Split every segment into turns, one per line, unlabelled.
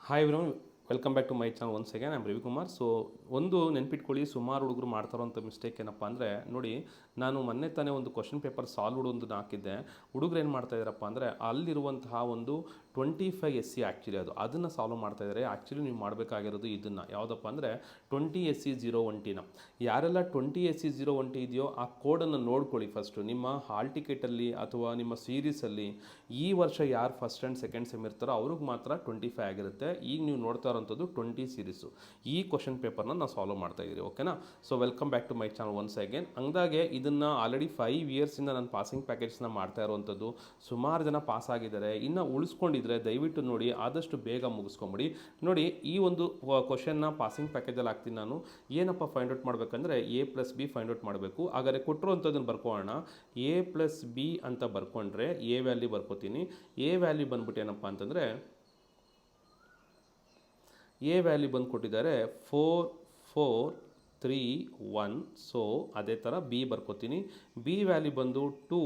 Hi everyone, welcome back to my channel once again. I'm Ravikumar. So ಒಂದು ನೆನ್ಪಿಟ್ಕೊಳ್ಳಿ, ಸುಮಾರು ಹುಡುಗರು ಮಾಡ್ತಾರೋಂಥ ಮಿಸ್ಟೇಕ್ ಏನಪ್ಪ ಅಂದರೆ, ನೋಡಿ ನಾನು ಮೊನ್ನೆ ತಾನೇ ಒಂದು ಕ್ವಶನ್ ಪೇಪರ್ ಸಾಲ್ವ್ಡ್ ಒಂದು ಹಾಕಿದ್ದೆ. ಹುಡುಗರು ಏನು ಮಾಡ್ತಾ ಇದ್ದಾರಪ್ಪ ಅಂದರೆ, ಅಲ್ಲಿರುವಂತಹ ಒಂದು 25 SC ಆ್ಯಕ್ಚುಲಿ ಅದನ್ನು ಸಾಲ್ವ್ ಮಾಡ್ತಾ ಇದ್ದಾರೆ. ಆ್ಯಕ್ಚುಲಿ ನೀವು ಮಾಡಬೇಕಾಗಿರೋದು ಇದನ್ನು ಯಾವುದಪ್ಪ ಅಂದರೆ 20SC010ನ. ಯಾರೆಲ್ಲ 20SC010 ಇದೆಯೋ ಆ ಕೋಡನ್ನು ನೋಡ್ಕೊಳ್ಳಿ ಫಸ್ಟು. ನಿಮ್ಮ ಹಾಲ್ ಟಿಕೆಟಲ್ಲಿ ಅಥವಾ ನಿಮ್ಮ ಸೀರೀಸಲ್ಲಿ ಈ ವರ್ಷ ಯಾರು ಫಸ್ಟ್ ಆ್ಯಂಡ್ ಸೆಕೆಂಡ್ ಸೆಮ್ ಇರ್ತಾರೋ ಅವ್ರಿಗೆ ಮಾತ್ರ 25 ಆಗಿರುತ್ತೆ. ಈಗ ನೀವು ನೋಡ್ತಾ ಇರೋಂಥದ್ದು 20 ಸೀರೀಸು. ಈ ಕ್ವಶನ್ ಪೇಪರ್ನ ನಾವು ಸಾಲ್ವ್ ಮಾಡ್ತಾ ಇದ್ದೀರಿ, ಓಕೆನಾ? So welcome back to my channel once again. ಹಂಗಾಗೆ ಇದನ್ನು ಆಲ್ರೆಡಿ 5 ಇಯರ್ಸಿಂದ ನಾನು ಪಾಸಿಂಗ್ ಪ್ಯಾಕೇಜ್ನ ಮಾಡ್ತಾ ಇರುವಂಥದ್ದು. ಸುಮಾರು ಜನ ಪಾಸ್ ಆಗಿದ್ದಾರೆ. ಇನ್ನು ಉಳಿಸ್ಕೊಂಡಿದ್ರೆ ದಯವಿಟ್ಟು ನೋಡಿ, ಆದಷ್ಟು ಬೇಗ ಮುಗಿಸ್ಕೊಂಬಿಡಿ. ನೋಡಿ, ಈ ಒಂದು ಕ್ವಶನ್ನ ಪಾಸಿಂಗ್ ಪ್ಯಾಕೇಜಲ್ಲಿ ಹಾಕ್ತೀನಿ ನಾನು. ಏನಪ್ಪ ಫೈಂಡ್ ಔಟ್ ಮಾಡಬೇಕಂದ್ರೆ A+B ಫೈಂಡ್ ಔಟ್ ಮಾಡಬೇಕು. ಹಾಗಾದರೆ ಕೊಟ್ಟಿರುವಂಥದ್ದನ್ನು ಬರ್ಕೊಳ್ಳೋಣ. A+B ಅಂತ ಬರ್ಕೊಂಡ್ರೆ ಎ ವ್ಯಾಲ್ಯೂ ಬರ್ಕೋತೀನಿ. ಎ ವ್ಯಾಲ್ಯೂ ಬಂದ್ಬಿಟ್ಟು ಏನಪ್ಪ ಅಂತಂದರೆ, ಎ ವ್ಯಾಲ್ಯೂ ಬಂದು ಕೊಟ್ಟಿದ್ದಾರೆ 4 4 3 1. ಸೊ ಅದೇ ಥರ ಬಿ ಬರ್ಕೋತೀನಿ. ಬಿ ವ್ಯಾಲ್ಯೂ ಬಂದು 2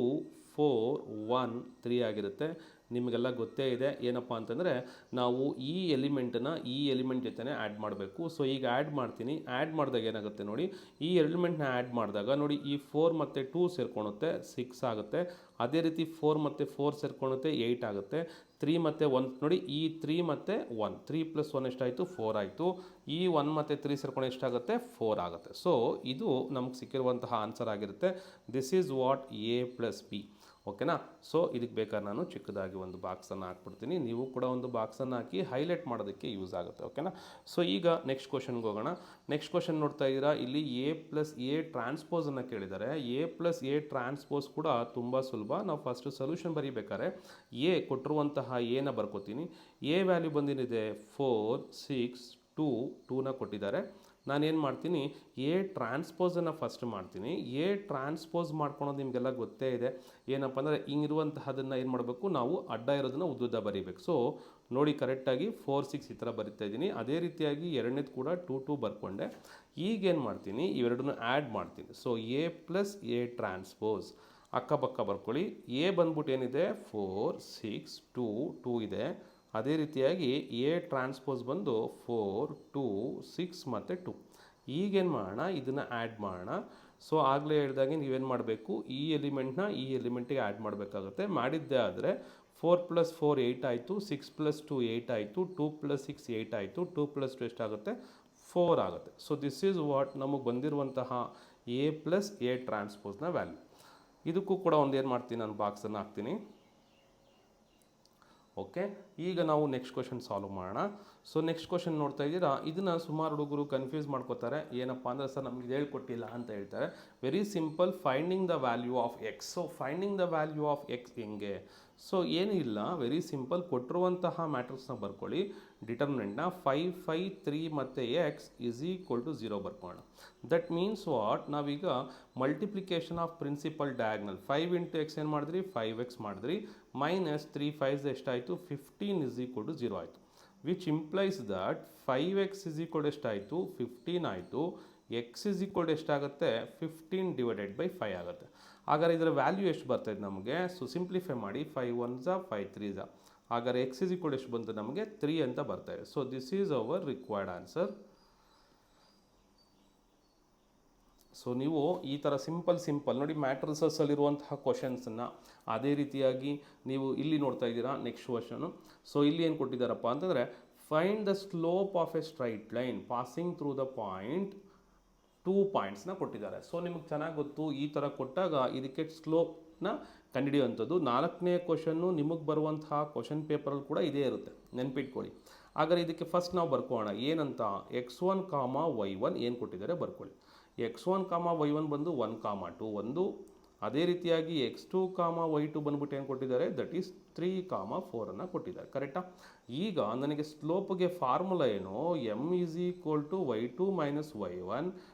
4 1 3 ಆಗಿರುತ್ತೆ. ನಿಮಗೆಲ್ಲ ಗೊತ್ತೇ ಇದೆ ಏನಪ್ಪ ಅಂತಂದರೆ, ನಾವು ಈ ಎಲಿಮೆಂಟನ್ನು ಈ ಎಲಿಮೆಂಟ್ ಜೊತೆ ಆ್ಯಡ್ ಮಾಡಬೇಕು. ಸೊ ಈಗ ಆ್ಯಡ್ ಮಾಡ್ತೀನಿ. ಆ್ಯಡ್ ಮಾಡಿದಾಗ ಏನಾಗುತ್ತೆ ನೋಡಿ, ಈ ಎಲಿಮೆಂಟ್ನ ಆ್ಯಡ್ ಮಾಡಿದಾಗ ನೋಡಿ, ಈ 4 ಮತ್ತು 2 ಸೇರ್ಕೊಳುತ್ತೆ 6 ಆಗುತ್ತೆ. ಅದೇ ರೀತಿ 4 ಮತ್ತು 4 ಸೇರ್ಕೊಳುತ್ತೆ 8 ಆಗುತ್ತೆ. 3 ಮತ್ತು 1 ನೋಡಿ, ಈ 3 ಮತ್ತು 1 3 + 1 ಎಷ್ಟಾಯಿತು? 4 ಆಯಿತು. ಈ 1 ಮತ್ತು 3 ಸೇರ್ಕೊಂಡು ಎಷ್ಟಾಗುತ್ತೆ? 4 ಆಗುತ್ತೆ. ಸೊ ಇದು ನಮಗೆ ಸಿಕ್ಕಿರುವಂತಹ ಆನ್ಸರ್ ಆಗಿರುತ್ತೆ. ದಿಸ್ ಈಸ್ ವಾಟ್ A+B, ಓಕೆನಾ? ಸೊ ಇದಕ್ಕೆ ಬೇಕಾದ್ರೆ ನಾನು ಚಿಕ್ಕದಾಗಿ ಒಂದು ಬಾಕ್ಸನ್ನು ಹಾಕ್ಬಿಡ್ತೀನಿ. ನೀವು ಕೂಡ ಒಂದು ಬಾಕ್ಸನ್ನು ಹಾಕಿ ಹೈಲೈಟ್ ಮಾಡೋದಕ್ಕೆ ಯೂಸ್ ಆಗುತ್ತೆ, ಓಕೆನಾ? ಸೊ ಈಗ ನೆಕ್ಸ್ಟ್ ಕ್ವಶನ್ಗೆ ಹೋಗೋಣ. ನೆಕ್ಸ್ಟ್ ಕ್ವಶನ್ ನೋಡ್ತಾ ಇದ್ದೀರಾ, ಇಲ್ಲಿ A+A ಟ್ರಾನ್ಸ್ಪೋಸನ್ನು ಕೇಳಿದ್ದಾರೆ. A+A ಟ್ರಾನ್ಸ್ಪೋಸ್ ಕೂಡ ತುಂಬ ಸುಲಭ. ನಾವು ಫಸ್ಟು ಸೊಲ್ಯೂಷನ್ ಬರೀಬೇಕಾದ್ರೆ ಎ ಕೊಟ್ಟಿರುವಂತಹ ಎನ ಬರ್ಕೋತೀನಿ. ಎ ವ್ಯಾಲ್ಯೂ ಬಂದಿದೆ 4 6 2 2ನ ಕೊಟ್ಟಿದ್ದಾರೆ. ನಾನೇನು ಮಾಡ್ತೀನಿ, ಎ ಟ್ರಾನ್ಸ್ಪೋಸನ್ನು ಫಸ್ಟ್ ಮಾಡ್ತೀನಿ. ಎ ಟ್ರಾನ್ಸ್ಪೋಸ್ ಮಾಡ್ಕೊಳೋದು ನಿಮಗೆಲ್ಲ ಗೊತ್ತೇ ಇದೆ. ಏನಪ್ಪ ಅಂದರೆ, ಹಿಂಗಿರುವಂತಹದನ್ನು ಏನು ಮಾಡಬೇಕು, ನಾವು ಅಡ್ಡ ಇರೋದನ್ನು ಉದ್ದುದ್ದ ಬರೀಬೇಕು. ಸೊ ನೋಡಿ, ಕರೆಕ್ಟಾಗಿ 4 6 ಈ ಥರ ಬರಿತಾ ಇದ್ದೀನಿ. ಅದೇ ರೀತಿಯಾಗಿ ಎರಡನೇದು ಕೂಡ 2 2 ಬರ್ಕೊಂಡೆ. ಈಗೇನು ಮಾಡ್ತೀನಿ, ಇವೆರಡನ್ನು ಆ್ಯಡ್ ಮಾಡ್ತೀನಿ. ಸೊ A+A ಟ್ರಾನ್ಸ್ಪೋಸ್ ಅಕ್ಕಪಕ್ಕ ಬರ್ಕೊಳ್ಳಿ. ಎ ಬಂದ್ಬಿಟ್ಟು ಏನಿದೆ 4 6 2 2 ಇದೆ. ಅದೇ ರೀತಿಯಾಗಿ ಎ ಟ್ರಾನ್ಸ್ಪೋಸ್ ಬಂದು 4 2 6 ಮತ್ತು 2. ಈಗೇನು ಮಾಡೋಣ, ಇದನ್ನು ಆ್ಯಡ್ ಮಾಡೋಣ. ಸೊ ಆಗಲೇ ಹೇಳಿದಾಗೆ ನೀವೇನು ಮಾಡಬೇಕು, ಈ ಎಲಿಮೆಂಟ್ನ ಈ ಎಲಿಮೆಂಟಿಗೆ ಆ್ಯಡ್ ಮಾಡಬೇಕಾಗುತ್ತೆ. ಮಾಡಿದ್ದೇ ಆದರೆ 4 + 4 8 ಆಯಿತು. 6 + 2 8 ಆಯಿತು. 2 + 6 8 ಆಯಿತು. 2 + 2 ಎಷ್ಟಾಗುತ್ತೆ? 4 ಆಗುತ್ತೆ. ಸೊ ದಿಸ್ ಈಸ್ ವಾಟ್ ನಮಗೆ ಬಂದಿರುವಂತಹ A+A ಟ್ರಾನ್ಸ್ಪೋಸ್ನ ವ್ಯಾಲ್ಯೂ. ಇದಕ್ಕೂ ಕೂಡ ಒಂದು ಏನು ಮಾಡ್ತೀನಿ, ನಾನು ಬಾಕ್ಸನ್ನು ಹಾಕ್ತೀನಿ. ಓಕೆ, ಈಗ ನಾವು ನೆಕ್ಸ್ಟ್ ಕ್ವಶನ್ ಸಾಲ್ವ್ ಮಾಡೋಣ. ಸೊ ನೆಕ್ಸ್ಟ್ ಕ್ವಶನ್ ನೋಡ್ತಾ ಇದ್ದೀರಾ, ಇದನ್ನು ಸುಮಾರು ಹುಡುಗರು ಕನ್ಫ್ಯೂಸ್ ಮಾಡ್ಕೋತಾರೆ. ಏನಪ್ಪ ಅಂದರೆ, ಸರ್ ನಮಗೆ ಹೇಳ್ಕೊಟ್ಟಿಲ್ಲ ಅಂತ ಹೇಳ್ತಾರೆ. Very simple, finding the value of X. So finding the value of X ಹೆಂಗೆ? ಸೊ ಏನೂ ಇಲ್ಲ, ವೆರಿ ಸಿಂಪಲ್. ಕೊಟ್ಟಿರುವಂತಹ ಮ್ಯಾಟ್ರಿಕ್ಸ್ನ ಬರ್ಕೊಳ್ಳಿ. ಡಿಟರ್ಮಿನೆಂಟ್ನ 5 5 3 ಮತ್ತು x = 0 ಬರ್ಕೊಳ್ಳೋಣ. ದಟ್ ಮೀನ್ಸ್ ವಾಟ್, ನಾವೀಗ multiplication of principal diagonal 5 × x ಏನು ಮಾಡಿದ್ರಿ? 5x ಮಾಡಿದ್ರಿ. -3 5 ಎಷ್ಟಾಯಿತು? 15 = 0 ಆಯಿತು. ವಿಚ್ ಇಂಪ್ಲೈಸ್ ದಟ್ 5x ಎಷ್ಟಾಯಿತು? 15 ಆಯಿತು. x ಎಷ್ಟಾಗುತ್ತೆ? 15 / 5 ಆಗುತ್ತೆ. ಹಾಗಾದರೆ ಇದರ ವ್ಯಾಲ್ಯೂ ಎಷ್ಟು ಬರ್ತದೆ ನಮಗೆ? ಸೊ ಸಿಂಪ್ಲಿಫೈ ಮಾಡಿ. 5 1s 5 3s. ಹಾಗಾದರೆ x ಎಷ್ಟು ಬಂತು ನಮಗೆ? 3 ಅಂತ ಬರ್ತಾಯಿದೆ. So this is our required answer. So ನೀವು ಈ ಥರ ಸಿಂಪಲ್ ನೋಡಿ, ಮ್ಯಾಟ್ರಿಸಸ್ಸಲ್ಲಿರುವಂತಹ ಕ್ವಶನ್ಸನ್ನು ಅದೇ ರೀತಿಯಾಗಿ ನೀವು ಇಲ್ಲಿ ನೋಡ್ತಾ ಇದ್ದೀರಾ. Next question. ಸೊ ಇಲ್ಲಿ ಏನು ಕೊಟ್ಟಿದ್ದಾರಪ್ಪ ಅಂತಂದರೆ, find the slope of A straight line passing through the point 2 ಪಾಯಿಂಟ್ಸ್ನ ಕೊಟ್ಟಿದ್ದಾರೆ. ಸೊ ನಿಮಗೆ ಚೆನ್ನಾಗಿ ಗೊತ್ತು, ಈ ಥರ ಕೊಟ್ಟಾಗ ಇದಕ್ಕೆ ಸ್ಲೋಪ್ನ ಕಂಡುಹಿಡಿಯುವಂಥದ್ದು. 4ನೇ ಕ್ವಶನ್ನು ನಿಮಗೆ ಬರುವಂತಹ ಕ್ವಶನ್ ಪೇಪರಲ್ಲಿ ಕೂಡ ಇದೇ ಇರುತ್ತೆ, ನೆನ್ಪಿಟ್ಕೊಳ್ಳಿ. ಹಾಗಾದರೆ ಇದಕ್ಕೆ ಫಸ್ಟ್ ನಾವು ಬರ್ಕೊಳ್ಳೋಣ. ಏನಂತ? x1, y1 ಏನು ಕೊಟ್ಟಿದ್ದಾರೆ ಬರ್ಕೊಳ್ಳಿ. x1, y1 ಬಂದು 1, 2 ಒಂದು. ಅದೇ ರೀತಿಯಾಗಿ x2, y2 ಬಂದ್ಬಿಟ್ಟು ಏನು ಕೊಟ್ಟಿದ್ದಾರೆ? ದಟ್ ಈಸ್ 3, 4 ಅನ್ನು ಕೊಟ್ಟಿದ್ದಾರೆ. ಕರೆಕ್ಟಾ? ಈಗ ನನಗೆ ಸ್ಲೋಪ್ಗೆ ಫಾರ್ಮುಲಾ ಏನು? m = y2 - y1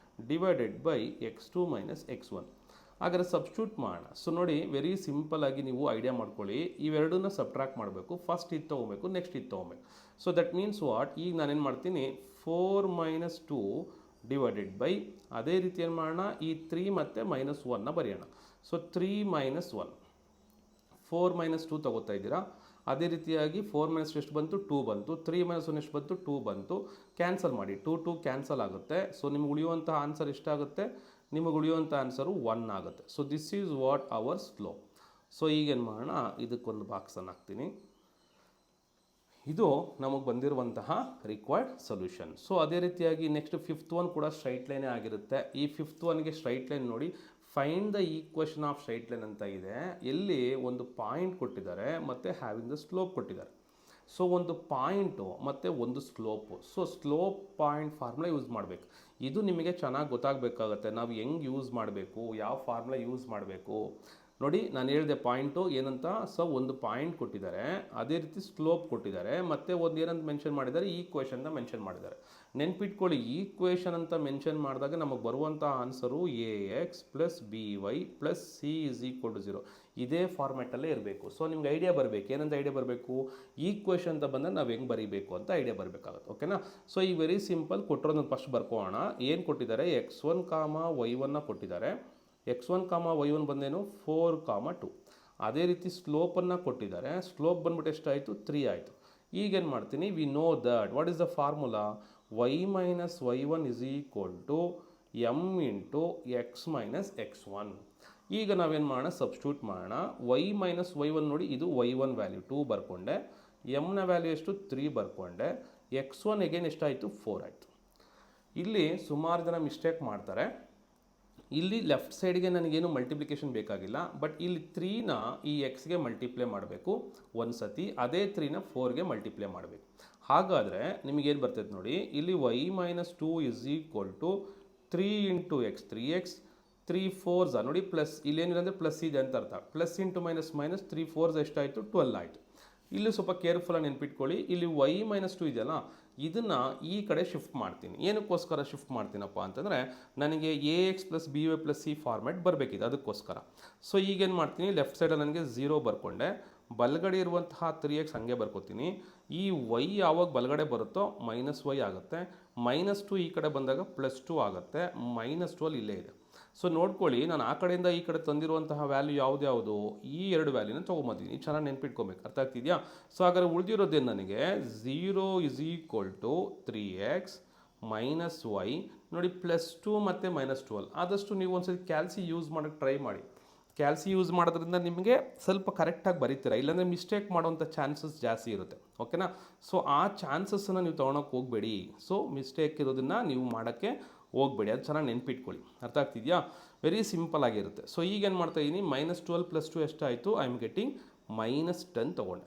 / x2 - x1. ಹಾಗಾದರೆ ಸಬ್ಸ್ಟಿಟ್ಯೂಟ್ ಮಾಡೋಣ. ಸೊ ನೋಡಿ, ವೆರಿ ಸಿಂಪಲ್ ಆಗಿ ನೀವು ಐಡಿಯಾ ಮಾಡ್ಕೊಳ್ಳಿ. ಇವೆರಡನ್ನ ಸಬ್ಟ್ರಾಕ್ಟ್ ಮಾಡಬೇಕು. ಫಸ್ಟ್ ಇದು ತೊಗೊಬೇಕು, ನೆಕ್ಸ್ಟ್ ಇದು ತೊಗೊಬೇಕು. ಸೊ ದಟ್ ಮೀನ್ಸ್ ವಾಟ್, ಈಗ ನಾನೇನು ಮಾಡ್ತೀನಿ, 4 - 2 / ಅದೇ ರೀತಿ ಏನು ಮಾಡೋಣ, ಈ 3 ಮತ್ತು -1ನ ಬರೆಯೋಣ. ಸೊ 3 - 1 4 - 2 ತೊಗೋತಾ ಇದ್ದೀರಾ. ಅದೇ ರೀತಿಯಾಗಿ 4 ಮೈನಸ್ ಎಷ್ಟು ಬಂತು 2 ಬಂತು, 3 ಮೈನಸ್ 1 ಎಷ್ಟು ಬಂತು 2 ಬಂತು. ಕ್ಯಾನ್ಸಲ್ ಮಾಡಿ, 2 ಕ್ಯಾನ್ಸಲ್ ಆಗುತ್ತೆ. ಸೊ ನಿಮ್ಗೆ ಉಳಿಯುವಂಥ ಆನ್ಸರ್ ಎಷ್ಟಾಗುತ್ತೆ, ನಿಮಗೆ ಉಳಿಯುವಂಥ ಆನ್ಸರು 1 ಆಗುತ್ತೆ. So this is what our slope. So ಈಗೇನು ಮಾಡೋಣ, ಇದಕ್ಕೊಂದು ಬಾಕ್ಸನ್ನು ಹಾಕ್ತೀನಿ. ಇದು ನಮಗೆ ಬಂದಿರುವಂತಹ ರಿಕ್ವೈರ್ಡ್ ಸೊಲ್ಯೂಷನ್. ಸೊ ಅದೇ ರೀತಿಯಾಗಿ ನೆಕ್ಸ್ಟ್ 5th ಒನ್ ಕೂಡ ಸ್ಟ್ರೈಟ್ ಲೈನೇ ಆಗಿರುತ್ತೆ. ಈ 5th ಒನ್ಗೆ ಸ್ಟ್ರೈಟ್ ಲೈನ್ ನೋಡಿ, find the equation of straight line ಅಂತ ಇದೆ. ಎಲ್ಲಿ ಒಂದು ಪಾಯಿಂಟ್ ಕೊಟ್ಟಿದ್ದಾರೆ ಮತ್ತು ಹ್ಯಾವಿಂಗ್ ದ ಸ್ಲೋಪ್ ಕೊಟ್ಟಿದ್ದಾರೆ. ಸೊ ಒಂದು ಪಾಯಿಂಟು ಮತ್ತು ಒಂದು slope. So slope point formula use ಮಾಡಬೇಕು. ಇದು ನಿಮಗೆ ಚೆನ್ನಾಗಿ ಗೊತ್ತಾಗಬೇಕಾಗತ್ತೆ, ನಾವು ಹೆಂಗೆ ಯೂಸ್ ಮಾಡಬೇಕು, ಯಾವ ಫಾರ್ಮುಲಾ ಯೂಸ್ ಮಾಡಬೇಕು. ನೋಡಿ ನಾನು ಹೇಳಿದೆ ಪಾಯಿಂಟು ಏನಂತ. ಸೊ ಒಂದು ಪಾಯಿಂಟ್ ಕೊಟ್ಟಿದ್ದಾರೆ, ಅದೇ ರೀತಿ ಸ್ಲೋಪ್ ಕೊಟ್ಟಿದ್ದಾರೆ, ಮತ್ತು ಒಂದು ಏನಂತ ಮೆನ್ಷನ್ ಮಾಡಿದ್ದಾರೆ, ಈಕ್ವೇಷನ್ ಅಂತ ಮೆನ್ಷನ್ ಮಾಡಿದ್ದಾರೆ. ನೆನ್ಪಿಟ್ಕೊಳ್ಳಿ, ಈಕ್ವೇಷನ್ ಅಂತ ಮೆನ್ಷನ್ ಮಾಡಿದಾಗ ನಮಗೆ ಬರುವಂಥ ಆನ್ಸರು AX + BY + C = 0. ಇದೇ ಫಾರ್ಮ್ಯಾಟಲ್ಲೇ ಇರಬೇಕು. ಸೊ ನಿಮ್ಗೆ ಐಡಿಯಾ ಬರಬೇಕು, ಏನಂತ ಐಡಿಯಾ ಬರಬೇಕು, ಈಕ್ವೇಷನ್ ಅಂತ ಬಂದರೆ ನಾವು ಹೆಂಗೆ ಬರೀಬೇಕು ಅಂತ ಐಡಿಯಾ ಬರಬೇಕಾಗುತ್ತೆ. ಓಕೆನಾ. ಸೊ ಈ ವೆರಿ ಸಿಂಪಲ್ ಕೊಟ್ಟಿರೋದನ್ನು ಫಸ್ಟ್ ಬರ್ಕೋಣ. ಏನು ಕೊಟ್ಟಿದ್ದಾರೆ, X1, Y1 ಕೊಟ್ಟಿದ್ದಾರೆ. X1, Y1 ಬಂದೇನು 4, 2. ಅದೇ ರೀತಿ ಸ್ಲೋಪನ್ನು ಕೊಟ್ಟಿದ್ದಾರೆ. ಸ್ಲೋಪ್ ಬಂದ್ಬಿಟ್ಟು ಎಷ್ಟಾಯಿತು 3 ಆಯಿತು. ಈಗೇನು ಮಾಡ್ತೀನಿ, we know that what is the formula, y minus y1 = m × x minus x1. ಈಗ ನಾವೇನು ಮಾಡೋಣ, ಸಬ್ಸ್ಟಿಟ್ಯೂಟ್ ಮಾಡೋಣ. y ಮೈನಸ್ y1 ನೋಡಿ, ಇದು y1 ವ್ಯಾಲ್ಯೂ 2 ಬರ್ಕೊಂಡೆ, mನ ವ್ಯಾಲ್ಯೂ ಎಷ್ಟು 3 ಬರ್ಕೊಂಡೆ, x1 ಎಗೇನ್ ಎಷ್ಟಾಯಿತು 4 ಆಯಿತು. ಇಲ್ಲಿ ಸುಮಾರು ಜನ ಮಿಸ್ಟೇಕ್ ಮಾಡ್ತಾರೆ. ಇಲ್ಲಿ ಲೆಫ್ಟ್ ಸೈಡ್ಗೆ ನನಗೇನು ಮಲ್ಟಿಪ್ಲಿಕೇಶನ್ ಬೇಕಾಗಿಲ್ಲ, ಬಟ್ ಇಲ್ಲಿ 3ನ ಈ ಎಕ್ಸ್ಗೆ ಮಲ್ಟಿಪ್ಲೈ ಮಾಡಬೇಕು ಒಂದು ಸತಿ, ಅದೇ 3ನ 4ಗೆ ಮಲ್ಟಿಪ್ಲೈ ಮಾಡಬೇಕು. ಹಾಗಾದರೆ ನಿಮಗೇನು ಬರ್ತೈತೆ ನೋಡಿ, ಇಲ್ಲಿ y minus 2 = 3 × x, 3x, 3 4s ನೋಡಿ, ಪ್ಲಸ್ ಇಲ್ಲೇನಿಲ್ಲ ಅಂದರೆ ಪ್ಲಸ್ ಇದೆ ಅಂತ ಅರ್ಥ. Plus into minus minus 3 4s ಎಷ್ಟಾಯಿತು 12 ಆಯಿತು. ಇಲ್ಲಿ ಸ್ವಲ್ಪ ಕೇರ್ಫುಲ್ಲಾಗಿ ನೆನ್ಪಿಟ್ಕೊಳ್ಳಿ, ಇಲ್ಲಿ y ಮೈನಸ್ 2 ಇದೆಯಲ್ಲ, ಇದನ್ನು ಈ ಕಡೆ ಶಿಫ್ಟ್ ಮಾಡ್ತೀನಿ. ಏನಕ್ಕೋಸ್ಕರ ಶಿಫ್ಟ್ ಮಾಡ್ತೀನಪ್ಪ ಅಂತಂದರೆ, ನನಗೆ AX + BY + C ಫಾರ್ಮ್ಯಾಟ್ ಬರಬೇಕಿದೆ, ಅದಕ್ಕೋಸ್ಕರ. ಸೊ ಈಗೇನು ಮಾಡ್ತೀನಿ, ಲೆಫ್ಟ್ ಸೈಡಲ್ಲಿ ನನಗೆ 0 ಬರ್ಕೊಂಡೆ, ಬಲಗಡೆ ಇರುವಂತಹ 3x ಹಂಗೆ ಬರ್ಕೋತೀನಿ. ಈ y ಯಾವಾಗ ಬಲಗಡೆ ಬರುತ್ತೋ -y ಆಗುತ್ತೆ, -2 ಈ ಕಡೆ ಬಂದಾಗ +2 ಆಗುತ್ತೆ, -12 ಇಲ್ಲೇ ಇದೆ. ಸೊ ನೋಡ್ಕೊಳ್ಳಿ, ನಾನು ಆ ಕಡೆಯಿಂದ ಈ ಕಡೆ ತಂದಿರುವಂತಹ ವ್ಯಾಲ್ಯೂ ಯಾವುದು, ಈ 2 ವ್ಯಾಲ್ಯೂನ ತೊಗೊಂಬಂದಿದ್ದೀನಿ. ಚೆನ್ನಾಗಿ ನೆನ್ಪಿಟ್ಕೊಬೇಕು, ಅರ್ಥ ಆಗ್ತಿದೆಯಾ. ಸೊ ಹಾಗಾದ್ರೆ ಉಳಿದಿರೋದೇನು ನನಗೆ, 0 = 3x - y ನೋಡಿ, +2 ಮತ್ತು -12. ಆದಷ್ಟು ನೀವು ಒಂದ್ಸತಿ ಕ್ಯಾಲ್ಸಿ ಯೂಸ್ ಮಾಡೋಕ್ಕೆ ಟ್ರೈ ಮಾಡಿ. ಕ್ಯಾಲ್ಸಿ ಯೂಸ್ ಮಾಡೋದ್ರಿಂದ ನಿಮಗೆ ಸ್ವಲ್ಪ ಕರೆಕ್ಟಾಗಿ ಬರೀತೀರಾ, ಇಲ್ಲಾಂದರೆ ಮಿಸ್ಟೇಕ್ ಮಾಡೋವಂಥ ಚಾನ್ಸಸ್ ಜಾಸ್ತಿ ಇರುತ್ತೆ. ಓಕೆನಾ. ಸೊ ಆ ಚಾನ್ಸಸ್ಸನ್ನು ನೀವು ತೊಗೊಳಕ್ಕೆ ಹೋಗಬೇಡಿ. ಸೊ ಮಿಸ್ಟೇಕ್ ಇರೋದನ್ನು ನೀವು ಮಾಡೋಕ್ಕೆ ಹೋಗಬೇಡಿ, ಅದು ಚೆನ್ನಾಗಿ ನೆನ್ಪಿಟ್ಕೊಳ್ಳಿ. ಅರ್ಥ ಆಗ್ತಿದೆಯಾ. ವೆರಿ ಸಿಂಪಲ್ ಆಗಿರುತ್ತೆ. ಸೊ ಈಗೇನು ಮಾಡ್ತಾಯಿದ್ದೀನಿ, -12 + 2 ಎಷ್ಟಾಯಿತು, ಐ ಆಮ್ ಗೆಟಿಂಗ್ -10 ತೊಗೊಂಡೆ.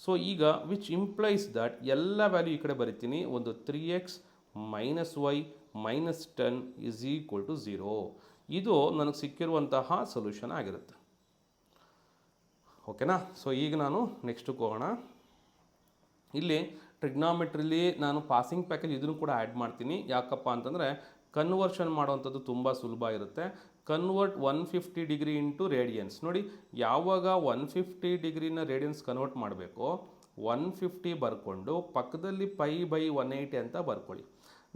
ಸೊ ಈಗ ವಿಚ್ ಇಂಪ್ಲೈಸ್ ದಟ್ ಎಲ್ಲ ವ್ಯಾಲ್ಯೂ ಈ ಕಡೆ ಬರಿತೀನಿ. ಒಂದು 3x - y - 10 = 0. ಇದು ನನಗೆ ಸಿಕ್ಕಿರುವಂತಹ ಸೊಲ್ಯೂಷನ್ ಆಗಿರುತ್ತೆ. ಓಕೆನಾ. ಸೊ ಈಗ ನಾನು ನೆಕ್ಸ್ಟಿಗೆ ಹೋಗೋಣ. ಇಲ್ಲಿ ಟ್ರಿಗ್ನಾಮೆಟ್ರಿಲಿ ನಾನು ಪಾಸಿಂಗ್ ಪ್ಯಾಕೇಜ್ ಇದನ್ನು ಕೂಡ ಆ್ಯಡ್ ಮಾಡ್ತೀನಿ. ಯಾಕಪ್ಪ ಅಂತಂದರೆ ಕನ್ವರ್ಷನ್ ಮಾಡೋವಂಥದ್ದು ತುಂಬ ಸುಲಭ ಇರುತ್ತೆ. Convert 150 degree into radiance. ನೋಡಿ, ಯಾವಾಗ 150 ಡಿಗ್ರಿನ ರೇಡಿಯನ್ಸ್ ಕನ್ವರ್ಟ್ ಮಾಡಬೇಕು, 150 ಬರ್ಕೊಂಡು ಪಕ್ಕದಲ್ಲಿ π/180 ಅಂತ ಬರ್ಕೊಳ್ಳಿ.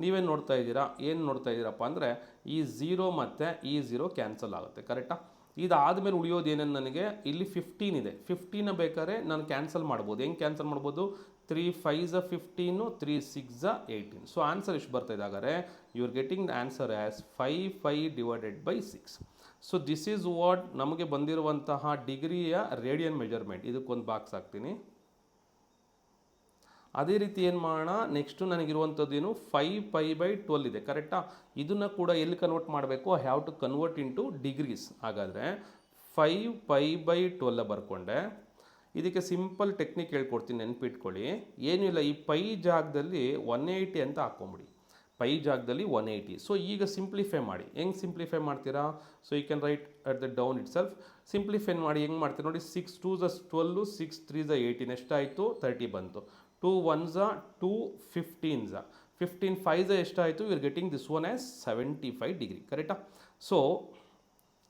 ನೀವೇನು ನೋಡ್ತಾ ಇದ್ದೀರಾ, ಏನು ನೋಡ್ತಾ ಇದ್ದೀರಪ್ಪ ಅಂದರೆ ಈ 0 ಮತ್ತು ಈ 0 ಕ್ಯಾನ್ಸಲ್ ಆಗುತ್ತೆ. ಕರೆಕ್ಟಾ. ಇದಾದಮೇಲೆ ಉಳಿಯೋದು ಏನೇನು, ನನಗೆ ಇಲ್ಲಿ 15 ಇದೆ. 15ನ ಬೇಕಾದ್ರೆ ನಾನು ಕ್ಯಾನ್ಸಲ್ ಮಾಡ್ಬೋದು. ಹೆಂಗೆ ಕ್ಯಾನ್ಸಲ್ ಮಾಡ್ಬೋದು, 3 5s 15, 3 6s 18. ಸೊ ಆನ್ಸರ್ ಎಷ್ಟು ಬರ್ತಾ ಇದ್ದಾಗಾರೆ, you are getting the answer as 5/6. So this is what ನಮಗೆ ಬಂದಿರುವಂತಹ ಡಿಗ್ರಿಯ ರೇಡಿಯನ್ ಮೆಜರ್ಮೆಂಟ್. ಇದಕ್ಕೊಂದು ಬಾಕ್ಸ್ ಹಾಕ್ತೀನಿ. ಅದೇ ರೀತಿ ಏನು ಮಾಡೋಣ, ನೆಕ್ಸ್ಟು ನನಗಿರುವಂಥದ್ದೇನು 5π/12 ಇದೆ. ಕರೆಕ್ಟಾ. ಇದನ್ನು ಕೂಡ ಎಲ್ಲಿ ಕನ್ವರ್ಟ್ ಮಾಡಬೇಕು, I have to convert into degrees. ಹಾಗಾದರೆ 5π/12 ಬರ್ಕೊಂಡೆ. ಇದಕ್ಕೆ ಸಿಂಪಲ್ ಟೆಕ್ನಿಕ್ ಹೇಳ್ಕೊಡ್ತೀನಿ, ನೆನ್ಪಿಟ್ಕೊಳ್ಳಿ. ಏನೂ ಇಲ್ಲ, ಈ ಪೈ ಜಾಗದಲ್ಲಿ 180 ಅಂತ ಹಾಕ್ಕೊಂಬಿಡಿ. ಪೈ ಜಾಗದಲ್ಲಿ 180. ಸೊ ಈಗ ಸಿಂಪ್ಲಿಫೈ ಮಾಡಿ. ಹೆಂಗೆ ಸಿಂಪ್ಲಿಫೈ ಮಾಡ್ತೀರಾ, so you can write at the down itself. Simplify ಮಾಡಿ ಹೆಂಗೆ ಮಾಡ್ತೀರಾ ನೋಡಿ, 6 2s 12, 6 3s 18 ಎಷ್ಟಾಯಿತು, 30 ಬಂತು. 2 1s 2 15s 15 5s ಎಷ್ಟಾಯಿತು, you are getting this one as 75 degree. ಕರೆಕ್ಟಾ. ಸೊ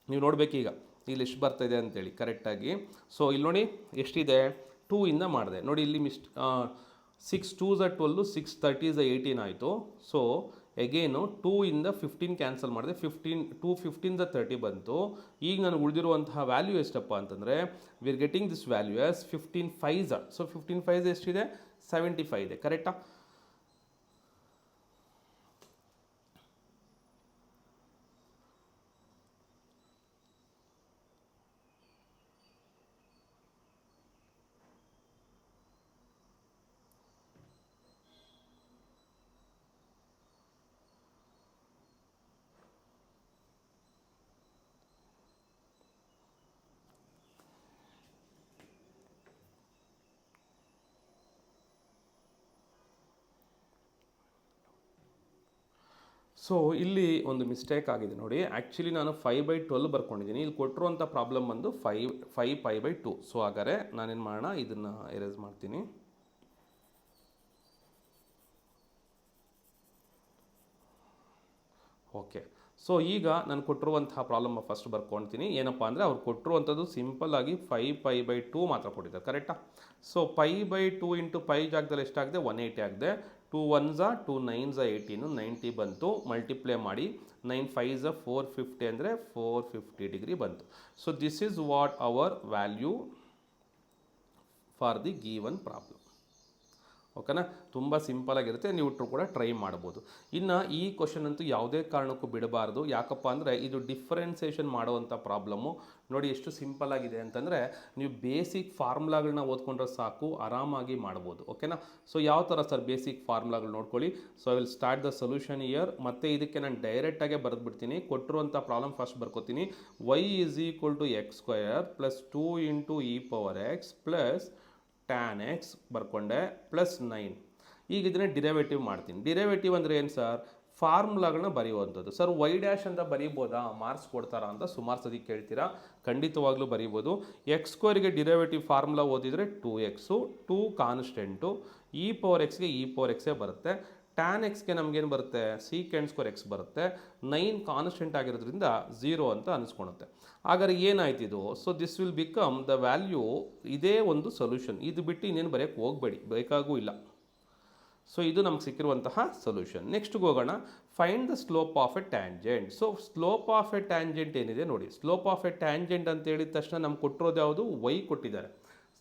ನೀವು ನೋಡಬೇಕೀಗ ಇಲ್ಲಿ ಎಷ್ಟು ಬರ್ತಾಯಿದೆ ಅಂತೇಳಿ ಕರೆಕ್ಟಾಗಿ. ಸೊ ಇಲ್ಲಿ ನೋಡಿ ಎಷ್ಟಿದೆ, 2 ಇಂದ ಮಾಡಿದೆ ನೋಡಿ. ಇಲ್ಲಿ 6 2s 12, 6 30s 18 ಆಯಿತು. ಸೊ ಎಗೇನು 2 ಇಂದ 15 ಕ್ಯಾನ್ಸಲ್ ಮಾಡಿದೆ, 15 30 ಬಂತು. ಈಗ ನನಗೆ ಉಳಿದಿರುವಂತಹ ವ್ಯಾಲ್ಯೂ ಎಷ್ಟಪ್ಪ ಅಂತಂದರೆ V are getting this value as 15 5s. So 15 5s ಎಷ್ಟಿದೆ? 75 ಇದೆ. ಕರೆಕ್ಟಾ? ಸೊ ಇಲ್ಲಿ ಒಂದು ಮಿಸ್ಟೇಕ್ ಆಗಿದೆ ನೋಡಿ. ಆ್ಯಕ್ಚುಲಿ ನಾನು 5/12 ಬರ್ಕೊಂಡಿದ್ದೀನಿ. ಇಲ್ಲಿ ಕೊಟ್ಟಿರುವಂಥ ಪ್ರಾಬ್ಲಮ್ ಬಂದು 5 π/2. ಸೊ ಹಾಗಾದರೆ ನಾನೇನು ಮಾಡೋಣ, ಇದನ್ನು ಎರೇಸ್ ಮಾಡ್ತೀನಿ. ಓಕೆ. ಸೊ ಈಗ ನಾನು ಕೊಟ್ಟಿರುವಂತಹ ಪ್ರಾಬ್ಲಮ್ ಫಸ್ಟ್ ಬರ್ಕೊಳ್ತೀನಿ. ಏನಪ್ಪ ಅಂದರೆ ಅವ್ರು ಕೊಟ್ಟಿರುವಂಥದ್ದು ಸಿಂಪಲ್ ಆಗಿ 5 π/2 ಮಾತ್ರ ಕೊಟ್ಟಿದ್ದಾರೆ. ಕರೆಕ್ಟಾ? ಸೊ 5/2 ಇಂಟು 5 ಜಾಗದಲ್ಲಿ ಎಷ್ಟಾಗಿದೆ? 180 ಆಗಿದೆ. 2 1s 2 9s 18 90 ಬಂತು. ಮಲ್ಟಿಪ್ಲೈ ಮಾಡಿ 9 5s 450 ಅಂದರೆ 450 ಡಿಗ್ರಿ ಬಂತು. So this is what our value for the given problem. ಓಕೆನಾ? ತುಂಬ ಸಿಂಪಲಾಗಿರುತ್ತೆ, ನೀವು ಕೂಡ ಟ್ರೈ ಮಾಡ್ಬೋದು. ಇನ್ನು ಈ ಕ್ವಶನ್ ಅಂತೂ ಯಾವುದೇ ಕಾರಣಕ್ಕೂ ಬಿಡಬಾರ್ದು. ಯಾಕಪ್ಪ ಅಂದರೆ ಇದು ಡಿಫ್ರೆನ್ಸಿಯೇಷನ್ ಮಾಡುವಂಥ ಪ್ರಾಬ್ಲಮ್ಮು. ನೋಡಿ ಎಷ್ಟು ಸಿಂಪಲ್ ಆಗಿದೆ ಅಂತಂದರೆ ನೀವು ಬೇಸಿಕ್ ಫಾರ್ಮುಲಾಗಳನ್ನ ಓದ್ಕೊಂಡ್ರೆ ಸಾಕು, ಆರಾಮಾಗಿ ಮಾಡ್ಬೋದು. ಓಕೆನಾ? ಸೊ ಯಾವ ಥರ ಸರ್ ಬೇಸಿಕ್ ಫಾರ್ಮುಲಾಗಳು ನೋಡ್ಕೊಳ್ಳಿ. So I will start the solution year. ಮತ್ತು ಇದಕ್ಕೆ ನಾನು ಡೈರೆಕ್ಟಾಗೆ ಬರೆದ್ಬಿಡ್ತೀನಿ. ಕೊಟ್ಟಿರುವಂಥ problem first ಬರ್ಕೋತೀನಿ. y = x² + 2 × e⁻x + tan x ಬರ್ಕೊಂಡೆ ಪ್ಲಸ್ 9. ಈಗ ಇದನ್ನೇ ಡಿರೈವೇಟಿವ್ ಮಾಡ್ತೀನಿ. ಡಿರೈವೇಟಿವ್ ಅಂದರೆ ಏನು ಸರ್? ಫಾರ್ಮುಲಾಗಳನ್ನ ಬರೆಯುವಂಥದ್ದು. ಸರ್ y' ಅಂತ ಬರೀಬೋದಾ, ಮಾರ್ಕ್ಸ್ ಕೊಡ್ತಾರಾ ಅಂತ ಸುಮಾರು ಸತಿ ಕೇಳ್ತೀರಾ. ಖಂಡಿತವಾಗ್ಲೂ ಬರೀಬೋದು. x² ಡಿರೈವೇಟಿವ್ ಫಾರ್ಮುಲಾ ಓದಿದರೆ 2x, 2 ಕಾನ್ಸ್ಟೆಂಟು, e⁻xಗೆ e⁻xೇ ಬರುತ್ತೆ. tan xಗೆ ನಮಗೇನು ಬರುತ್ತೆ? sec² x ಬರುತ್ತೆ. 9 ಕಾನ್ಸ್ಟೆಂಟ್ ಆಗಿರೋದ್ರಿಂದ 0 ಅಂತ ಅನಿಸ್ಕೊಳುತ್ತೆ. ಹಾಗಾದ್ರೆ ಏನಾಯ್ತು ಇದು? So this will become the value. ಇದೇ ಒಂದು ಸೊಲ್ಯೂಷನ್. ಇದು ಬಿಟ್ಟು ಇನ್ನೇನು ಬರೆಯೋಕ್ಕೆ ಹೋಗಬೇಡಿ, ಬೇಕಾಗೂ ಇಲ್ಲ. ಸೊ ಇದು ನಮ್ಗೆ ಸಿಕ್ಕಿರುವಂತಹ ಸೊಲ್ಯೂಷನ್. ನೆಕ್ಸ್ಟ್ಗೆ ಹೋಗೋಣ. Find the slope of A tangent. So slope of A tangent ಏನಿದೆ ನೋಡಿ. ಸ್ಲೋಪ್ ಆಫ್ ಎ ಟ್ಯಾಂಜೆಂಟ್ ಅಂತ ಹೇಳಿದ ತಕ್ಷಣ ನಮ್ಗೆ ಕೊಟ್ಟಿರೋದು ಯಾವುದು? y ಕೊಟ್ಟಿದ್ದಾರೆ.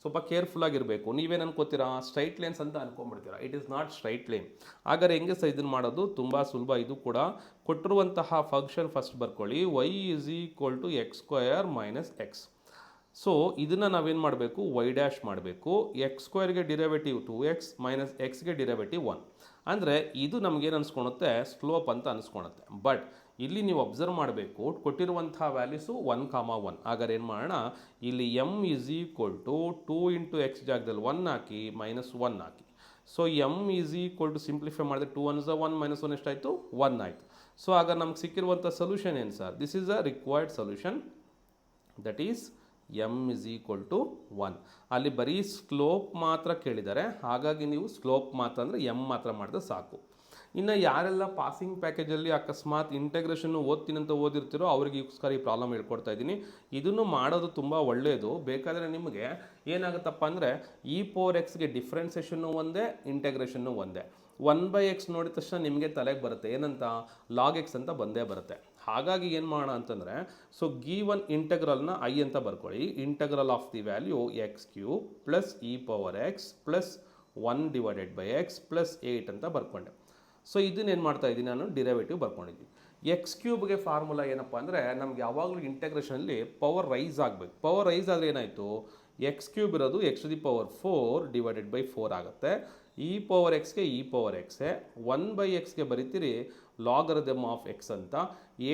ಸ್ವಲ್ಪ ಕೇರ್ಫುಲ್ಲಾಗಿರಬೇಕು. ನೀವೇನು ಅನ್ಕೋತೀರಾ? ಸ್ಟ್ರೈಟ್ ಲೈನ್ಸ್ ಅಂತ ಅನ್ಕೊಂಡ್ಬಿಡ್ತೀರಾ. It is not straight line. ಹಾಗಾದ್ರೆ ಹೆಂಗೆ ಸಹ ಇದನ್ನು ಮಾಡೋದು? ತುಂಬ ಸುಲಭ. ಇದು ಕೂಡ ಕೊಟ್ಟಿರುವಂತಹ ಫಂಕ್ಷನ್ ಫಸ್ಟ್ ಬರ್ಕೊಳ್ಳಿ. y = x² - x. ಸೊ ಇದನ್ನು ನಾವೇನು ಮಾಡಬೇಕು? y' ಮಾಡಬೇಕು. x² derivative 2x - xಗೆ derivative 1. ಅಂದರೆ ಇದು ನಮಗೇನು ಅನಿಸ್ಕೊಳುತ್ತೆ? ಸ್ಲೋಪ್ ಅಂತ ಅನಿಸ್ಕೊಳುತ್ತೆ. ಬಟ್ ಇಲ್ಲಿ ನೀವು ಅಬ್ಸರ್ವ್ ಮಾಡಬೇಕು, ಕೊಟ್ಟಿರುವಂಥ ವ್ಯಾಲ್ಯೂಸು 1, 1. ಹಾಗಾದ್ರೆ ಏನು ಮಾಡೋಣ? ಇಲ್ಲಿ m = 2 × x ಜಾಗದಲ್ಲಿ 1 ಹಾಕಿ -1 ಹಾಕಿ. ಸೊ m ಸಿಂಪ್ಲಿಫೈ ಮಾಡಿದ್ರೆ 2 1s 1 -1 ಎಷ್ಟಾಯಿತು? 1 ಆಯಿತು. ಸೊ ಆಗ ನಮ್ಗೆ ಸಿಕ್ಕಿರುವಂಥ ಸೊಲ್ಯೂಷನ್ ಏನು sir? This is a required solution, that is m = 1. ಅಲ್ಲಿ ಬರೀ ಸ್ಲೋಪ್ ಮಾತ್ರ ಕೇಳಿದ್ದಾರೆ. ಹಾಗಾಗಿ ನೀವು ಸ್ಲೋಪ್ ಮಾತ್ರ ಅಂದರೆ m ಮಾತ್ರ ಮಾಡಿದ್ರೆ ಸಾಕು. ಇನ್ನು ಯಾರೆಲ್ಲ ಪಾಸಿಂಗ್ ಪ್ಯಾಕೇಜಲ್ಲಿ ಅಕಸ್ಮಾತ್ ಇಂಟೆಗ್ರೇಷನ್ನು ಓದ್ತೀನಿ ಅಂತ ಓದಿರ್ತೀರೋ ಅವ್ರಿಗೋಸ್ಕರ ಈ ಪ್ರಾಬ್ಲಮ್ ಹೇಳ್ಕೊಡ್ತಾ ಇದ್ದೀನಿ. ಇದನ್ನು ಮಾಡೋದು ತುಂಬ ಒಳ್ಳೆಯದು. ಬೇಕಾದರೆ ನಿಮಗೆ ಏನಾಗುತ್ತಪ್ಪ ಅಂದರೆ e⁻xಗೆ ಡಿಫ್ರೆನ್ಸೇಷನ್ನು ಒಂದೇ, ಇಂಟೆಗ್ರೇಷನ್ನು ಒಂದೇ. 1/x ನೋಡಿದ ತಕ್ಷಣ ನಿಮಗೆ ತಲೆಗೆ ಬರುತ್ತೆ ಏನಂತ? log x ಅಂತ ಬಂದೇ ಬರುತ್ತೆ. ಹಾಗಾಗಿ ಏನು ಮಾಡೋಣ ಅಂತಂದರೆ, ಸೊ ಗಿವನ್ ಇಂಟೆಗ್ರಲ್ನ i ಅಂತ ಬರ್ಕೊಳ್ಳಿ. Integral of the value x³ + e⁻x + 1/x + 8 ಅಂತ ಬರ್ಕೊಂಡೆ. ಸೊ ಇದನ್ನೇನು ಮಾಡ್ತಾ ಇದ್ದೀನಿ ನಾನು? ಡಿರೈವೇಟಿವ್ ಬರ್ಕೊಂಡಿದ್ದೀನಿ. x³ ಫಾರ್ಮುಲಾ ಏನಪ್ಪ ಅಂದರೆ ನಮ್ಗೆ ಯಾವಾಗಲೂ ಇಂಟೆಗ್ರೇಷನಲ್ಲಿ ಪವರ್ ರೈಸ್ ಆಗಬೇಕು. ಪವರ್ ರೈಸ್ ಆದರೆ ಏನಾಯಿತು? x³ ಇರೋದು x⁴ / 4 ಆಗುತ್ತೆ. e⁻xಗೆ e⁻xೇ. 1/xಗೆ ಬರಿತೀರಿ ಲಾಗರಿದಮ್ ಆಫ್ x ಅಂತ,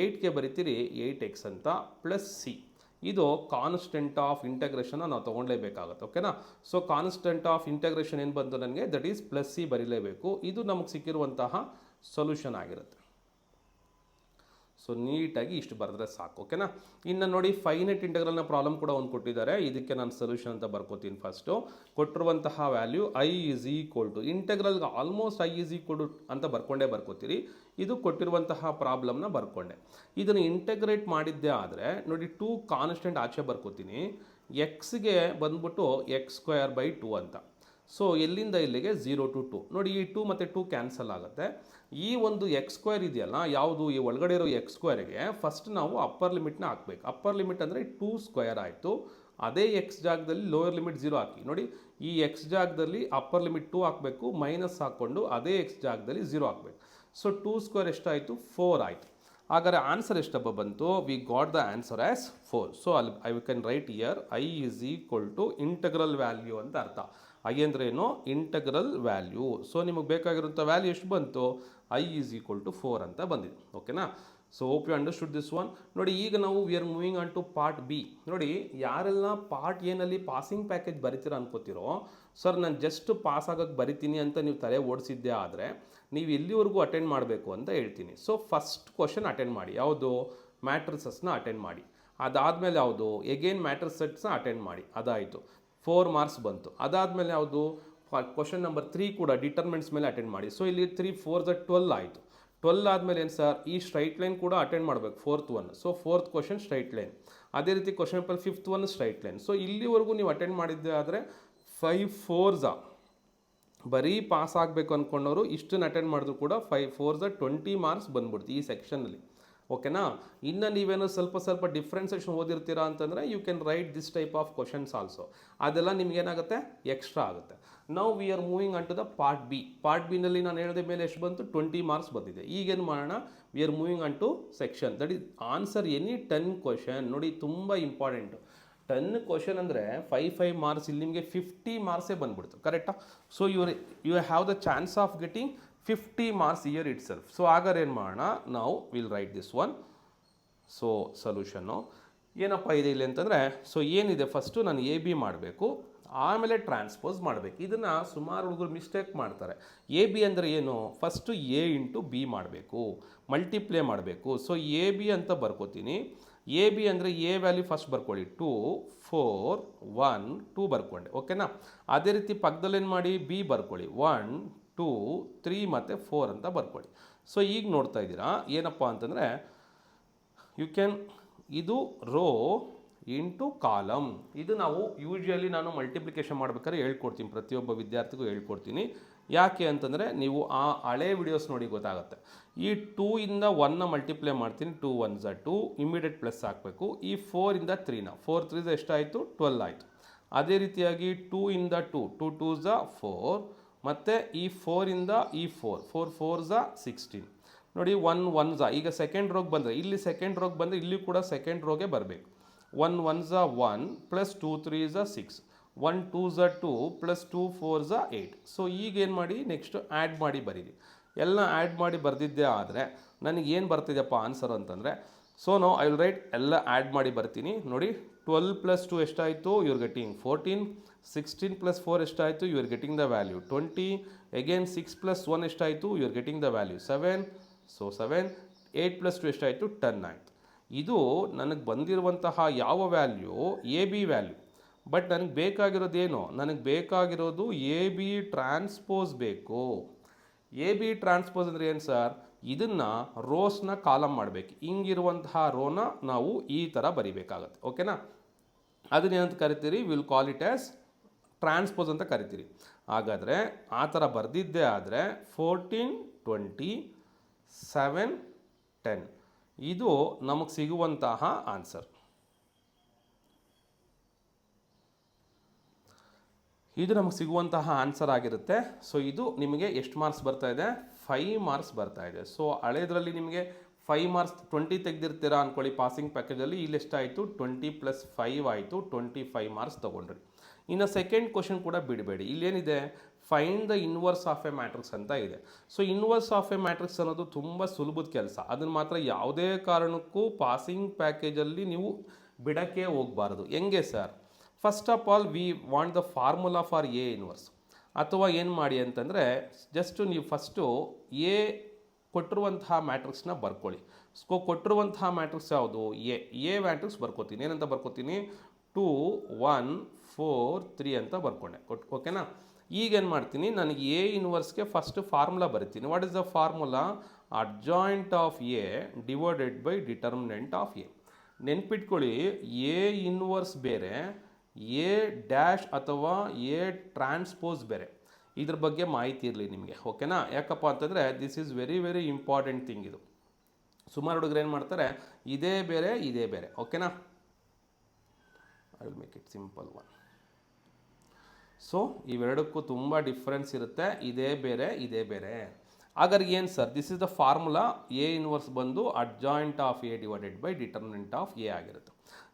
8ಗೆ ಬರಿತೀರಿ 8x ಅಂತ ಪ್ಲಸ್ c. ಇದು ಕಾನ್ಸ್ಟೆಂಟ್ ಆಫ್ ಇಂಟಗ್ರೇಷನ್ನ ನಾವು ತೊಗೊಳ್ಳೇಬೇಕಾಗುತ್ತೆ. ಓಕೆನಾ? ಸೊ ಕಾನ್ಸ್ಟೆಂಟ್ ಆಫ್ ಇಂಟಗ್ರೇಷನ್ ಏನು ಬಂತು ನನಗೆ? ದಟ್ ಈಸ್ ಪ್ಲಸ್ ಸಿ ಬರೀಲೇಬೇಕು. ಇದು ನಮಗೆ ಸಿಕ್ಕಿರುವಂತಹ ಸೊಲ್ಯೂಷನ್ ಆಗಿರುತ್ತೆ. ಸೊ ನೀಟಾಗಿ ಇಷ್ಟು ಬರೆದ್ರೆ ಸಾಕು. ಓಕೆನಾ? ಇನ್ನು ನೋಡಿ, ಫೈನೈಟ್ ಇಂಟೆಗ್ರಲ್ನ ಪ್ರಾಬ್ಲಮ್ ಕೂಡ ಒಂದು ಕೊಟ್ಟಿದ್ದಾರೆ. ಇದಕ್ಕೆ ನಾನು ಸೊಲ್ಯೂಷನ್ ಅಂತ ಬರ್ಕೋತೀನಿ. ಫಸ್ಟು ಕೊಟ್ಟಿರುವಂತಹ ವ್ಯಾಲ್ಯೂ i = ಇಂಟೆಗ್ರಲ್ಗೆ ಆಲ್ಮೋಸ್ಟ್ i = ಅಂತ ಬರ್ಕೋತೀರಿ. ಇದು ಕೊಟ್ಟಿರುವಂತಹ ಪ್ರಾಬ್ಲಮ್ನ ಬರ್ಕೊಂಡೆ. ಇದನ್ನು ಇಂಟೆಗ್ರೇಟ್ ಮಾಡಿದ್ದೇ ಆದರೆ ನೋಡಿ, 2 ಕಾನ್ಸ್ಟೆಂಟ್ ಆಚೆ ಬರ್ಕೋತೀನಿ. ಎಕ್ಸ್ಗೆ ಬಂದ್ಬಿಟ್ಟು x² / 2 ಅಂತ. ಸೊ ಎಲ್ಲಿಂದ ಇಲ್ಲಿಗೆ 0 to 2 ನೋಡಿ, ಈ 2 ಮತ್ತು 2 ಕ್ಯಾನ್ಸಲ್ ಆಗುತ್ತೆ. ಈ ಒಂದು ಎಕ್ಸ್ ಸ್ಕ್ವೇರ್ ಇದೆಯಲ್ಲ, ಯಾವುದು ಈ ಒಳಗಡೆ ಇರೋ ಎಕ್ಸ್ ಸ್ಕ್ವೇರ್ಗೆ ಫಸ್ಟ್ ನಾವು ಅಪ್ಪರ್ ಲಿಮಿಟ್ನ ಹಾಕಬೇಕು. ಅಪ್ಪರ್ ಲಿಮಿಟ್ ಅಂದರೆ 2 ಸ್ಕ್ವೇರ್ ಆಯಿತು. ಅದೇ ಎಕ್ಸ್ ಜಾಗದಲ್ಲಿ ಲೋಯರ್ ಲಿಮಿಟ್ 0 ಹಾಕಿ. ನೋಡಿ, ಈ ಎಕ್ಸ್ ಜಾಗದಲ್ಲಿ ಅಪ್ಪರ್ ಲಿಮಿಟ್ 2 ಹಾಕಬೇಕು, ಮೈನಸ್ ಹಾಕ್ಕೊಂಡು ಅದೇ ಎಕ್ಸ್ ಜಾಗದಲ್ಲಿ 0 ಹಾಕಬೇಕು. ಸೊ 2 ಸ್ಕ್ವೇರ್ ಎಷ್ಟಾಯಿತು? 4 ಆಯಿತು. ಹಾಗಾದರೆ ಆನ್ಸರ್ ಎಷ್ಟಪ್ಪ ಬಂತು? We got the answer as 4. So ಅಲ್ಲಿ I can write here I is equal to integral value ಅಂತ ಅರ್ಥ. ಐ ಅಂದರೆ ಏನು? Integral value. ಸೊ ನಿಮಗೆ ಬೇಕಾಗಿರುವಂಥ ವ್ಯಾಲ್ಯೂ ಎಷ್ಟು ಬಂತು? ಐ ಈಸ್ ಈಕ್ವಲ್ ಟು 4 ಅಂತ ಬಂದಿದೆ. ಓಕೆನಾ? So hope you understood this one. ನೋಡಿ, ಈಗ ನಾವು we are moving on to part B. ನೋಡಿ, ಯಾರೆಲ್ಲ ಪಾರ್ಟ್ ಎನಲ್ಲಿ ಪಾಸಿಂಗ್ ಪ್ಯಾಕೇಜ್ ಬರಿತೀರ ಅನ್ಕೋತಿರೋ, ಸರ್ ನಾನು ಜಸ್ಟ್ ಪಾಸ್ ಆಗೋಕ್ಕೆ ಬರಿತೀನಿ ಅಂತ ನೀವು ತಲೆ ಓಡಿಸಿದ್ದೆ ಆದರೆ ನೀವು ಎಲ್ಲಿವರೆಗೂ ಅಟೆಂಡ್ ಮಾಡಬೇಕು ಅಂತ ಹೇಳ್ತೀನಿ. ಸೊ ಫಸ್ಟ್ ಕ್ವಶನ್ ಅಟೆಂಡ್ ಮಾಡಿ. ಯಾವುದು? ಮ್ಯಾಟ್ರಿಸಸ್ನ ಅಟೆಂಡ್ ಮಾಡಿ. ಅದಾದಮೇಲೆ ಯಾವುದು? ಎಗೇನ್ ಮ್ಯಾಟ್ರಿಸ್ ಸೆಟ್ಸ್ನ ಅಟೆಂಡ್ ಮಾಡಿ. ಅದಾಯಿತು, 4 ಮಾರ್ಕ್ಸ್ ಬಂತು. ಅದಾದಮೇಲೆ ಯಾವುದು? ಕ್ವಶನ್ ನಂಬರ್ 3 ಕೂಡ ಡಿಟರ್ಮೆಂಟ್ಸ್ ಮೇಲೆ ಅಟೆಂಡ್ ಮಾಡಿ. ಸೊ ಇಲ್ಲಿ 3 4 12 ಆಯಿತು. 12 ಆದಮೇಲೆ ಏನು ಸರ್? ಈ ಸ್ಟ್ರೈಟ್ ಲೈನ್ ಕೂಡ ಅಟೆಂಡ್ ಮಾಡಬೇಕು, 4th one. So 4th question straight line. ಅದೇ ರೀತಿ question number 5th one straight line. So ಇಲ್ಲಿವರೆಗೂ ನೀವು ಅಟೆಂಡ್ ಮಾಡಿದ್ದೆ ಆದರೆ 5 4s ಬರೀ ಪಾಸ್ ಆಗಬೇಕು ಅಂದ್ಕೊಂಡವರು ಇಷ್ಟನ್ನು ಅಟೆಂಡ್ ಮಾಡಿದ್ರು ಕೂಡ 5 4s 20 ಮಾರ್ಕ್ಸ್ ಬಂದ್ಬಿಡ್ತು ಈ ಸೆಕ್ಷನಲ್ಲಿ. ಓಕೆನಾ? ಇನ್ನು ನೀವೇನೋ ಸ್ವಲ್ಪ ಡಿಫ್ರೆನ್ಸೇಷನ್ ಓದಿರ್ತೀರಾ ಅಂತಂದರೆ you can write this type of questions also. ಅದೆಲ್ಲ ನಿಮಗೇನಾಗುತ್ತೆ? ಎಕ್ಸ್ಟ್ರಾ ಆಗುತ್ತೆ. Now we are moving on to the part B. Part ಬಿನಲ್ಲಿ ನಾನು ಹೇಳಿದ ಮೇಲೆ ಎಷ್ಟು ಬಂತು? 20 ಮಾರ್ಕ್ಸ್ ಬಂದಿದೆ. ಈಗೇನು ಮಾಡೋಣ? We are moving on to section that is answer any 10 question. ನೋಡಿ, ತುಂಬ ಇಂಪಾರ್ಟೆಂಟು. 10 ಕ್ವಶನ್ ಅಂದರೆ 5 ಮಾರ್ಕ್ಸ್. ಇಲ್ಲಿ ನಿಮಗೆ 50 ಮಾರ್ಕ್ಸೇ ಬಂದ್ಬಿಡ್ತು. ಕರೆಕ್ಟಾ? So you have the chance of getting 50 marks here itself. So ಆಗಾರೆ ಏನು ಮಾಡೋಣ? ನಾವು will write this one. So ಸೊಲ್ಯೂಷನ್ನು ಏನಪ್ಪ ಇದೆ ಇಲ್ಲಿ ಅಂತಂದರೆ, ಸೊ ಏನಿದೆ ಫಸ್ಟು ನಾನು ಎ ಬಿ ಮಾಡಬೇಕು, ಆಮೇಲೆ ಟ್ರಾನ್ಸ್ಪೋಸ್ ಮಾಡಬೇಕು. ಇದನ್ನು ಸುಮಾರು ಹುಡುಗರು ಮಿಸ್ಟೇಕ್ ಮಾಡ್ತಾರೆ. ಎ ಬಿ ಅಂದರೆ ಏನು? ಫಸ್ಟು ಎ ಇಂಟು ಬಿ ಮಾಡಬೇಕು, ಮಲ್ಟಿಪ್ಲೇ ಮಾಡಬೇಕು. ಸೊ ಎ ಬಿ ಅಂತ ಬರ್ಕೋತೀನಿ. ಎ ಬಿ ಅಂದರೆ ಎ ವ್ಯಾಲ್ಯೂ ಫಸ್ಟ್ ಬರ್ಕೊಳ್ಳಿ, 2 4 1 2 ಬರ್ಕೊಂಡೆ. ಓಕೆನಾ? ಅದೇ ರೀತಿ ಪಕ್ಕದಲ್ಲಿ ಏನು ಮಾಡಿ? ಬಿ ಬರ್ಕೊಳ್ಳಿ, 1 2 3 ಮತ್ತು 4 ಅಂತ ಬರ್ಕೊಳ್ಳಿ. ಸೊ ಈಗ ನೋಡ್ತಾ ಇದ್ದೀರಾ ಏನಪ್ಪ ಅಂತಂದರೆ ಯು ಕ್ಯಾನ್, ಇದು ರೋ ಇಂಟು ಕಾಲಮ್. ಇದು ನಾವು ಯೂಶ್ವಲಿ ನಾನು ಮಲ್ಟಿಪ್ಲಿಕೇಶನ್ ಮಾಡ್ಬೇಕಾದ್ರೆ ಹೇಳ್ಕೊಡ್ತೀನಿ, ಪ್ರತಿಯೊಬ್ಬ ವಿದ್ಯಾರ್ಥಿಗೂ ಹೇಳ್ಕೊಡ್ತೀನಿ. ಯಾಕೆ ಅಂತಂದರೆ ನೀವು ಆ ಹಳೆ ವಿಡಿಯೋಸ್ ನೋಡಿ ಗೊತ್ತಾಗುತ್ತೆ. ಈ 2 ಇಂದ 1ನ ಮಲ್ಟಿಪ್ಲೈ ಮಾಡ್ತೀನಿ, 2 1s 2, ಇಮಿಡಿಯೇಟ್ ಪ್ಲಸ್ ಹಾಕಬೇಕು. ಈ 4 ಇಂದ 3ನ 4 3s ಎಷ್ಟಾಯಿತು? 12 ಆಯಿತು. ಅದೇ ರೀತಿಯಾಗಿ 2 ಇಂದ 2 2 2s 4, ಮತ್ತು ಈ 4 ಇಂದ ಈ 4 4 4s 16. ನೋಡಿ, 1 1s. ಈಗ ಸೆಕೆಂಡ್ ರೋಗೆ ಬಂದರೆ, ಇಲ್ಲಿ ಸೆಕೆಂಡ್ ರೋಗೆ ಬಂದರೆ ಇಲ್ಲಿ ಕೂಡ ಸೆಕೆಂಡ್ ರೋಗೆ ಬರಬೇಕು. 1 1s 1 plus 2 3s 6, 1 2s 2 plus 2 4s 8. So ಈಗೇನು ಮಾಡಿ? ನೆಕ್ಸ್ಟ್ ಆ್ಯಡ್ ಮಾಡಿ ಬರೀರಿ. ಎಲ್ಲ ಆ್ಯಡ್ ಮಾಡಿ ಬರೆದಿದ್ದೆ ಆದರೆ ನನಗೇನು ಬರ್ತಿದೆಯಪ್ಪ ಆನ್ಸರ್ ಅಂತಂದರೆ, ಸೊ ನಾವು ಐ ವಿಲ್ ರೈಟ್ ಎಲ್ಲ ಆ್ಯಡ್ ಮಾಡಿ ಬರ್ತೀನಿ. ನೋಡಿ, 12 ಪ್ಲಸ್ 2 ಎಷ್ಟಾಯಿತು? You are getting 14. 16 ಪ್ಲಸ್ 4 ಎಷ್ಟಾಯಿತು? You are getting the value 20. Again 6 plus 1 ಎಷ್ಟಾಯಿತು? You are getting the value 7. So 7. 8 plus 2 ಎಷ್ಟಾಯಿತು? 10 ಆಯಿತು. ಇದು ನನಗೆ ಬಂದಿರುವಂತಹ ಯಾವ value? A B value. But ನನಗೆ ಬೇಕಾಗಿರೋದೇನು? ನನಗೆ ಬೇಕಾಗಿರೋದು ಎ ಬಿ ಟ್ರಾನ್ಸ್ಪೋಸ್ ಬೇಕು. ಎ ಬಿ ಟ್ರಾನ್ಸ್ಪೋಸ್ ಅಂದರೆ ಏನು ಸರ್? ಇದನ್ನು ರೋಸ್ನ ಕಾಲಮ್ ಮಾಡಬೇಕು. ಹಿಂಗಿರುವಂತಹ ರೋನ ನಾವು ಈ ಥರ ಬರಿಬೇಕಾಗತ್ತೆ. ಓಕೆನಾ? ಅದನ್ನೇನಂತ ಕರಿತೀರಿ? Will call it as transpose ಅಂತ ಕರಿತೀರಿ. ಹಾಗಾದರೆ ಆ ಥರ ಬರೆದಿದ್ದೇ ಆದರೆ 14 20 7 10 ಇದು ನಮಗೆ ಸಿಗುವಂತಹ ಆನ್ಸರ್. ಇದು ನಮಗೆ ಸಿಗುವಂತಹ ಆನ್ಸರ್ ಆಗಿರುತ್ತೆ. ಸೊ ಇದು ನಿಮಗೆ ಎಷ್ಟು ಮಾರ್ಕ್ಸ್ ಬರ್ತಾ ಇದೆ? 5 ಮಾರ್ಕ್ಸ್ ಬರ್ತಾ ಇದೆ. ಸೊ ಹಳೇದರಲ್ಲಿ ನಿಮಗೆ 5 ಮಾರ್ಕ್ಸ್ 20 ತೆಗೆದಿರ್ತೀರಾ ಅಂದ್ಕೊಳ್ಳಿ ಪಾಸಿಂಗ್ ಪ್ಯಾಕೇಜಲ್ಲಿ. ಇಲ್ಲಿ ಎಷ್ಟಾಯಿತು? 20 + 5 ಆಯಿತು, 25 ಮಾರ್ಕ್ಸ್ ತೊಗೊಂಡ್ರಿ. ಇನ್ನು ಸೆಕೆಂಡ್ ಕ್ವಶನ್ ಕೂಡ ಬಿಡಬೇಡಿ. ಇಲ್ಲೇನಿದೆ? Find the inverse of a matrix ಅಂತ ಇದೆ. So inverse of a matrix ಅನ್ನೋದು ತುಂಬ ಸುಲಭದ ಕೆಲಸ. ಅದನ್ನು ಮಾತ್ರ ಯಾವುದೇ ಕಾರಣಕ್ಕೂ ಪಾಸಿಂಗ್ ಪ್ಯಾಕೇಜಲ್ಲಿ ನೀವು ಬಿಡೋಕ್ಕೆ ಹೋಗಬಾರ್ದು. ಹೆಂಗೆ sir? First of all we want the formula for A inverse. ಅಥವಾ ಏನು ಮಾಡಿ ಅಂತಂದರೆ ಜಸ್ಟು ನೀವು ಫಸ್ಟು ಎ ಕೊಟ್ಟಿರುವಂತಹ ಮ್ಯಾಟ್ರಿಕ್ಸ್ನ ಬರ್ಕೊಳ್ಳಿ. ಸೊ ಕೊಟ್ಟಿರುವಂತಹ ಮ್ಯಾಟ್ರಿಕ್ಸ್ ಯಾವುದು? ಎ ಮ್ಯಾಟ್ರಿಕ್ಸ್ ಬರ್ಕೋತೀನಿ. ಏನಂತ ಬರ್ಕೋತೀನಿ? 2 1 4 3 ಅಂತ ಬರ್ಕೊಂಡೆ. ಓಕೆನಾ? ಈಗೇನು ಮಾಡ್ತೀನಿ? ನನಗೆ ಎ ಇನ್ವರ್ಸ್ಗೆ ಫಸ್ಟ್ ಫಾರ್ಮುಲಾ ಬರಿತೀನಿ. What is the formula? Adjoint of A divided by determinant of A. ನೆನ್ಪಿಟ್ಕೊಳ್ಳಿ, ಎ ಇನ್ವರ್ಸ್ ಬೇರೆ, ಎ ಡ್ಯಾಶ್ ಅಥವಾ ಎ ಟ್ರಾನ್ಸ್ಪೋಸ್ ಬೇರೆ, ಇದ್ರ ಬಗ್ಗೆ ಮಾಹಿತಿ ಇರಲಿ ನಿಮಗೆ. ಓಕೆನಾ? ಯಾಕಪ್ಪ ಅಂತಂದರೆ this is very very important thing. ಇದು ಸುಮಾರು ಹುಡುಗರು ಏನು ಮಾಡ್ತಾರೆ, ಇದೇ ಬೇರೆ ಇದೇ ಬೇರೆ. ಓಕೆನಾ? I will make it simple one. So ಇವೆರಡಕ್ಕೂ ತುಂಬ ಡಿಫ್ರೆನ್ಸ್ ಇರುತ್ತೆ, ಇದೇ ಬೇರೆ ಇದೇ ಬೇರೆ. ಹಾಗಾದ್ರೆ ಏನು sir, this is the formula. A inverse ಬಂದು adjoint of A divided by determinant of A ಆಗಿರುತ್ತೆ.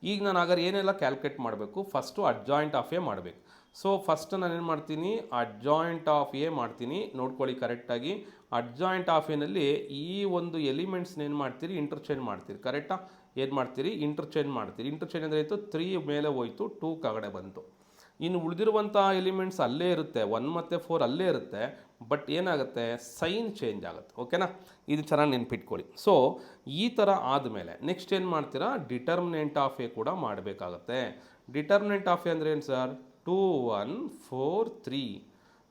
ಈಗ ನಾನು ಹಾಗಾದ್ರೆ ಏನೆಲ್ಲ ಕ್ಯಾಲ್ಕುಲೇಟ್ ಮಾಡಬೇಕು, ಫಸ್ಟು ಅಡ್ಜಾಯಿಂಟ್ ಆಫ್ ಎ ಮಾಡಬೇಕು. ಸೊ ಫಸ್ಟ್ ನಾನೇನು ಮಾಡ್ತೀನಿ, ಅಡ್ಜಾಯಿಂಟ್ ಆಫ್ ಎ ಮಾಡ್ತೀನಿ. ನೋಡ್ಕೊಳ್ಳಿ ಕರೆಕ್ಟಾಗಿ. ಅಡ್ಜಾಯಿಂಟ್ ಆಫ್ ಎನಲ್ಲಿ ಈ ಒಂದು ಎಲಿಮೆಂಟ್ಸ್ನ ಏನು ಮಾಡ್ತೀರಿ, ಇಂಟರ್ಚೇಂಜ್ ಮಾಡ್ತೀರಿ. ಕರೆಕ್ಟಾ? ಏನು ಮಾಡ್ತೀರಿ, ಇಂಟರ್ಚೇಂಜ್ ಮಾಡ್ತೀರಿ. ಇಂಟರ್ಚೇಂಜ್ ಅಂದರೆ ಆಯಿತು, 3 ಮೇಲೆ ಹೋಯಿತು, 2 ಕೆಳಗಡೆ ಬಂತು. ಇನ್ನು ಉಳಿದಿರುವಂಥ ಎಲಿಮೆಂಟ್ಸ್ ಅಲ್ಲೇ ಇರುತ್ತೆ, 1 ಮತ್ತು 4 ಅಲ್ಲೇ ಇರುತ್ತೆ. ಬಟ್ ಏನಾಗುತ್ತೆ, ಸೈನ್ ಚೇಂಜ್ ಆಗುತ್ತೆ. ಓಕೆನಾ? ಇದು ಚೆನ್ನಾಗಿ ನೆನ್ಪಿಟ್ಕೊಳ್ಳಿ. ಸೊ ಈ ಥರ ಆದಮೇಲೆ ನೆಕ್ಸ್ಟ್ ಏನು ಮಾಡ್ತೀರಾ, ಡಿಟರ್ಮಿನೆಂಟ್ ಆಫ್ ಎ ಕೂಡ ಮಾಡಬೇಕಾಗತ್ತೆ. ಡಿಟರ್ಮಿನೆಂಟ್ ಆಫ್ ಎ ಅಂದರೆ ಏನು ಸರ್, 2 1 4 3.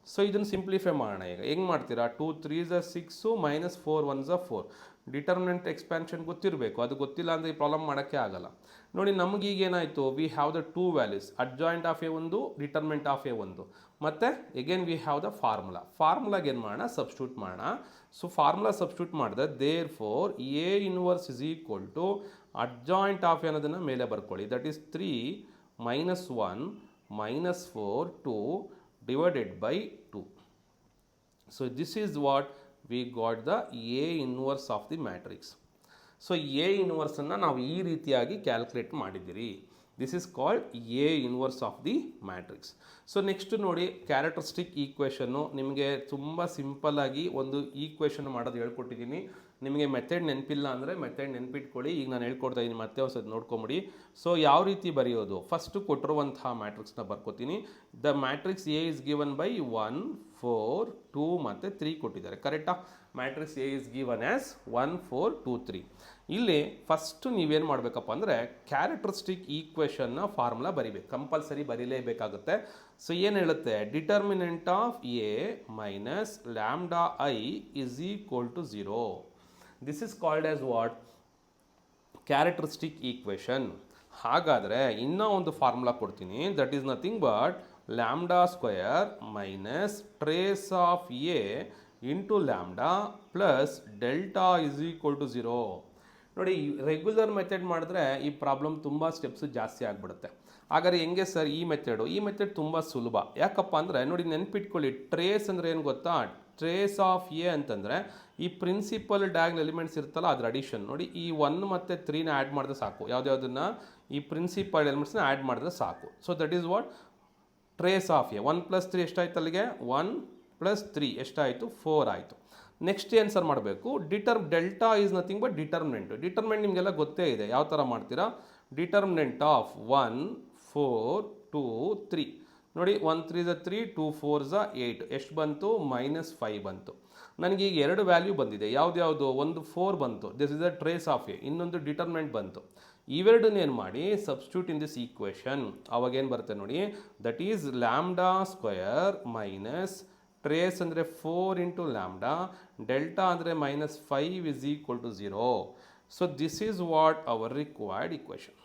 ಸೊ ಇದನ್ನು ಸಿಂಪ್ಲಿಫೈ ಮಾಡೋಣ. ಈಗ ಹೆಂಗೆ ಮಾಡ್ತೀರಾ, 2 3 6 ಮೈನಸ್ 4 1 4. ಡಿಟರ್ಮಿನೆಂಟ್ ಎಕ್ಸ್ಪ್ಯಾನ್ಷನ್ ಗೊತ್ತಿರಬೇಕು, ಅದು ಗೊತ್ತಿಲ್ಲ ಅಂದರೆ ಈ ಪ್ರಾಬ್ಲಮ್ ಮಾಡೋಕ್ಕೆ ಆಗಲ್ಲ. ನೋಡಿ ನಮಗೀಗ ಏನಾಯಿತು, we have the 2 values, adjoint of A ಒಂದು, ಡಿಟರ್ಮಿನೆಂಟ್ ಆಫ್ ಎ ಒಂದು. ಮತ್ತು ಎಗೇನ್ ವಿ ಹ್ಯಾವ್ ದ ಫಾರ್ಮುಲಾಗೆ ಏನು ಮಾಡೋಣ, ಸಬ್ಸ್ಟಿಟ್ಯೂಟ್ ಮಾಡೋಣ. ಸೊ ಫಾರ್ಮುಲಾ ಸಬ್ಸ್ಟಿಟ್ಯೂಟ್ ಮಾಡಿದ್ರೆ therefore A inverse is equal to adjoint of A ಅನ್ನೋದನ್ನು ಮೇಲೆ ಬರ್ಕೊಳ್ಳಿ. That is 3 minus 1 minus 4 2 divided by 2. So this is what we got the A inverse of the matrix. So A inverse ಅನ್ನು ನಾವು ಈ ರೀತಿಯಾಗಿ calculate ಮಾಡಿದ್ದೀರಿ. This is called A inverse of the matrix. So next ನೋಡಿ, characteristic ಈಕ್ವೇಷನ್ನು ನಿಮಗೆ ತುಂಬ ಸಿಂಪಲ್ಲಾಗಿ ಒಂದು ಈಕ್ವೇಷನ್ ಮಾಡೋದು ಹೇಳ್ಕೊಟ್ಟಿದ್ದೀನಿ. ನಿಮಗೆ ಮೆಥಡ್ ನೆನಪಿಲ್ಲ ಅಂದರೆ ಮೆಥಡ್ ನೆನಪಿಟ್ಕೊಳ್ಳಿ. ಈಗ ನಾನು ಹೇಳ್ಕೊಡ್ತಾ ಇದ್ದೀನಿ, ಮತ್ತೆ ಹೊಸದು ನೋಡ್ಕೊಂಬಿಡಿ. ಸೊ ಯಾವ ರೀತಿ ಬರೆಯೋದು, ಫಸ್ಟು ಕೊಟ್ಟಿರುವಂತಹ ಮ್ಯಾಟ್ರಿಕ್ಸ್ನ ಬರ್ಕೋತೀನಿ. The matrix A is given by 1 4 2 ಮತ್ತು 3 ಕೊಟ್ಟಿದ್ದಾರೆ. ಕರೆಕ್ಟಾ? Matrix A is given as 1 4 2 3. ಇಲ್ಲಿ ಫಸ್ಟು ನೀವೇನು ಮಾಡಬೇಕಪ್ಪ ಅಂದರೆ ಕ್ಯಾರೆಕ್ಟರಿಸ್ಟಿಕ್ ಈಕ್ವೇಷನ್ನ ಫಾರ್ಮುಲಾ ಬರಿಬೇಕು, ಕಂಪಲ್ಸರಿ ಬರೀಲೇಬೇಕಾಗುತ್ತೆ. ಸೊ ಏನು ಹೇಳುತ್ತೆ, determinant of A minus lambda I is equal to 0. This is called as what, characteristic equation. ಹಾಗಾದರೆ ಇನ್ನೂ ಒಂದು ಫಾರ್ಮುಲಾ ಕೊಡ್ತೀನಿ. That is nothing but lambda square minus trace of A into lambda plus delta is equal to 0. ನೋಡಿ, regular method ಮಾಡಿದ್ರೆ ಈ problem ತುಂಬ steps ಜಾಸ್ತಿ ಆಗಿಬಿಡುತ್ತೆ. ಹಾಗಾದ್ರೆ ಹೆಂಗೆ ಸರ್ ಈ ಮೆಥಡ್ ತುಂಬ ಸುಲಭ. ಯಾಕಪ್ಪ ಅಂದರೆ ನೋಡಿ, ನೆನ್ಪಿಟ್ಕೊಳ್ಳಿ, ಟ್ರೇಸ್ ಅಂದರೆ ಏನು ಗೊತ್ತಾ, ಟ್ರೇಸ್ ಆಫ್ ಎ ಅಂತಂದರೆ ಈ ಪ್ರಿನ್ಸಿಪಲ್ ಡಯಾಗ್ನಲ್ ಎಲಿಮೆಂಟ್ಸ್ ಇರುತ್ತಲ್ಲ ಅದ್ರ ಅಡಿಷನ್. ನೋಡಿ, ಈ 1 ಮತ್ತು 3ನ ಆ್ಯಡ್ ಮಾಡಿದ್ರೆ ಸಾಕು. ಯಾವುದ್ಯಾವುದನ್ನು, ಈ ಪ್ರಿನ್ಸಿಪಲ್ ಎಲಿಮೆಂಟ್ಸ್ನ ಆ್ಯಡ್ ಮಾಡಿದ್ರೆ ಸಾಕು. So that is what trace of A. 1 + 3 ಎಷ್ಟಾಯ್ತು ಅಲ್ಲಿಗೆ, 1 + 3 ಎಷ್ಟಾಯಿತು, 4 ಆಯಿತು. ನೆಕ್ಸ್ಟ್ ಏನು ಸರ್ ಮಾಡಬೇಕು, delta is nothing but determinant ನಿಮಗೆಲ್ಲ ಗೊತ್ತೇ ಇದೆ. ಯಾವ ಥರ ಮಾಡ್ತೀರಾ, ಡಿಟರ್ಮಿನೆಂಟ್ ಆಫ್ 1 4 2 3. ನೋಡಿ, 1 3 3 2 4 8 ಎಷ್ಟು ಬಂತು, -5 ಬಂತು. ನನಗೀಗ 2 ವ್ಯಾಲ್ಯೂ ಬಂದಿದೆ. ಯಾವ್ದು, ಒಂದು 4 ಬಂತು, this is the trace of A, ಇನ್ನೊಂದು ಡಿಟರ್ಮಿನೆಂಟ್ ಬಂತು. ಇವೆರಡನ್ನ ಏನು ಮಾಡಿ ಸಬ್ಸ್ಟಿಟ್ಯೂಟ್ ಇನ್ ದಿಸ್ ಈಕ್ವೇಷನ್. ಅವಾಗೇನು ಬರುತ್ತೆ ನೋಡಿ, that is lambda square minus trace ಅಂದರೆ 4 ಇಂಟು ಲ್ಯಾಂಬ್ಡಾ, ಡೆಲ್ಟಾ ಅಂದರೆ -5 is equal to 0. So this is what our required equation.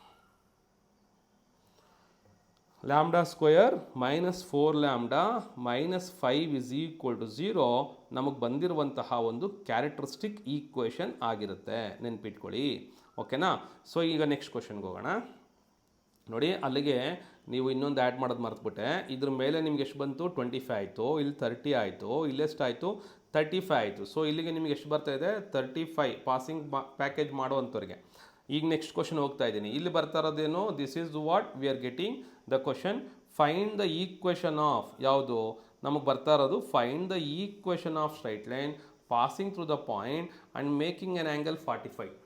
Lambda square -4 lambda -5 is equal to 0 ನಮಗೆ ಬಂದಿರುವಂತಹ ಒಂದು ಕ್ಯಾರೆಕ್ಟರಿಸ್ಟಿಕ್ ಈಕ್ವೇಷನ್ ಆಗಿರುತ್ತೆ. ನೆನ್ಪಿಟ್ಕೊಳ್ಳಿ. ಓಕೆನಾ? ಸೊ ಈಗ ನೆಕ್ಸ್ಟ್ ಕ್ವೆಶನ್ಗೆ ಹೋಗೋಣ. ನೋಡಿ, ಅಲ್ಲಿಗೆ ನೀವು ಇನ್ನೊಂದು ಆ್ಯಡ್ ಮಾಡೋದು ಮರೆತುಬಿಟ್ಟೆ. ಇದ್ರ ಮೇಲೆ ನಿಮ್ಗೆ ಎಷ್ಟು ಬಂತು, 25 ಆಯಿತು. ಇಲ್ಲಿ 30 ಆಯಿತು. ಇಲ್ಲೆಷ್ಟಾಯಿತು, 35 ಆಯಿತು. ಸೊ ಇಲ್ಲಿಗೆ ನಿಮಗೆ ಎಷ್ಟು ಬರ್ತಾ ಇದೆ, 35 ಪಾಸಿಂಗ್ ಪ್ಯಾಕೇಜ್ ಮಾಡುವಂಥವ್ರಿಗೆ. ಈಗ ನೆಕ್ಸ್ಟ್ ಕ್ವಶನ್ ಹೋಗ್ತಾ ಇದ್ದೀನಿ. ಇಲ್ಲಿ ಬರ್ತಾ ಇರೋದೇನು, this is what we are getting the question. Find the equation of ಯಾವುದು ನಮಗೆ ಬರ್ತಾ ಇರೋದು, find the equation of straight line passing through the point and making an angle 45.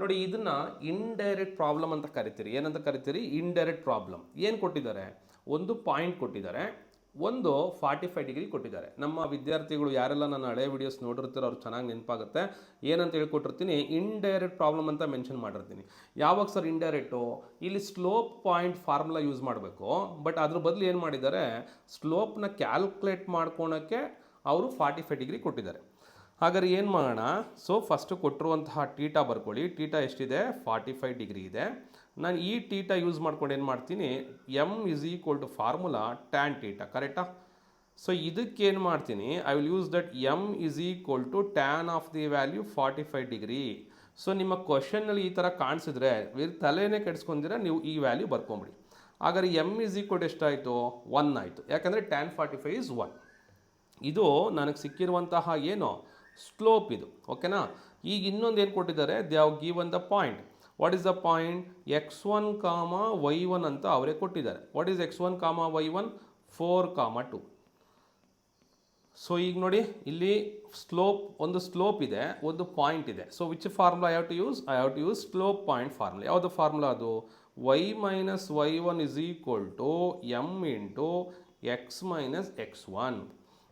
ನೋಡಿ, ಇದನ್ನು ಇಂಡೈರೆಕ್ಟ್ ಪ್ರಾಬ್ಲಮ್ ಅಂತ ಕರಿತೀರಿ. ಏನಂತ ಕರಿತೀರಿ, ಇಂಡೈರೆಕ್ಟ್ ಪ್ರಾಬ್ಲಮ್. ಏನು ಕೊಟ್ಟಿದ್ದಾರೆ, ಒಂದು ಪಾಯಿಂಟ್ ಕೊಟ್ಟಿದ್ದಾರೆ, ಒಂದು 45 ಡಿಗ್ರಿ ಕೊಟ್ಟಿದ್ದಾರೆ. ನಮ್ಮ ವಿದ್ಯಾರ್ಥಿಗಳು ಯಾರೆಲ್ಲ ನನ್ನ ಹಳೆ ವಿಡಿಯೋಸ್ ನೋಡಿರ್ತೀರೋ ಅವ್ರು ಚೆನ್ನಾಗಿ ನೆನಪಾಗುತ್ತೆ. ಏನಂತ ಹೇಳ್ಕೊಟ್ಟಿರ್ತೀನಿ, ಇಂಡೈರೆಕ್ಟ್ ಪ್ರಾಬ್ಲಮ್ ಅಂತ ಮೆನ್ಷನ್ ಮಾಡಿರ್ತೀನಿ. ಯಾವಾಗ ಸರ್ ಇಂಡೈರೆಕ್ಟು, ಇಲ್ಲಿ ಸ್ಲೋಪ್ ಪಾಯಿಂಟ್ ಫಾರ್ಮುಲಾ ಯೂಸ್ ಮಾಡಬೇಕು. ಬಟ್ ಅದ್ರ ಬದಲು ಏನು ಮಾಡಿದ್ದಾರೆ, ಸ್ಲೋಪ್ನ ಕ್ಯಾಲ್ಕುಲೇಟ್ ಮಾಡ್ಕೊಳಕ್ಕೆ ಅವರು 45 ಡಿಗ್ರಿ ಕೊಟ್ಟಿದ್ದಾರೆ. ಹಾಗಾದ್ರೆ ಏನು ಮಾಡೋಣ, ಸೊ ಫಸ್ಟು ಕೊಟ್ಟಿರುವಂತಹ ಟೀಟಾ ಬರ್ಕೊಳ್ಳಿ. ಟೀಟಾ ಎಷ್ಟಿದೆ, 45 ಡಿಗ್ರಿ ಇದೆ. ನಾನು ಈ ಟೀಟಾ ಯೂಸ್ ಮಾಡ್ಕೊಂಡು ಏನು ಮಾಡ್ತೀನಿ, M is equal to formula tan theta, ಕರೆಕ್ಟಾ? ಸೊ ಇದಕ್ಕೇನು ಮಾಡ್ತೀನಿ, I will use that M is equal to tan of the value 45 degree. So ನಿಮ್ಮ ಕ್ವಶನ್ನಲ್ಲಿ ಈ ಥರ ಕಾಣಿಸಿದ್ರೆ ತಲೆನೇ ಕೆಡಿಸ್ಕೊಂಡಿರ ನೀವು ಈ ವ್ಯಾಲ್ಯೂ ಬರ್ಕೊಂಬಿಡಿ. ಹಾಗಾದ್ರೆ ಎಮ್ ಇಸ್ ಈಕ್ವಲ್ ಎಷ್ಟಾಯಿತು, 1 ಆಯಿತು, ಯಾಕಂದರೆ ಟ್ಯಾನ್ 45 ಇಸ್ 1. ಇದು ನನಗೆ ಸಿಕ್ಕಿರುವಂತಹ ಏನು ಸ್ಲೋಪ್ ಇದು, ಓಕೆನಾ? ಈಗ ಇನ್ನೊಂದು ಏನು ಕೊಟ್ಟಿದ್ದಾರೆ, they have given the point. What is the point, x1, y1 ಅಂತ ಅವರೇ ಕೊಟ್ಟಿದ್ದಾರೆ. What is x1, y1, 4, 2. So ಈಗ ನೋಡಿ ಇಲ್ಲಿ ಒಂದು ಸ್ಲೋಪ್ ಇದೆ, ಒಂದು ಪಾಯಿಂಟ್ ಇದೆ. So which formula I have to use, I have to use slope point formula. ಯಾವುದು ಫಾರ್ಮುಲಾ ಅದು, y minus y1 is equal to m into x minus x1.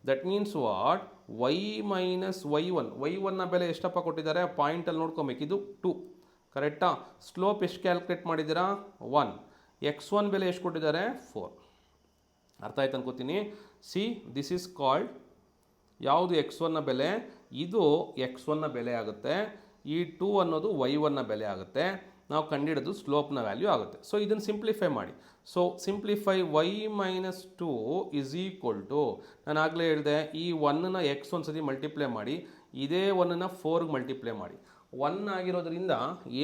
That means what, y minus y1ನ ಬೆಲೆ ಎಷ್ಟಪ್ಪ ಕೊಟ್ಟಿದ್ದಾರೆ, ಪಾಯಿಂಟಲ್ಲಿ ನೋಡ್ಕೊಬೇಕು, ಇದು 2, ಕರೆಕ್ಟಾ? Slope ಎಷ್ಟು ಕ್ಯಾಲ್ಕುಲೇಟ್ ಮಾಡಿದ್ದೀರಾ, 1. x1 ಬೆಲೆ ಎಷ್ಟು ಕೊಟ್ಟಿದ್ದಾರೆ, 4. ಅರ್ಥ ಆಯ್ತು ಅನ್ಕೋತೀನಿ. ಸಿ ದಿಸ್ ಈಸ್ ಕಾಲ್ಡ್ ಯಾವುದು, x1ನ ಬೆಲೆ, ಇದು x1ನ ಬೆಲೆ ಆಗುತ್ತೆ, ಈ 2 ಅನ್ನೋದು y1ನ ಬೆಲೆ ಆಗುತ್ತೆ, ನಾವು ಕಂಡುಹಿಡಿದು ಸ್ಲೋಪ್ನ ವ್ಯಾಲ್ಯೂ ಆಗುತ್ತೆ. ಸೊ ಇದನ್ನು ಸಿಂಪ್ಲಿಫೈ ಮಾಡಿ. So simplify y minus 2 is equal to, ನಾನು ಆಗಲೇ ಹೇಳಿದೆ, ಈ 1ನ x ಒಂದು ಸತಿ ಮಲ್ಟಿಪ್ಲೈ ಮಾಡಿ, ಇದೇ 1ನ 4ಗೆ ಮಲ್ಟಿಪ್ಲೈ ಮಾಡಿ. 1 ಆಗಿರೋದ್ರಿಂದ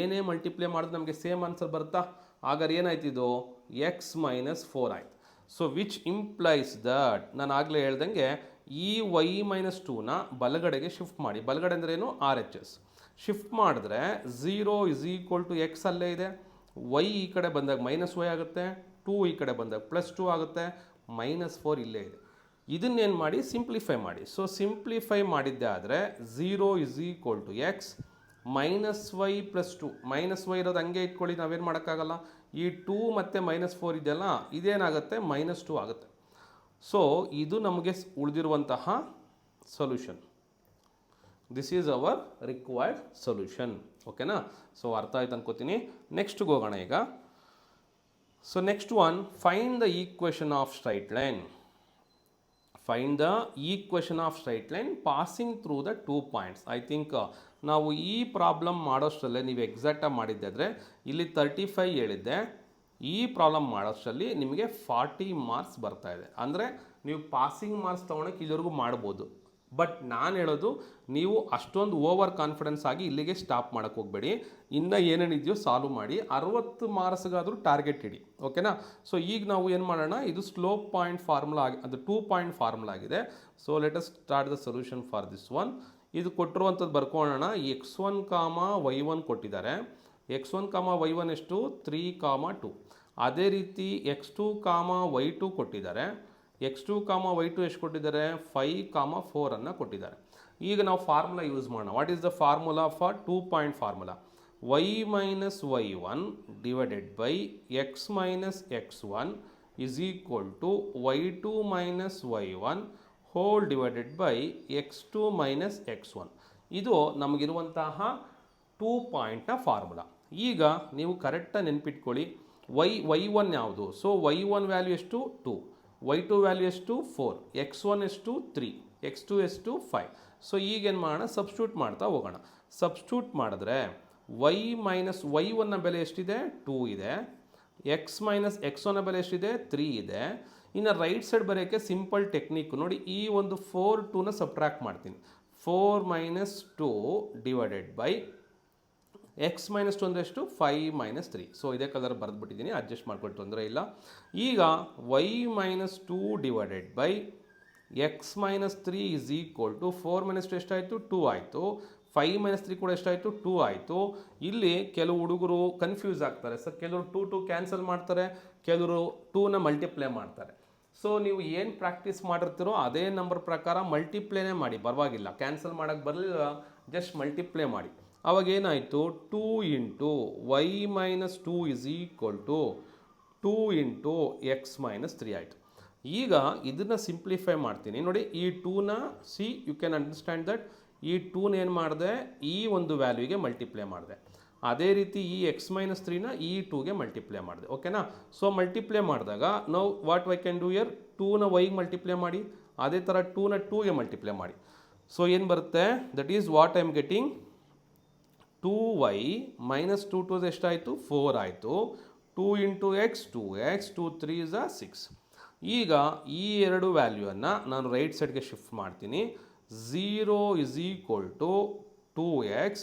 ಏನೇ ಮಲ್ಟಿಪ್ಲೈ ಮಾಡಿದ್ರೆ ನಮಗೆ ಸೇಮ್ ಆನ್ಸರ್ ಬರುತ್ತಾ? ಹಾಗಾದ್ರೆ ಏನಾಯ್ತು, ಇದು x ಮೈನಸ್ 4 ಆಯ್ತು. ಸೊ ವಿಚ್ ಇಂಪ್ಲೈಸ್ ದಟ್, ನಾನು ಆಗಲೇ ಹೇಳ್ದಂಗೆ ಈ y ಮೈನಸ್ 2ನ ಬಲಗಡೆಗೆ ಶಿಫ್ಟ್ ಮಾಡಿ. ಬಲಗಡೆ ಅಂದರೆ ಏನು, RHS ಶಿಫ್ಟ್ ಮಾಡಿದ್ರೆ 0 ಇಸ್ ಈಕ್ವಲ್ ಟು ಎಕ್ಸ್ ಅಲ್ಲೇ ಇದೆ, y ಈ ಕಡೆ ಬಂದಾಗ ಮೈನಸ್ y ಆಗುತ್ತೆ, 2 ಈ ಕಡೆ ಬಂದಾಗ ಪ್ಲಸ್ 2 ಆಗುತ್ತೆ, ಮೈನಸ್ 4 ಇಲ್ಲೇ ಇದೆ. ಇದನ್ನೇನು ಮಾಡಿ, ಸಿಂಪ್ಲಿಫೈ ಮಾಡಿ. ಸೊ ಸಿಂಪ್ಲಿಫೈ ಮಾಡಿದ್ದೆ ಆದರೆ 0 is equal to X minus y plus 2. Minus y ಇರೋದು ಹಂಗೆ ಇಟ್ಕೊಳ್ಳಿ, ನಾವೇನು ಮಾಡೋಕ್ಕಾಗಲ್ಲ. ಈ 2 ಮತ್ತು ಮೈನಸ್ 4 ಇದೆಯಲ್ಲ, ಇದೇನಾಗುತ್ತೆ, ಮೈನಸ್ 2 ಆಗುತ್ತೆ. ಸೊ ಇದು ನಮಗೆ ಉಳಿದಿರುವಂತಹ solution. This is our required solution, ಓಕೆನಾ? ಸೊ ಅರ್ಥ ಆಯ್ತು ಅನ್ಕೋತೀನಿ. ನೆಕ್ಸ್ಟ್ಗೆ ಹೋಗೋಣ ಈಗ. So next one, find the equation of straight line. Find the equation of straight line passing through the 2 points. I think ನಾವು ಈ ಪ್ರಾಬ್ಲಮ್ ಮಾಡೋಷ್ಟರಲ್ಲೇ ನೀವು ಎಕ್ಸಾಕ್ಟಾಗಿ ಮಾಡಿದ್ದೆ ಆದರೆ ಇಲ್ಲಿ 35 ಹೇಳಿದ್ದೆ, ಈ ಪ್ರಾಬ್ಲಮ್ ಮಾಡೋಷ್ಟರಲ್ಲಿ ನಿಮಗೆ 40 ಮಾರ್ಕ್ಸ್ ಬರ್ತಾ ಇದೆ. ಅಂದರೆ ನೀವು ಪಾಸಿಂಗ್ ಮಾರ್ಕ್ಸ್ ತೊಗೊಳಕ್ಕೆ ಇಲ್ಲಿವರೆಗೂ ಮಾಡ್ಬೋದು. ಬಟ್ ನಾನು ಹೇಳೋದು, ನೀವು ಅಷ್ಟೊಂದು ಓವರ್ ಕಾನ್ಫಿಡೆನ್ಸ್ ಆಗಿ ಇಲ್ಲಿಗೆ ಸ್ಟಾಪ್ ಮಾಡೋಕ್ಕೆ ಹೋಗಬೇಡಿ. ಇನ್ನೂ ಏನೇನಿದೆಯೋ ಸಾಲ್ವ್ ಮಾಡಿ, 60 ಮಾರ್ಕ್ಸ್ಗಾದರೂ ಟಾರ್ಗೆಟ್ ಇಡಿ, ಓಕೆನಾ? ಸೊ ಈಗ ನಾವು ಏನು ಮಾಡೋಣ, ಇದು ಸ್ಲೋಪ್ ಪಾಯಿಂಟ್ ಫಾರ್ಮುಲಾ ಅದು 2 ಪಾಯಿಂಟ್ ಫಾರ್ಮುಲಾ ಆಗಿದೆ. So let us start the solution for this one. ಇದು ಕೊಟ್ಟಿರುವಂಥದ್ದು ಬರ್ಕೊಳ್ಳೋಣ. x1, y1 ಕೊಟ್ಟಿದ್ದಾರೆ. x1, y1 ಎಷ್ಟು, 3, 2. ಅದೇ ರೀತಿ x2, y2 ಕೊಟ್ಟಿದ್ದಾರೆ. x2, y2 ಎಷ್ಟು ಕೊಟ್ಟಿದ್ದಾರೆ, 5, 4 ಅನ್ನು ಕೊಟ್ಟಿದ್ದಾರೆ. ಈಗ ನಾವು ಫಾರ್ಮುಲಾ ಯೂಸ್ ಮಾಡೋಣ. What is the formula for 2 point formula, y minus y1 divided by x minus x1 is equal to y2 minus y1 whole divided by x2 minus x1. ಇದು ನಮಗಿರುವಂತಹ 2 ಪಾಯಿಂಟ್ನ formula. ಈಗ ನೀವು ಕರೆಕ್ಟಾಗಿ ನೆನ್ಪಿಟ್ಕೊಳ್ಳಿ, y1 ಯಾವುದು. So y1 value ಎಷ್ಟು, 2, y2 value ಎಷ್ಟು, 4, x1 ಎಷ್ಟು, 3, x2 ಎಷ್ಟು, 5. ಸೊ ಈಗೇನು ಮಾಡೋಣ, ಸಬ್ಸ್ಟ್ಯೂಟ್ ಮಾಡ್ತಾ ಹೋಗೋಣ. ಸಬ್ಸ್ಟ್ಯೂಟ್ ಮಾಡಿದ್ರೆ y ಮೈನಸ್ y1ನ ಬೆಲೆ ಎಷ್ಟಿದೆ, 2 ಇದೆ. x ಮೈನಸ್ x1ನ ಬೆಲೆ ಎಷ್ಟಿದೆ, 3 ಇದೆ. ಇನ್ನು ರೈಟ್ ಸೈಡ್ ಬರೋಕ್ಕೆ ಸಿಂಪಲ್ ಟೆಕ್ನಿಕ್ ನೋಡಿ, ಈ ಒಂದು 4, 2ನ ಸಬ್ಟ್ರಾಕ್ಟ್ ಮಾಡ್ತೀನಿ. 4 minus 2 divided by X minus 2 ಅಂದರೆ ಎಷ್ಟು, 5 ಮೈನಸ್ 3. ಸೊ ಇದೇ ಕಲರ್ ಬರೆದ್ಬಿಟ್ಟಿದ್ದೀನಿ, ಅಡ್ಜಸ್ಟ್ ಮಾಡ್ಕೊಂಡು ತೊಂದರೆ ಇಲ್ಲ. ಈಗ y minus 2 divided by X minus 3 is equal to 4 minus 2 ಎಷ್ಟಾಯಿತು, 2 ಆಯಿತು. 5 ಮೈನಸ್ 3 ಕೂಡ ಎಷ್ಟಾಯಿತು, 2 ಆಯಿತು. ಇಲ್ಲಿ ಕೆಲವು ಹುಡುಗರು ಕನ್ಫ್ಯೂಸ್ ಆಗ್ತಾರೆ ಸರ್, ಕೆಲವರು 2 ಕ್ಯಾನ್ಸಲ್ ಮಾಡ್ತಾರೆ, ಕೆಲವರು 2ನ ಮಲ್ಟಿಪ್ಲೈ ಮಾಡ್ತಾರೆ. ಸೊ ನೀವು ಏನು ಪ್ರಾಕ್ಟೀಸ್ ಮಾಡಿರ್ತೀರೋ ಅದೇ ನಂಬರ್ ಪ್ರಕಾರ ಮಲ್ಟಿಪ್ಲೈನೇ ಮಾಡಿ, ಪರವಾಗಿಲ್ಲ. ಕ್ಯಾನ್ಸಲ್ ಮಾಡೋಕ್ಕೆ ಬರಲಿಲ್ಲ, ಜಸ್ಟ್ ಮಲ್ಟಿಪ್ಲೈ ಮಾಡಿ. ಅವಾಗ ಏನಾಯಿತು, 2 into y minus 2 is equal to 2 into x minus 3 ಆಯಿತು. ಈಗ ಇದನ್ನು ಸಿಂಪ್ಲಿಫೈ ಮಾಡ್ತೀನಿ ನೋಡಿ. ಈ 2ನ see you can understand that ಈ 2ನ ಏನು ಮಾಡಿದೆ, ಈ ಒಂದು ವ್ಯಾಲ್ಯೂಗೆ ಮಲ್ಟಿಪ್ಲೈ ಮಾಡಿದೆ. ಅದೇ ರೀತಿ ಈ ಎಕ್ಸ್ ಮೈನಸ್ 3ನ ಈ 2ಗೆ ಮಲ್ಟಿಪ್ಲೈ ಮಾಡಿದೆ, ಓಕೆನಾ? ಸೊ ಮಲ್ಟಿಪ್ಲೈ ಮಾಡಿದಾಗ ನಾವು what I can do here, 2ನ ವೈಗೆ ಮಲ್ಟಿಪ್ಲೈ ಮಾಡಿ, ಅದೇ ಥರ 2ನ 2ಗೆ ಮಲ್ಟಿಪ್ಲೈ ಮಾಡಿ. ಸೊ ಏನು ಬರುತ್ತೆ, that is what I am getting 2y minus 2 2 ಎಷ್ಟಾಯಿತು 4 ಆಯಿತು. 2 ಇಂಟು ಎಕ್ಸ್ 2x 2 3 is 6. ಈಗ ಈ ಎರಡು ವ್ಯಾಲ್ಯೂವನ್ನು ನಾನು ರೈಟ್ ಸೈಡ್ಗೆ ಶಿಫ್ಟ್ ಮಾಡ್ತೀನಿ. 0 is equal to 2x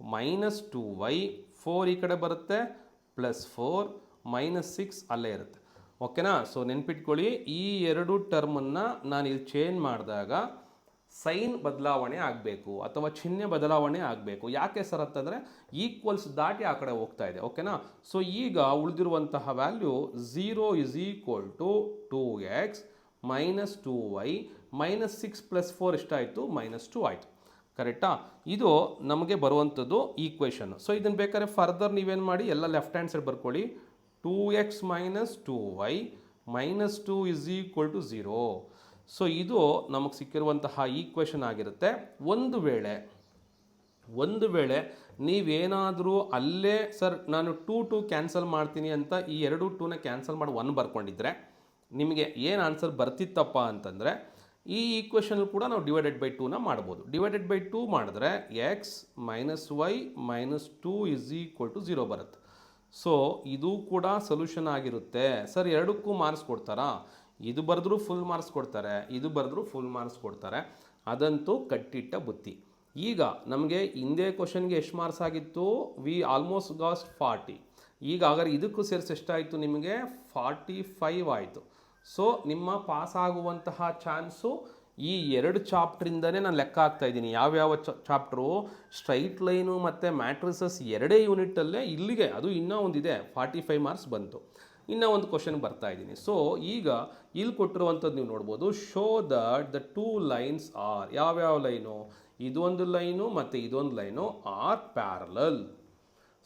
minus 2y 4 ಈ ಕಡೆ ಬರುತ್ತೆ ಪ್ಲಸ್ 4 ಮೈನಸ್ 6 ಅಲ್ಲೇ ಇರುತ್ತೆ. ಓಕೆನಾ? ಸೊ ನೆನ್ಪಿಟ್ಕೊಳ್ಳಿ, ಈ ಎರಡು ಟರ್ಮನ್ನು ನಾನು ಇಲ್ಲಿ ಚೇಂಜ್ ಮಾಡಿದಾಗ ಸೈನ್ ಬದಲಾವಣೆ ಆಗಬೇಕು ಅಥವಾ ಚಿಹ್ನೆ ಬದಲಾವಣೆ ಆಗಬೇಕು. ಯಾಕೆ ಸರ್ ಅಂತಂದರೆ ಈಕ್ವಲ್ಸ್ ದಾಟಿ ಆ ಕಡೆ ಹೋಗ್ತಾ ಇದೆ. ಓಕೆನಾ? ಸೊ ಈಗ ಉಳಿದಿರುವಂತಹ value 0 is equal to 2x minus 2y minus 6 plus 4 ಎಷ್ಟಾಯಿತು ಮೈನಸ್ 2 ಆಯಿತು. ಕರೆಕ್ಟಾ? ಇದು ನಮಗೆ ಬರುವಂಥದ್ದು ಈಕ್ವೇಷನ್. ಸೊ ಇದನ್ನು ಬೇಕಾದ್ರೆ ಫರ್ದರ್ ನೀವೇನು ಮಾಡಿ ಎಲ್ಲ ಲೆಫ್ಟ್ ಹ್ಯಾಂಡ್ ಸೈಡ್ ಬರ್ಕೊಳ್ಳಿ. 2x minus 2y minus 2 is equal to 0. So ಇದು ನಮಗೆ ಸಿಕ್ಕಿರುವಂತಹ ಈಕ್ವೇಷನ್ ಆಗಿರುತ್ತೆ. ಒಂದು ವೇಳೆ ನೀವೇನಾದರೂ ಅಲ್ಲೇ ಸರ್ ನಾನು 2 ಕ್ಯಾನ್ಸಲ್ ಮಾಡ್ತೀನಿ ಅಂತ ಈ ಎರಡು 2ನ ಕ್ಯಾನ್ಸಲ್ ಮಾಡಿ 1 ಬರ್ಕೊಂಡಿದ್ರೆ ನಿಮಗೆ ಏನು ಆನ್ಸರ್ ಬರ್ತಿತ್ತಪ್ಪ ಅಂತಂದರೆ ಈ ಈಕ್ವೇಷನ್ ಕೂಡ ನಾವು ಡಿವೈಡೆಡ್ ಬೈ 2ನ ಮಾಡ್ಬೋದು. ಡಿವೈಡೆಡ್ ಬೈ 2 ಮಾಡಿದ್ರೆ X minus Y minus 2 is equal to 0 ಬರುತ್ತೆ. ಸೊ ಇದು ಕೂಡ ಸೊಲ್ಯೂಷನ್ ಆಗಿರುತ್ತೆ. ಸರ್ ಎರಡಕ್ಕೂ ಮಾರ್ಕ್ಸ್ ಕೊಡ್ತಾರಾ? ಇದು ಬರೆದ್ರೂ ಫುಲ್ ಮಾರ್ಕ್ಸ್ ಕೊಡ್ತಾರೆ, ಇದು ಬರೆದ್ರೂ ಫುಲ್ ಮಾರ್ಕ್ಸ್ ಕೊಡ್ತಾರೆ. ಅದಂತೂ ಕಟ್ಟಿಟ್ಟ ಬುತ್ತಿ. ಈಗ ನಮಗೆ ಹಿಂದೆ ಕ್ವಶನ್ಗೆ ಎಷ್ಟು ಮಾರ್ಕ್ಸ್ ಆಗಿತ್ತು? We almost got 40. ಈಗ ಹಾಗಾದ್ರೆ ಇದಕ್ಕೂ ಸೇರಿಸಿ ಎಷ್ಟಾಯಿತು ನಿಮಗೆ? 45 ಆಯಿತು. ಸೊ ನಿಮ್ಮ ಪಾಸ್ ಆಗುವಂತಹ ಚಾನ್ಸು ಈ ಎರಡು ಚಾಪ್ಟ್ರಿಂದನೇ ನಾನು ಲೆಕ್ಕ ಹಾಕ್ತಾ ಇದ್ದೀನಿ. ಯಾವ್ಯಾವ ಚಾಪ್ಟ್ರು? ಸ್ಟ್ರೈಟ್ ಲೈನು ಮತ್ತು ಮ್ಯಾಟ್ರಿಸಸ್ ಎರಡೇ ಯೂನಿಟಲ್ಲೇ ಇಲ್ಲಿಗೆ, ಅದು ಇನ್ನೂ ಒಂದಿದೆ 45 ಮಾರ್ಕ್ಸ್ ಬಂತು. ಇನ್ನೂ ಒಂದು ಕ್ವಶನ್ ಬರ್ತಾ ಇದ್ದೀನಿ. ಸೊ ಈಗ ಇಲ್ಲಿ ಕೊಟ್ಟಿರುವಂಥದ್ದು ನೀವು ನೋಡ್ಬೋದು. Show that the 2 lines are, ಯಾವ್ಯಾವ ಲೈನು? ಇದೊಂದು ಲೈನು ಮತ್ತು ಇದೊಂದು ಲೈನು ಆರ್ ಪ್ಯಾರಲಲ್.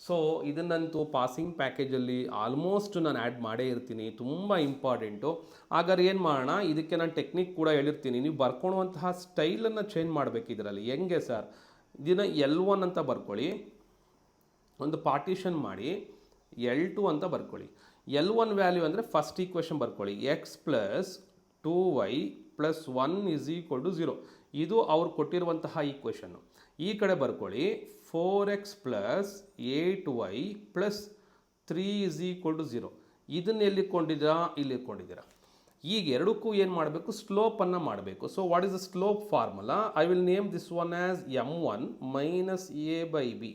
ಸೊ ಇದನ್ನಂತೂ ಪಾಸಿಂಗ್ ಪ್ಯಾಕೇಜಲ್ಲಿ ಆಲ್ಮೋಸ್ಟ್ ನಾನು ಆ್ಯಡ್ ಮಾಡೇ ಇರ್ತೀನಿ, ತುಂಬ ಇಂಪಾರ್ಟೆಂಟು. ಹಾಗಾದ್ರೆ ಏನು ಮಾಡೋಣ, ಇದಕ್ಕೆ ನಾನು ಟೆಕ್ನಿಕ್ ಕೂಡ ಹೇಳಿರ್ತೀನಿ. ನೀವು ಬರ್ಕೊಳ್ಳುವಂತಹ ಸ್ಟೈಲನ್ನು ಚೇಂಜ್ ಮಾಡಬೇಕು ಇದರಲ್ಲಿ. ಹೆಂಗೆ ಸರ್? ಇದನ್ನು L1 ಅಂತ ಬರ್ಕೊಳ್ಳಿ, ಒಂದು ಪಾರ್ಟಿಷನ್ ಮಾಡಿ L2 ಅಂತ ಬರ್ಕೊಳ್ಳಿ. L1 ವ್ಯಾಲ್ಯೂ ಅಂದರೆ ಫಸ್ಟ್ ಈಕ್ವೇಷನ್ ಬರ್ಕೊಳ್ಳಿ, X plus 2y plus 1 is equal to 0. ಇದು ಅವ್ರು ಕೊಟ್ಟಿರುವಂತಹ ಈಕ್ವೇಷನ್ನು. ಈ ಕಡೆ ಬರ್ಕೊಳ್ಳಿ 4x plus 8y plus 3 is equal to 0. ಇದನ್ನು ಎಲ್ಲಿಕೊಂಡಿದ್ದೀರಾ? ಇಲ್ಲಿ ಇಟ್ಕೊಂಡಿದ್ದೀರಾ. ಈಗ ಎರಡಕ್ಕೂ ಏನು ಮಾಡಬೇಕು? ಸ್ಲೋಪನ್ನು ಮಾಡಬೇಕು. So what is the slope formula? I will name this one as m1 minus a by b.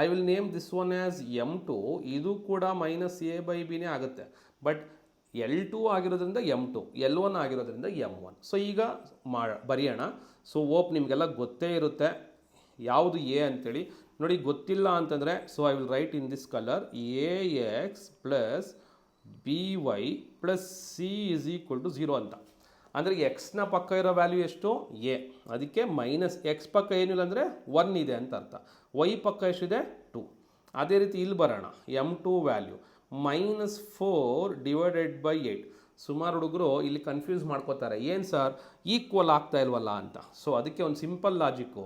I will name this one as m2. ಇದು ಕೂಡ minus a by ಬಿನೇ ಆಗುತ್ತೆ. ಬಟ್ L2 ಆಗಿರೋದ್ರಿಂದ m2, L1 ಆಗಿರೋದ್ರಿಂದ m1. So ಈಗ ಬರೆಯೋಣ. So ಓಪ್ ನಿಮಗೆಲ್ಲ ಗೊತ್ತೇ ಇರುತ್ತೆ ಯಾವುದು ಎ ಅಂತೇಳಿ. ನೋಡಿ ಗೊತ್ತಿಲ್ಲ ಅಂತಂದರೆ, so I will write in this colour ax plus by plus c is equal to 0 ಅಂತ. ಅಂದರೆ ಎಕ್ಸ್ನ ಪಕ್ಕ ಇರೋ ವ್ಯಾಲ್ಯೂ ಎಷ್ಟು? ಎ. ಅದಕ್ಕೆ ಮೈನಸ್ ಎಕ್ಸ್ ಪಕ್ಕ ಏನಿಲ್ಲ ಅಂದರೆ 1 ಇದೆ ಅಂತ ಅರ್ಥ. ವೈ ಪಕ್ಕ ಎಷ್ಟಿದೆ? 2. ಅದೇ ರೀತಿ ಇಲ್ಲಿ ಬರೋಣ. m2 value minus 4 divided by 8. ಸುಮಾರು ಹುಡುಗರು ಇಲ್ಲಿ ಕನ್ಫ್ಯೂಸ್ ಮಾಡ್ಕೋತಾರೆ, ಏನು ಸರ್ ಈಕ್ವಲ್ ಆಗ್ತಾ ಇಲ್ವಲ್ಲ ಅಂತ. ಸೊ ಅದಕ್ಕೆ ಒಂದು ಸಿಂಪಲ್ ಲಾಜಿಕ್ಕು.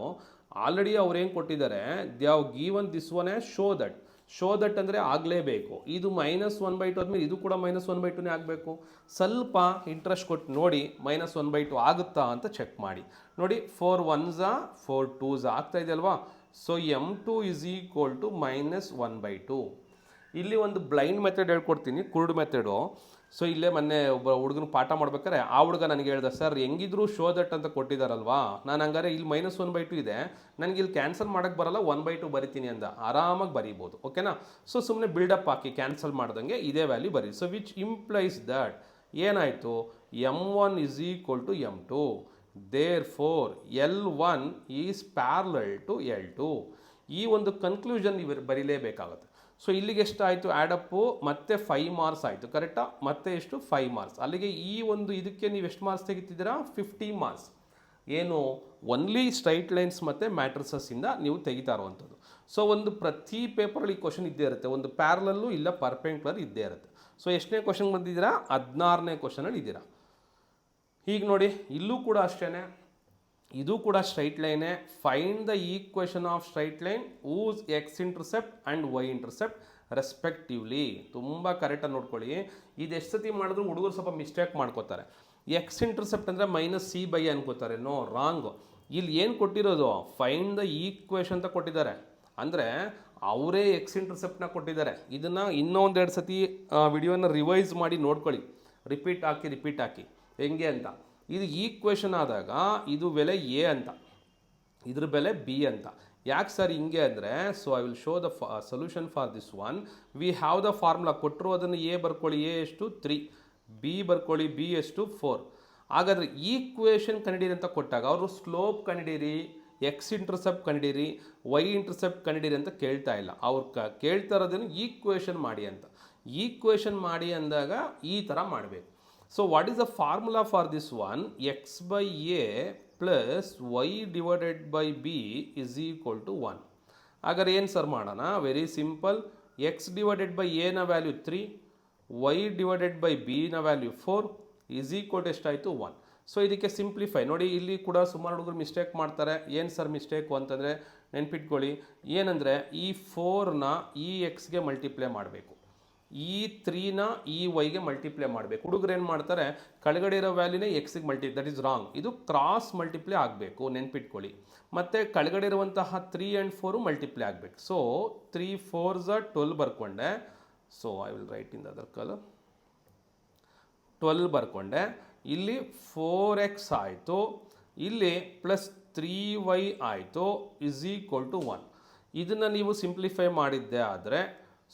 ಆಲ್ರೆಡಿ ಅವ್ರು ಏನು ಕೊಟ್ಟಿದ್ದಾರೆ? They have given this one as show that. Show that ಅಂದರೆ ಆಗಲೇಬೇಕು. ಇದು ಮೈನಸ್ 1/2 ಆದಮೇಲೆ ಇದು ಕೂಡ ಮೈನಸ್ 1/2ನೇ ಆಗಬೇಕು. ಸ್ವಲ್ಪ ಇಂಟ್ರೆಸ್ಟ್ ಕೊಟ್ಟು ನೋಡಿ ಮೈನಸ್ 1/2 ಆಗುತ್ತಾ ಅಂತ ಚೆಕ್ ಮಾಡಿ. ನೋಡಿ 4 1s 4 2s ಆಗ್ತಾ ಇದೆ ಅಲ್ವಾ? So m2 is equal to minus 1/2. ಇಲ್ಲಿ ಒಂದು ಬ್ಲೈಂಡ್ ಮೆಥಡ್ ಹೇಳ್ಕೊಡ್ತೀನಿ, ಕುರುಡು ಮೆಥಡು. ಸೊ ಇಲ್ಲೇ ಮೊನ್ನೆ ಒಬ್ಬ ಹುಡುಗನ ಪಾಠ ಮಾಡ್ಬೇಕಾದ್ರೆ ಆ ಹುಡುಗ ನನಗೆ ಹೇಳ್ದೆ, ಸರ್ ಹೆಂಗಿದ್ರು ಶೋ ದಟ್ ಅಂತ ಕೊಟ್ಟಿದ್ದಾರಲ್ವಾ, ನಾನು ಹಂಗಾರೆ ಇಲ್ಲಿ ಮೈನಸ್ 1/2 ಇದೆ, ನನಗೆ ಇಲ್ಲಿ ಕ್ಯಾನ್ಸಲ್ ಮಾಡೋಕ್ಕೆ ಬರಲ್ಲ, 1/2 ಬರಿತೀನಿ ಅಂದ. ಆರಾಮಾಗಿ ಬರೀಬೋದು. ಓಕೆನಾ? ಸೊ ಸುಮ್ಮನೆ ಬಿಲ್ಡಪ್ ಹಾಕಿ ಕ್ಯಾನ್ಸಲ್ ಮಾಡ್ದಂಗೆ ಇದೇ ವ್ಯಾಲ್ಯೂ ಬರೀ. ಸೊ ವಿಚ್ ಇಂಪ್ಲೈಸ್ ದಟ್ ಏನಾಯಿತು? m1 is equal to m2. Therefore L1 is parallel to L2. ಈ ಒಂದು ಕನ್ಕ್ಲೂಷನ್ ನೀವು ಬರೀಲೇಬೇಕಾಗುತ್ತೆ. ಸೊ ಇಲ್ಲಿಗೆ ಎಷ್ಟಾಯಿತು? ಆ್ಯಡಪ್ಪು ಮತ್ತೆ 5 ಮಾರ್ಕ್ಸ್ ಆಯಿತು. ಕರೆಕ್ಟಾ? ಮತ್ತೆ ಎಷ್ಟು? 5 ಮಾರ್ಕ್ಸ್. ಅಲ್ಲಿಗೆ ಈ ಒಂದು ಇದಕ್ಕೆ ನೀವು ಎಷ್ಟು ಮಾರ್ಕ್ಸ್ ತೆಗಿತಿದ್ದೀರಾ? 50 ಮಾರ್ಕ್ಸ್. ಏನು? ಒನ್ಲಿ ಸ್ಟ್ರೈಟ್ ಲೈನ್ಸ್ ಮತ್ತು ಮ್ಯಾಟ್ರಿಸಸ್ಸಿಂದ ನೀವು ತೆಗಿತಾ ಇರುವಂಥದ್ದು. ಸೊ ಒಂದು ಪ್ರತಿ ಪೇಪರಲ್ಲಿ ಈ ಕ್ವಶನ್ ಇದ್ದೇ ಇರುತ್ತೆ. ಒಂದು ಪ್ಯಾರಲಲ್ಲು ಇಲ್ಲ ಪರ್ಪೆಂಡಿಕ್ಯುಲರ್ ಇದ್ದೇ ಇರುತ್ತೆ. ಸೊ ಎಷ್ಟನೇ ಕ್ವಶನ್ ಬಂದಿದ್ದೀರಾ? 16ನೇ ಕ್ವಶನಲ್ಲಿ ಇದ್ದೀರಾ. ಹೀಗೆ ನೋಡಿ ಇಲ್ಲೂ ಕೂಡ ಅಷ್ಟೇ. ಇದು ಕೂಡ ಸ್ಟ್ರೈಟ್ ಲೈನೇ. Find the equation of straight line whose x intercept and y intercept respectively. ತುಂಬ ಕರೆಕ್ಟಾಗಿ ನೋಡ್ಕೊಳ್ಳಿ. ಇದು ಎಷ್ಟು ಸತಿ ಮಾಡಿದ್ರು ಹುಡುಗರು ಸ್ವಲ್ಪ ಮಿಸ್ಟೇಕ್ ಮಾಡ್ಕೋತಾರೆ. ಎಕ್ಸ್ ಇಂಟರ್ಸೆಪ್ಟ್ ಅಂದರೆ ಮೈನಸ್ c ಬೈ ಅನ್ಕೋತಾರೆ. No, wrong. ಇಲ್ಲಿ ಏನು ಕೊಟ್ಟಿರೋದು? ಫೈಂಡ್ ದ ಈಕ್ವೇಷನ್ ಅಂತ ಕೊಟ್ಟಿದ್ದಾರೆ. ಅಂದರೆ ಅವರೇ ಎಕ್ಸ್ ಇಂಟರ್ಸೆಪ್ಟ್ನ ಕೊಟ್ಟಿದ್ದಾರೆ. ಇದನ್ನು ಇನ್ನೊಂದೆರಡು ಸತಿ ವಿಡಿಯೋನ ರಿವೈಸ್ ಮಾಡಿ ನೋಡ್ಕೊಳ್ಳಿ, ರಿಪೀಟ್ ಹಾಕಿ ಹೆಂಗೆ ಅಂತ. ಇದು ಈಕ್ವೇಷನ್ ಆದಾಗ ಇದು ಬೆಲೆ ಎ ಅಂತ, ಇದ್ರ ಬೆಲೆ ಬಿ ಅಂತ. ಯಾಕೆ ಸರ್ ಹಿಂಗೆ ಅಂದರೆ, so I will show the solution for this one. V have the formula ಕೊಟ್ಟರು, ಅದನ್ನು ಎ ಬರ್ಕೊಳ್ಳಿ, ಎ ಎಷ್ಟು 3, ಬಿ ಬರ್ಕೊಳ್ಳಿ, ಬಿ ಎಷ್ಟು 4. ಹಾಗಾದರೆ ಈಕ್ವೇಷನ್ ಕಂಡಿಡಿ ಅಂತ ಕೊಟ್ಟಾಗ ಅವರು ಸ್ಲೋಪ್ ಕಂಡಿಡೀರಿ, ಎಕ್ಸ್ ಇಂಟರ್ಸೆಪ್ಟ್ ಕಂಡಿಡೀರಿ, ವೈ ಇಂಟರ್ಸೆಪ್ಟ್ ಕಂಡಿಡೀರಿ ಅಂತ ಕೇಳ್ತಾ ಇಲ್ಲ. ಅವ್ರು ಕೇಳ್ತಾ ಇರೋದನ್ನು ಈಕ್ವೇಷನ್ ಮಾಡಿ ಅಂತ. ಈಕ್ವೇಷನ್ ಮಾಡಿ ಅಂದಾಗ ಈ ಥರ ಮಾಡಬೇಕು. So what is the formula for this one? X by a plus y divided by b is equal to 1. ಹಾಗಾದ್ರೆ ಏನು ಸರ್ ಮಾಡೋಣ? Very simple. X divided by ಎನ ವ್ಯಾಲ್ಯೂ 3, ವೈ ಡಿವೈಡೆಡ್ ಬೈ ಬಿನ ವ್ಯಾಲ್ಯೂ 4 ಇಸ್ ಈಕ್ವಲ್ ಟು ಎಷ್ಟಾಯಿತು? 1. So ಇದಕ್ಕೆ simplify ನೋಡಿ. ಇಲ್ಲಿ ಕೂಡ ಸುಮಾರು ಹುಡುಗರು ಮಿಸ್ಟೇಕ್ ಮಾಡ್ತಾರೆ. ಏನು ಸರ್ ಮಿಸ್ಟೇಕು ಅಂತಂದರೆ ನೆನ್ಪಿಟ್ಕೊಳ್ಳಿ, ಏನಂದರೆ ಈ 4ನ ಈ ಎಕ್ಸ್ಗೆ ಮಲ್ಟಿಪ್ಲೈ ಮಾಡಬೇಕು, ಈ 3ನ ಈ ವೈಗೆ ಮಲ್ಟಿಪ್ಲೈ ಮಾಡಬೇಕು. ಹುಡುಗರು ಏನು ಮಾಡ್ತಾರೆ, ಕೆಳಗಡೆ ಇರೋ ವ್ಯಾಲ್ಯೂನೇ ಎಕ್ಸಿಗೆ ದಟ್ ಈಸ್ ರಾಂಗ್. ಇದು ಕ್ರಾಸ್ ಮಲ್ಟಿಪ್ಲೈ ಆಗಬೇಕು, ನೆನ್ಪಿಟ್ಕೊಳ್ಳಿ. ಮತ್ತು ಕೆಳಗಡೆ ಇರುವಂತಹ 3 and 4 ಮಲ್ಟಿಪ್ಲೈ ಆಗಬೇಕು. ಸೊ 3 4s 12 ಬರ್ಕೊಂಡೆ. So I will write in the other colour. 12 ಬರ್ಕೊಂಡೆ. ಇಲ್ಲಿ 4x ಆಯಿತು, ಇಲ್ಲಿ ಪ್ಲಸ್ 3y ಆಯಿತು, ಇಸ್ ಈಕ್ವಲ್ ಟು 1. ಇದನ್ನು ನೀವು ಸಿಂಪ್ಲಿಫೈ ಮಾಡಿದ್ದೆ ಆದರೆ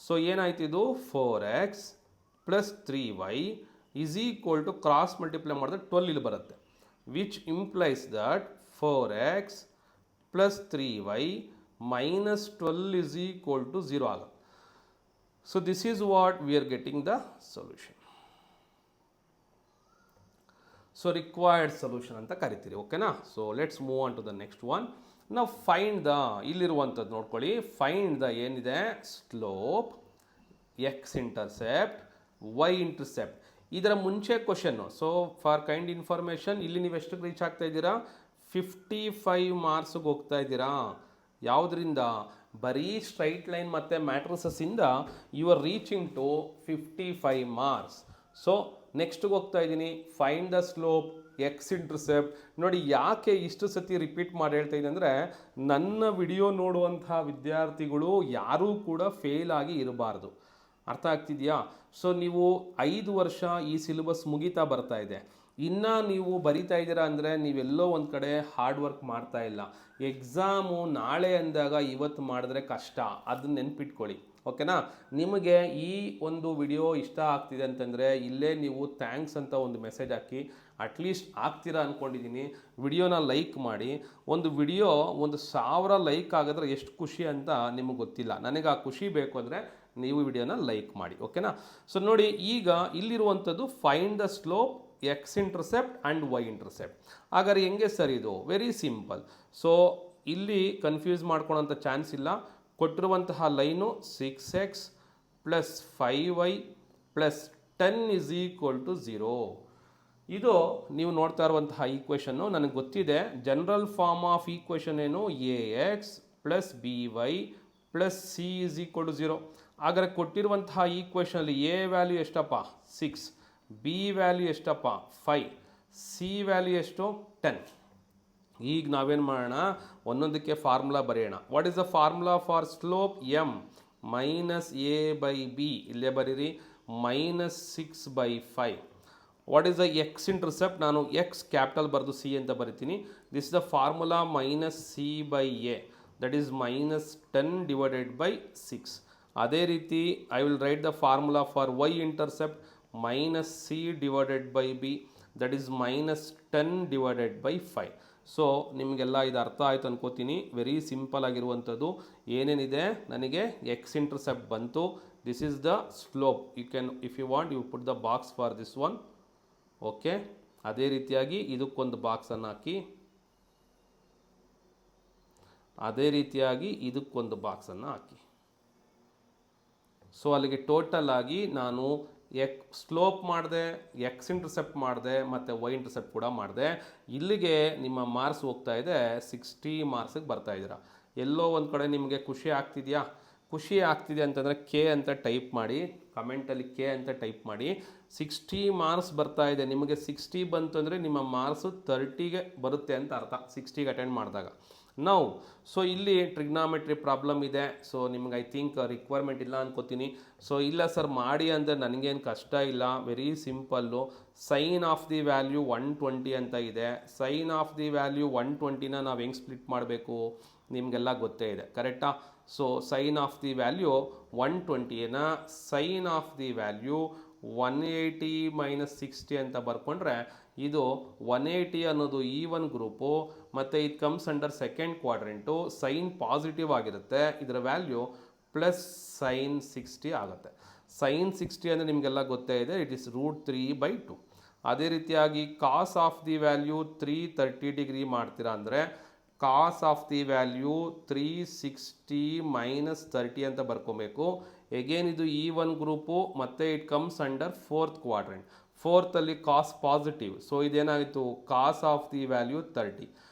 ಸೊ ಏನಾಯ್ತು, ಇದು 4x plus 3y is equal to cross multiply ಮಾಡಿದ್ರೆ 12 ಇಲ್ಲಿ ಬರುತ್ತೆ, which implies that 4x plus 3y minus 12 is equal to 0 ಆಗುತ್ತೆ. So this is what we are getting the solution. So required solution ಅಂತ ಕರಿತೀರಿ, ಓಕೆನಾ? So let's move on to the next one. ನಾವು find the, ಇಲ್ಲಿರುವಂಥದ್ದು ನೋಡ್ಕೊಳ್ಳಿ, find the ಏನಿದೆ slope, X intercept, Y intercept. ಇದರ ಮುಂಚೆ question. So for kind information, ಇಲ್ಲಿ ನೀವು ಎಷ್ಟಕ್ಕೆ ರೀಚ್ ಆಗ್ತಾ ಇದ್ದೀರಾ? 55 ಮಾರ್ಕ್ಸ್ಗೆ ಹೋಗ್ತಾ ಇದ್ದೀರಾ. ಯಾವುದರಿಂದ? ಬರೀ ಸ್ಟ್ರೈಟ್ ಲೈನ್ ಮತ್ತು ಮ್ಯಾಟ್ರಿಸಸ್ಸಿಂದ you are reaching to 55 marks. So ನೆಕ್ಸ್ಟ್ಗೆ ಹೋಗ್ತಾ ಇದ್ದೀನಿ, find the slope, X intercept. ನೋಡಿ ಯಾಕೆ ಇಷ್ಟು ಸತಿ ರಿಪೀಟ್ ಮಾಡಿ ಹೇಳ್ತಾ ಇದ್ದೀನಿ ಅಂದರೆ, ನನ್ನ ವಿಡಿಯೋ ನೋಡುವಂಥ ವಿದ್ಯಾರ್ಥಿಗಳು ಯಾರೂ ಕೂಡ ಫೇಲ್ ಆಗಿ ಇರಬಾರ್ದು. ಅರ್ಥ ಆಗ್ತಿದೆಯಾ? ಸೊ ನೀವು 5 ವರ್ಷ ಈ ಸಿಲೆಬಸ್ ಮುಗಿತಾ ಬರ್ತಾ ಇದೆ, ಇನ್ನು ನೀವು ಬರಿತಾ ಇದ್ದೀರಾ ಅಂದರೆ ನೀವೆಲ್ಲೋ ಒಂದು ಕಡೆ ಹಾರ್ಡ್ ವರ್ಕ್ ಮಾಡ್ತಾ ಇಲ್ಲ. ಎಕ್ಸಾಮು ನಾಳೆ ಅಂದಾಗ ಇವತ್ತು ಮಾಡಿದ್ರೆ ಕಷ್ಟ, ಅದನ್ನ ನೆನ್ಪಿಟ್ಕೊಳ್ಳಿ, ಓಕೆನಾ? ನಿಮಗೆ ಈ ಒಂದು ವಿಡಿಯೋ ಇಷ್ಟ ಆಗ್ತಿದೆ ಅಂತಂದರೆ ಇಲ್ಲೇ ನೀವು ಥ್ಯಾಂಕ್ಸ್ ಅಂತ ಒಂದು ಮೆಸೇಜ್ ಹಾಕಿ, ಅಟ್ಲೀಸ್ಟ್ ಆಗ್ತೀರಾ ಅಂದ್ಕೊಂಡಿದ್ದೀನಿ. ವಿಡಿಯೋನ ಲೈಕ್ ಮಾಡಿ. ಒಂದು ವಿಡಿಯೋ 1000 ಲೈಕ್ ಆಗಿದ್ರೆ ಎಷ್ಟು ಖುಷಿ ಅಂತ ನಿಮಗೆ ಗೊತ್ತಿಲ್ಲ. ನನಗೆ ಆ ಖುಷಿ ಬೇಕು ಅಂದರೆ ನೀವು ವಿಡಿಯೋನ ಲೈಕ್ ಮಾಡಿ, ಓಕೆನಾ? ಸೊ ನೋಡಿ, ಈಗ ಇಲ್ಲಿರುವಂಥದ್ದು find the slope, X intercept and y intercept. ಹಾಗಾದ್ರೆ ಹೆಂಗೆ ಸರ್ ಇದು? Very simple. ಸೊ ಇಲ್ಲಿ ಕನ್ಫ್ಯೂಸ್ ಮಾಡ್ಕೊಳ್ಳೋಂಥ ಚಾನ್ಸ್ ಇಲ್ಲ. ಕೊಟ್ಟಿರುವಂತಹ line 6x plus 5y plus 10 is equal to 0. ಇದು ನೀವು ನೋಡ್ತಾ ಇರುವಂತಹ ಈಕ್ವೇಷನ್ನು. ನನಗೆ ಗೊತ್ತಿದೆ ಜನರಲ್ ಫಾರ್ಮ್ ಆಫ್ ಈಕ್ವೇಷನ್ ಏನು, ax plus by plus c is equal to 0. ಹಾಗಾದರೆ ಕೊಟ್ಟಿರುವಂತಹ ಈಕ್ವೇಷನಲ್ಲಿ ಎ ವ್ಯಾಲ್ಯೂ ಎಷ್ಟಪ್ಪ? 6, ಬಿ ವ್ಯಾಲ್ಯೂ ಎಷ್ಟಪ್ಪ? 5, ಸಿ ವ್ಯಾಲ್ಯೂ ಎಷ್ಟು? 10. ಈಗ ನಾವೇನು ಮಾಡೋಣ, ಒಂದೊಂದಕ್ಕೆ ಫಾರ್ಮುಲಾ ಬರೆಯೋಣ. What is the formula for slope? M minus A by B, ಇಲ್ಲೇ ಬರೀರಿ, minus 6/5. What is the X intercept? ನಾನು ಎಕ್ಸ್ ಕ್ಯಾಪಿಟಲ್ ಬರೆದು ಸಿ ಅಂತ ಬರಿತೀನಿ. This is the formula minus C by A, that is minus 10 divided by 6. ಅದೇ ರೀತಿ I will write the formula for Y intercept, minus C divided by B, that is minus 10 divided by 5. So ನಿಮಗೆಲ್ಲ ಇದು ಅರ್ಥ ಆಯಿತು ಅನ್ಕೋತೀನಿ. Very simple ಆಗಿರುವಂಥದ್ದು. ಏನೇನಿದೆ, ನನಗೆ ಎಕ್ಸ್ ಇಂಟರ್ಸೆಪ್ಟ್ ಬಂತು. This is the slope. You can, if you want, you put the box for this one, okay? ಅದೇ ರೀತಿಯಾಗಿ ಇದಕ್ಕೊಂದು ಬಾಕ್ಸನ್ನು ಹಾಕಿ, ಅದೇ ರೀತಿಯಾಗಿ ಇದಕ್ಕೊಂದು ಬಾಕ್ಸನ್ನು ಹಾಕಿ. ಸೊ ಅಲ್ಲಿಗೆ ಟೋಟಲ್ ಆಗಿ ನಾನು ಸ್ಲೋಪ್ ಮಾಡಿದೆ, ಎಕ್ಸ್ ಇಂಟರ್ಸೆಪ್ಟ್ ಮಾಡಿದೆ, ಮತ್ತು ವೈ ಇಂಟರ್ಸೆಪ್ಟ್ ಕೂಡ ಮಾಡಿದೆ. ಇಲ್ಲಿಗೆ ನಿಮ್ಮ ಮಾರ್ಕ್ಸ್ ಹೋಗ್ತಾ ಇದೆ 60 ಮಾರ್ಕ್ಸಿಗೆ ಬರ್ತಾ ಇದ್ದೀರಾ. ಎಲ್ಲೋ ಒಂದು ಕಡೆ ನಿಮಗೆ ಖುಷಿ ಆಗ್ತಿದೆಯಾ? ಖುಷಿ ಆಗ್ತಿದೆ ಅಂತಂದರೆ ಕೆ ಅಂತ ಟೈಪ್ ಮಾಡಿ, ಕಮೆಂಟಲ್ಲಿ ಕೆ ಅಂತ ಟೈಪ್ ಮಾಡಿ. 60 ಮಾರ್ಕ್ಸ್ ಬರ್ತಾ ಇದೆ, ನಿಮಗೆ 60 ಬಂತು ಅಂದರೆ ನಿಮ್ಮ ಮಾರ್ಕ್ಸು 30ಗೆ ಬರುತ್ತೆ ಅಂತ ಅರ್ಥ, 60ಗೆ ಅಟೆಂಡ್ ಮಾಡಿದಾಗ. ನಾವು ಸೊ ಇಲ್ಲಿ ಟ್ರಿಗ್ನಾಮೆಟ್ರಿ ಪ್ರಾಬ್ಲಮ್ ಇದೆ. ಸೊ ನಿಮ್ಗೆ ಐ ಥಿಂಕ್ ರಿಕ್ವೈರ್ಮೆಂಟ್ ಇಲ್ಲ ಅನ್ಕೋತೀನಿ. ಸೊ ಇಲ್ಲ ಸರ್ ಮಾಡಿ ಅಂದರೆ ನನಗೇನು ಕಷ್ಟ ಇಲ್ಲ, very simple. Sine of the value 120 ಅಂತ ಇದೆ. ಸೈನ್ ಆಫ್ ದಿ ವ್ಯಾಲ್ಯೂ 120ನ ನಾವು ಹೆಂಗೆ ಸ್ಪ್ಲಿಟ್ ಮಾಡಬೇಕು ನಿಮಗೆಲ್ಲ ಗೊತ್ತೇ ಇದೆ, ಕರೆಕ್ಟಾ? So sine of the value 120ನ sine of the value 180 minus 60 ಅಂತ ಬರ್ಕೊಂಡ್ರೆ ಇದು 180 ಅನ್ನೋದು ಈವನ್ ಗ್ರೂಪು, ಮತ್ತು ಇದು comes under second quadrant. Sine positive ಆಗಿರುತ್ತೆ, ಇದರ ವ್ಯಾಲ್ಯೂ ಪ್ಲಸ್ ಸೈನ್ 60 ಆಗುತ್ತೆ. ಸೈನ್ 60 ಅಂದರೆ ನಿಮಗೆಲ್ಲ ಗೊತ್ತೇ ಇದೆ, ಇಟ್ ಇಸ್ √3/2. ಅದೇ ರೀತಿಯಾಗಿ cos of the value 330 degree ಮಾಡ್ತೀರಾ ಅಂದರೆ cos of the value 360 minus 30 ಅಂತ ಬರ್ಕೊಬೇಕು. ಎಗೇನ್ ಇದು ಈವನ್ ಗ್ರೂಪು, ಮತ್ತು it comes under fourth quadrant. ಫೋರ್ತಲ್ಲಿ ಕಾಸ್ ಪಾಸಿಟಿವ್, ಸೊ ಇದೇನಾಯಿತು cos of the value 30.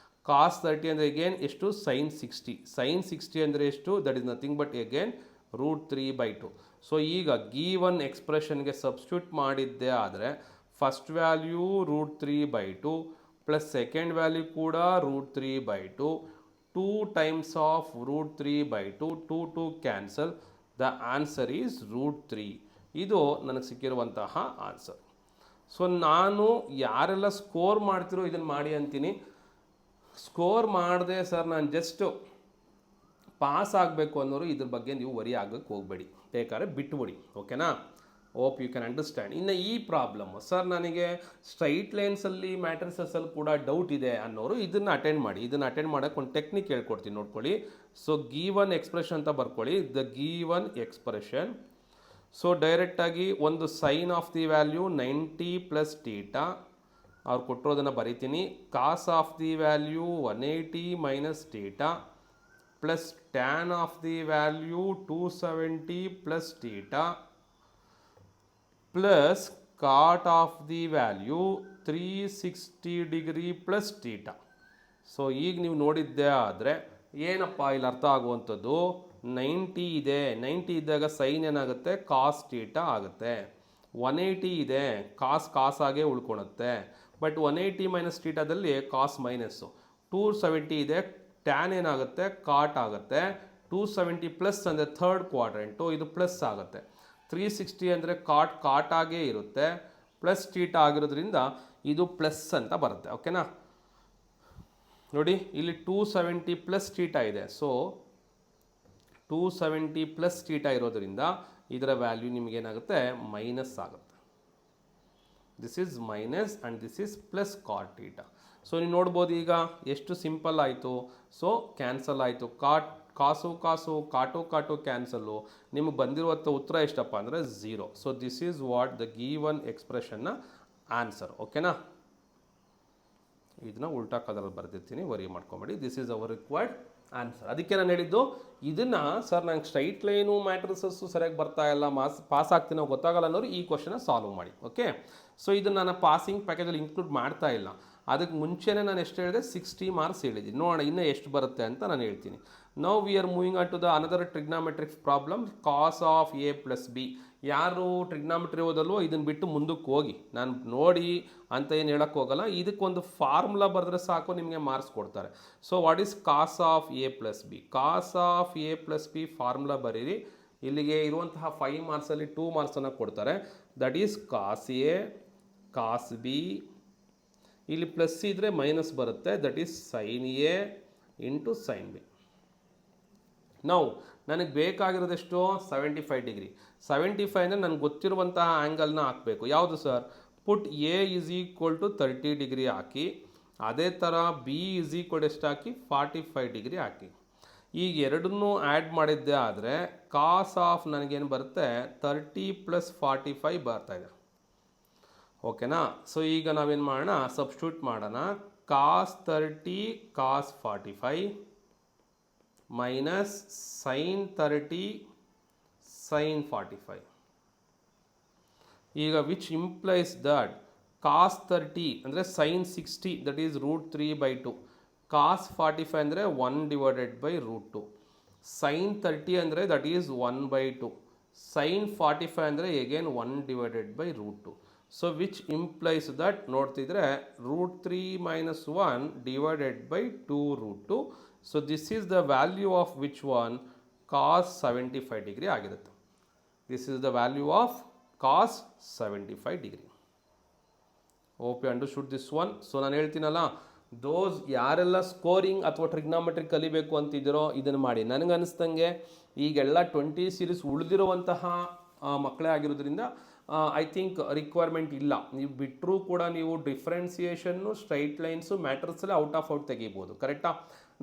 Cos 30 ಅಂದರೆ ಎಗೇನ್ ಎಷ್ಟು ಸೈನ್ 60. ಸೈನ್ 60 ಅಂದರೆ ಎಷ್ಟು, that is nothing but again √3/2. So ಈಗ ಗೀವನ್ ಎಕ್ಸ್ಪ್ರೆಷನ್ಗೆ ಸಬ್ಸ್ಟಿಟ್ಯೂಟ್ ಮಾಡಿದ್ದೆ ಆದರೆ first value √3/2 plus second value ಕೂಡ √3/2. 2 times of √3/2, 2 cancel, the answer is √3. ಇದು ನನಗೆ ಸಿಕ್ಕಿರುವಂತಹ ಆನ್ಸರ್. ಸೊ ನಾನು ಯಾರೆಲ್ಲ ಸ್ಕೋರ್ ಮಾಡ್ತಿರೋ ಇದನ್ನು ಮಾಡಿ ಅಂತೀನಿ. ಸ್ಕೋರ್ ಮಾಡಿದೆ ಸರ್ ನಾನು ಜಸ್ಟು ಪಾಸ್ ಆಗಬೇಕು ಅನ್ನೋರು ಇದ್ರ ಬಗ್ಗೆ ನೀವು ವರಿ ಆಗೋಕ್ಕೆ ಹೋಗಬೇಡಿ, ಬೇಕಾದ್ರೆ ಬಿಟ್ಬಿಡಿ, ಓಕೆನಾ? Hope you can understand. ಇನ್ನು ಈ ಪ್ರಾಬ್ಲಮ್ಮು ಸರ್ ನನಗೆ ಸ್ಟ್ರೈಟ್ ಲೈನ್ಸಲ್ಲಿ ಮ್ಯಾಟ್ರಿಸಸ್ಸಲ್ಲಿ ಕೂಡ ಡೌಟ್ ಇದೆ ಅನ್ನೋರು ಇದನ್ನು ಅಟೆಂಡ್ ಮಾಡಿ. ಇದನ್ನು ಅಟೆಂಡ್ ಮಾಡೋಕ್ಕೆ ಒಂದು ಟೆಕ್ನಿಕ್ ಹೇಳ್ಕೊಡ್ತೀನಿ, ನೋಡ್ಕೊಳ್ಳಿ. ಸೊ ಗೀವನ್ ಎಕ್ಸ್ಪ್ರೆಷನ್ ಅಂತ ಬರ್ಕೊಳ್ಳಿ, ದ ಗೀವನ್ ಎಕ್ಸ್ಪ್ರೆಷನ್. ಸೊ ಡೈರೆಕ್ಟಾಗಿ ಒಂದು sine of the value 90 plus theta ಅವ್ರು ಕೊಟ್ಟಿರೋದನ್ನು ಬರೀತೀನಿ. Cos of the value 180 minus theta plus tan of the value 270 plus theta plus cot of the value 360 degree plus theta. So ಈಗ ನೀವು ನೋಡಿದ್ದೇ ಆದರೆ ಏನಪ್ಪ ಇಲ್ಲಿ ಅರ್ಥ ಆಗುವಂಥದ್ದು, 90 ಇದೆ, 90 ಇದ್ದಾಗ ಸೈನ್ ಏನಾಗುತ್ತೆ ಕಾಸ್ ಥೀಟಾ ಆಗುತ್ತೆ. 180 ಇದೆ, ಕಾಸ್ ಆಗೇ ಉಳ್ಕೊಳುತ್ತೆ. ಬಟ್ 180 ಮೈನಸ್ ಥೀಟಾದಲ್ಲಿ ಕಾಸ್ ಮೈನಸ್ಸು. 270 ಇದೆ, ಟ್ಯಾನ್ ಏನಾಗುತ್ತೆ ಕಾಟ್ ಆಗುತ್ತೆ. 270 ಪ್ಲಸ್ ಅಂದರೆ ಥರ್ಡ್ ಕ್ವಾಡ್ರೆಂಟು, ಇದು ಪ್ಲಸ್ ಆಗುತ್ತೆ. 360 ಅಂದರೆ ಕಾಟ್ ಆಗೇ ಇರುತ್ತೆ, ಪ್ಲಸ್ ಥೀಟಾ ಆಗಿರೋದ್ರಿಂದ ಇದು ಪ್ಲಸ್ ಅಂತ ಬರುತ್ತೆ, ಓಕೆನಾ? ನೋಡಿ ಇಲ್ಲಿ 270 ಪ್ಲಸ್ ಥೀಟಾ ಇದೆ. ಸೊ 270 ಪ್ಲಸ್ ಥೀಟಾ ಇರೋದ್ರಿಂದ ಇದರ ವ್ಯಾಲ್ಯೂ ನಿಮಗೇನಾಗುತ್ತೆ ಮೈನಸ್ ಆಗುತ್ತೆ. This is minus and this is plus cot theta. So ನೀವು ನೋಡ್ಬೋದು ಈಗ ಎಷ್ಟು ಸಿಂಪಲ್ ಆಯಿತು. ಸೊ ಕ್ಯಾನ್ಸಲ್ ಆಯಿತು, ಕಾಸು ಕಾಟು ಕ್ಯಾನ್ಸಲ್ಲು. ನಿಮಗೆ ಬಂದಿರುವಂಥ ಉತ್ತರ ಎಷ್ಟಪ್ಪ ಅಂದರೆ 0. So this is what the given ಎಕ್ಸ್ಪ್ರೆಷನ್ನ ಆನ್ಸರ್, ಓಕೆನಾ? ಇದನ್ನ ಉಲ್ಟಾ ಕಲರಲ್ಲಿ ಬರೆದಿರ್ತೀನಿ, ವರಿ ಮಾಡ್ಕೊಬೇಡಿ. This is our required answer. ಅದಕ್ಕೆ ನಾನು ಹೇಳಿದ್ದು ಇದನ್ನು ಸರ್ ನಂಗೆ ಸ್ಟ್ರೈಟ್ ಲೈನು ಮ್ಯಾಟ್ರಿಸಸ್ಸು ಸರಿಯಾಗಿ ಬರ್ತಾ ಇಲ್ಲ, ಪಾಸ್ ಆಗ್ತೀನೋ ಗೊತ್ತಾಗಲ್ಲ ಅನ್ನೋರು ಈ ಕ್ವಶನ ಸಾಲ್ವ್ ಮಾಡಿ, ಓಕೆ? ಸೊ ಇದನ್ನು ನಾನು ಪಾಸಿಂಗ್ ಪ್ಯಾಕೇಜಲ್ಲಿ ಇನ್ಕ್ಲೂಡ್ ಮಾಡ್ತಾ ಇಲ್ಲ. ಅದಕ್ಕೆ ಮುಂಚೆನೇ ನಾನು ಎಷ್ಟು ಹೇಳಿದೆ 60 ಮಾರ್ಕ್ಸ್ ಹೇಳಿದ್ದೀನಿ. ನೋಡೋಣ ಇನ್ನೂ ಎಷ್ಟು ಬರುತ್ತೆ ಅಂತ ನಾನು ಹೇಳ್ತೀನಿ. Now we are moving on to the another trigonometric problem, cos of A plus B. ಯಾರು ಟ್ರಿಗ್ನಾಮೆಟ್ರಿ ಓದಲ್ವೋ ಇದನ್ನು ಬಿಟ್ಟು ಮುಂದಕ್ಕೆ ಹೋಗಿ, ನಾನು ನೋಡಿ ಅಂತ ಏನು ಹೇಳೋಕ್ಕೆ ಹೋಗಲ್ಲ. ಇದಕ್ಕೊಂದು ಫಾರ್ಮುಲಾ ಬರೆದ್ರೆ ಸಾಕು, ನಿಮಗೆ ಮಾರ್ಕ್ಸ್ ಕೊಡ್ತಾರೆ. So what is cos of A plus B? Cos of A plus B formula ಬರೀರಿ. ಇಲ್ಲಿಗೆ ಇರುವಂತಹ 5 ಮಾರ್ಕ್ಸಲ್ಲಿ 2 ಮಾರ್ಕ್ಸನ್ನು ಕೊಡ್ತಾರೆ. That is cos A cos B, ಇಲ್ಲಿ ಪ್ಲಸ್ ಇದ್ದರೆ ಮೈನಸ್ ಬರುತ್ತೆ, that is sine A into sine B. ನಾವು ನನಗೆ ಬೇಕಾಗಿರೋದೆಷ್ಟು 75 ಡಿಗ್ರಿ. 75 ಅಂದರೆ ನನಗೆ ಗೊತ್ತಿರುವಂತಹ ಆ್ಯಂಗಲ್ನ ಹಾಕಬೇಕು. ಯಾವುದು sir? Put a is equal to 30 degree ಹಾಕಿ, ಅದೇ ಥರ ಬಿ ಈಸ್ ಈಕ್ವಲ್ ಎಷ್ಟು ಹಾಕಿ 45 ಡಿಗ್ರಿ ಹಾಕಿ. ಈಗ ಎರಡನ್ನೂ ಆ್ಯಡ್ ಮಾಡಿದ್ದೆ ಆದರೆ ಕಾಸ್ ಆಫ್ ನನಗೇನು ಬರುತ್ತೆ 30 ಪ್ಲಸ್ 45 ಬರ್ತಾಯಿದೆ, ಓಕೆನಾ? ಸೊ ಈಗ ನಾವೇನು ಮಾಡೋಣ, ಸಬ್ಸ್ಟಿಟ್ಯೂಟ್ ಮಾಡೋಣ. ಕಾಸ್ 30 ಕಾಸ್ 45 ಮೈನಸ್ ಸೈನ್ 30 ಸೈನ್ 45. ಈಗ ವಿಚ್ ಇಂಪ್ಲೈಸ್ ದಟ್ ಕಾಸ್ 30 ಅಂದರೆ ಸೈನ್ 60, ದಟ್ ಈಸ್ √3/2. ಕಾಸ್ 45 ಅಂದರೆ 1/√2. ಸೈನ್ 30 ಅಂದರೆ ದಟ್ ಈಸ್ 1/2. ಸೈನ್ 45 ಅಂದರೆ again 1/√2. So which implies that ನೋಡ್ತಿದ್ರೆ √3 - 1 /2√2. So this is the value of which one cos 75 degree ಆಗಿರುತ್ತೆ. This is the value of cos 75 degree. Hope you understood this one. So ನಾನು ಹೇಳ್ತೀನಲ್ಲ, ದೋಸ್ ಯಾರೆಲ್ಲ scoring ಅಥವಾ trigonometry ಕಲಿಬೇಕು ಅಂತಿದ್ದೀರೋ ಇದನ್ನು ಮಾಡಿ. ನನಗನ್ನಿಸ್ದಂಗೆ ಈಗೆಲ್ಲ 20 ಸೀರೀಸ್ ಉಳಿದಿರುವಂತಹ ಮಕ್ಕಳೇ ಆಗಿರೋದ್ರಿಂದ ಐ ಥಿಂಕ್ ರಿಕ್ವೈರ್ಮೆಂಟ್ ಇಲ್ಲ. ನೀವು ಬಿಟ್ಟರೂ ಕೂಡ ನೀವು ಡಿಫ್ರೆನ್ಸಿಯೇಷನ್ನು, ಸ್ಟ್ರೈಟ್ ಲೈನ್ಸು, ಮ್ಯಾಟ್ರಿಕ್ಸಲ್ಲಿ ಔಟ್ ಆಫ್ ಔಟ್ ತೆಗಿಬೋದು. ಕರೆಕ್ಟಾ?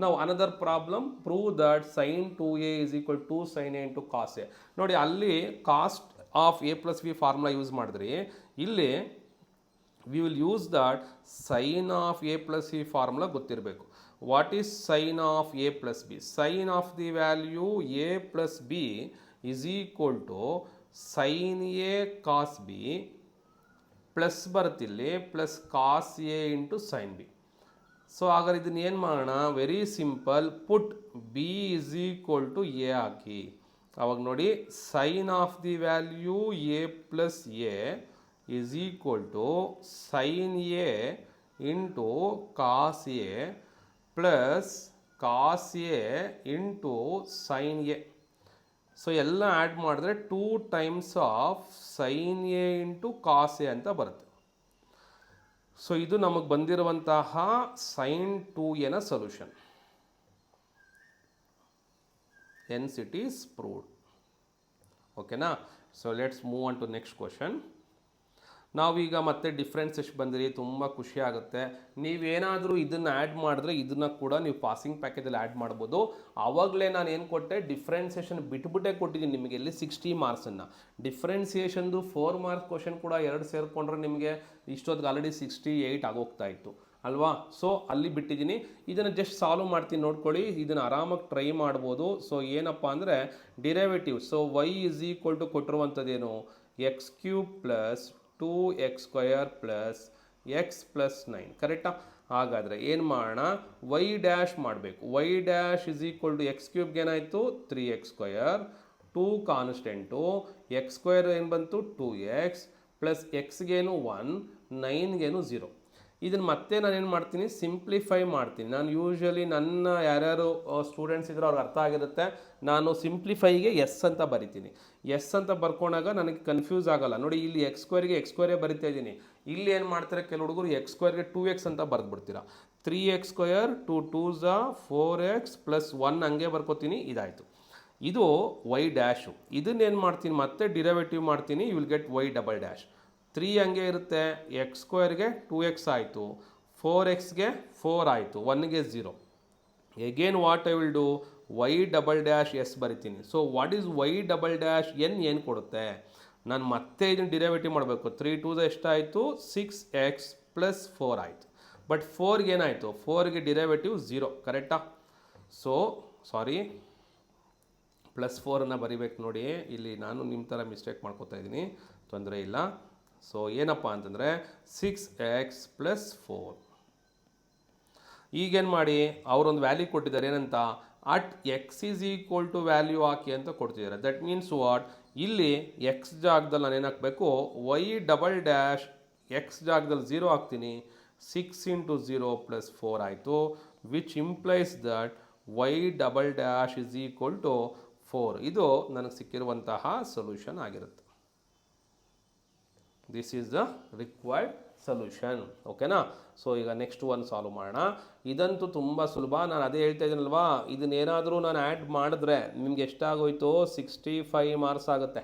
ನಾವು another problem, prove that sin 2a = 2 sin a × cos a. ನೋಡಿ, ಅಲ್ಲಿ cost of a + b formula use ಮಾಡಿದ್ರಿ. ಇಲ್ಲಿ we will use that sin of a plus b formula ಗೊತ್ತಿರಬೇಕು. What is sin of a plus b? Sin of the value a plus b is equal to sin a cos b plus ಬರುತ್ತಿಲ್ಲಿ plus cos a into sine b. So ಹಾಗಾದ್ರೆ ಇದನ್ನ ಏನು ಮಾಡೋಣ? Very simple, put b is equal to a ಹಾಕಿ. ಅವಾಗ ನೋಡಿ, sine of the value a plus a is equal to sin a into cos a plus cos a into sin a. So ಎಲ್ಲ add ಮಾಡಿದ್ರೆ 2 times of sin a into cos A ಅಂತ ಬರುತ್ತೆ. So ಇದು ನಮಗೆ ಬಂದಿರುವಂತಹ sin 2a ನ solution. Hence it is proved. ಓಕೆನಾ? So let's move on to next question. ನಾವೀಗ ಮತ್ತೆ ಡಿಫ್ರೆನ್ಸೇಷನ್ ಬಂದಿರಿ, ತುಂಬ ಖುಷಿ ಆಗುತ್ತೆ. ನೀವೇನಾದರೂ ಇದನ್ನು ಆ್ಯಡ್ ಮಾಡಿದ್ರೆ ಇದನ್ನು ಕೂಡ ನೀವು ಪಾಸಿಂಗ್ ಪ್ಯಾಕೇಜಲ್ಲಿ ಆ್ಯಡ್ ಮಾಡ್ಬೋದು. ಆವಾಗಲೇ ನಾನು ಏನು ಕೊಟ್ಟೆ, ಡಿಫ್ರೆನ್ಸಿಯೇಷನ್ ಬಿಟ್ಬಿಟ್ಟೆ ಕೊಟ್ಟಿದ್ದೀನಿ ನಿಮಗೆ ಇಲ್ಲಿ 60 ಮಾರ್ಕ್ಸನ್ನು. ಡಿಫ್ರೆನ್ಸಿಯೇಷನ್ದು 4 ಮಾರ್ಕ್ಸ್ ಕ್ವಶನ್ ಕೂಡ 2 ಸೇರಿಕೊಂಡ್ರೆ ನಿಮಗೆ ಇಷ್ಟೊತ್ತಿಗೆ ಆಲ್ರೆಡಿ 68 ಆಗೋಗ್ತಾ ಇತ್ತು ಅಲ್ವಾ? ಸೊ ಅಲ್ಲಿ ಬಿಟ್ಟಿದ್ದೀನಿ. ಇದನ್ನು ಜಸ್ಟ್ ಸಾಲ್ವ್ ಮಾಡ್ತೀನಿ, ನೋಡ್ಕೊಳ್ಳಿ. ಇದನ್ನು ಆರಾಮಾಗಿ ಟ್ರೈ ಮಾಡ್ಬೋದು. ಸೊ ಏನಪ್ಪ ಅಂದರೆ derivative. So y = ಕೊಟ್ಟಿರುವಂಥದ್ದೇನು, x³ + 2x² + x + 9. ಕರೆಕ್ಟಾ? ಹಾಗಾದರೆ ಏನು ಮಾಡೋಣ, y ಡ್ಯಾಶ್ ಮಾಡಬೇಕು. y ಡ್ಯಾಶ್ = x³ ಏನಾಯಿತು 3x² 2 ಕಾನ್ಸ್ಟೆಂಟು, x² ಏನು ಬಂತು 2x ಪ್ಲಸ್ ಎಕ್ಸ್ಗೇನು 1 9ಗೇನು 0. ಇದನ್ನು ಮತ್ತೆ ನಾನೇನು ಮಾಡ್ತೀನಿ, ಸಿಂಪ್ಲಿಫೈ ಮಾಡ್ತೀನಿ. ನಾನು ಯೂಶ್ವಲಿ ನನ್ನ ಯಾರ್ಯಾರು ಸ್ಟೂಡೆಂಟ್ಸ್ ಇದ್ರೋ ಅವ್ರಿಗೆ ಅರ್ಥ ಆಗಿರುತ್ತೆ. ನಾನು ಸಿಂಪ್ಲಿಫೈಗೆ ಎಸ್ ಅಂತ ಬರಿತೀನಿ. ಎಸ್ ಅಂತ ಬರ್ಕೊಂಡಾಗ ನನಗೆ ಕನ್ಫ್ಯೂಸ್ ಆಗಲ್ಲ. ನೋಡಿ, ಇಲ್ಲಿ x² x² ಬರಿತಾ ಇದ್ದೀನಿ. ಇಲ್ಲಿ ಏನು ಮಾಡ್ತಾರೆ ಕೆಲವು ಹುಡುಗರು, x² 2x ಅಂತ ಬರೆದ್ಬಿಡ್ತೀರಾ. 3x² 2 2s 4x + 1 ಹಂಗೆ ಬರ್ಕೋತೀನಿ. ಇದಾಯಿತು. ಇದು y ಡ್ಯಾಶು. ಇದನ್ನೇನು ಮಾಡ್ತೀನಿ, ಮತ್ತೆ ಡಿರೈವೇಟಿವ್ ಮಾಡ್ತೀನಿ. You will get y double dash. 3 ಹಂಗೆ ಇರುತ್ತೆ, x² 2x ಆಯಿತು, 4xಗೆ 4 ಆಯಿತು, 1ಗೆ 0. Again what I will do, y double dash as ಬರಿತೀನಿ. So what is y double dash ಎನ್ ಏನು ಕೊಡುತ್ತೆ? ನಾನು ಮತ್ತೆ ಇದನ್ನು ಡಿರೈವೇಟಿವ್ ಮಾಡಬೇಕು. 3 2s ಎಷ್ಟಾಯಿತು 6x + 4 ಆಯಿತು. ಬಟ್ 4ಗೆ ಏನಾಯಿತು, 4ಗೆ ಡಿರೈವೇಟಿವ್ 0. ಕರೆಕ್ಟಾ? ಸೊ ಸಾರಿ, +4 ಬರಿಬೇಕು. ನೋಡಿ, ಇಲ್ಲಿ ನಾನು ನಿಮ್ಮ ಥರ ಮಿಸ್ಟೇಕ್ ಮಾಡ್ಕೋತಾ ಇದ್ದೀನಿ, ತೊಂದರೆ ಇಲ್ಲ. ಸೊ ಏನಪ್ಪ ಅಂತಂದರೆ 6x + 4. ಈಗೇನು ಮಾಡಿ, ಅವರೊಂದು ವ್ಯಾಲ್ಯೂ ಕೊಟ್ಟಿದ್ದಾರೆ. ಏನಂತ, ಅಟ್ x = ವ್ಯಾಲ್ಯೂ ಹಾಕಿ ಅಂತ ಕೊಡ್ತಿದ್ದಾರೆ. ದಟ್ ಮೀನ್ಸ್ ವಾಟ್, ಇಲ್ಲಿ x ಜಾಗದಲ್ಲಿ ನಾನು ಏನು ಹಾಕಬೇಕು, y ಡಬಲ್ ಡ್ಯಾಶ್ x ಜಾಗದಲ್ಲಿ 0 ಹಾಕ್ತೀನಿ. 6 × 0 + 4 ಆಯಿತು, which implies that y double dash = 4. ಇದು ನನಗೆ ಸಿಕ್ಕಿರುವಂತಹ ಸೊಲ್ಯೂಷನ್ ಆಗಿರುತ್ತೆ. This is the required solution. ಓಕೆನಾ? ಸೊ ಈಗ ನೆಕ್ಸ್ಟ್ ಒನ್ ಸಾಲ್ವ್ ಮಾಡೋಣ. ಇದಂತೂ ತುಂಬ ಸುಲಭ. ನಾನು ಅದೇ ಹೇಳ್ತಾ ಇದ್ದೀನಲ್ವಾ, ಇದನ್ನೇನಾದರೂ ನಾನು ಆ್ಯಡ್ ಮಾಡಿದ್ರೆ ನಿಮ್ಗೆ ಎಷ್ಟಾಗೋಯ್ತು, 65 ಮಾರ್ಕ್ಸ್ ಆಗುತ್ತೆ.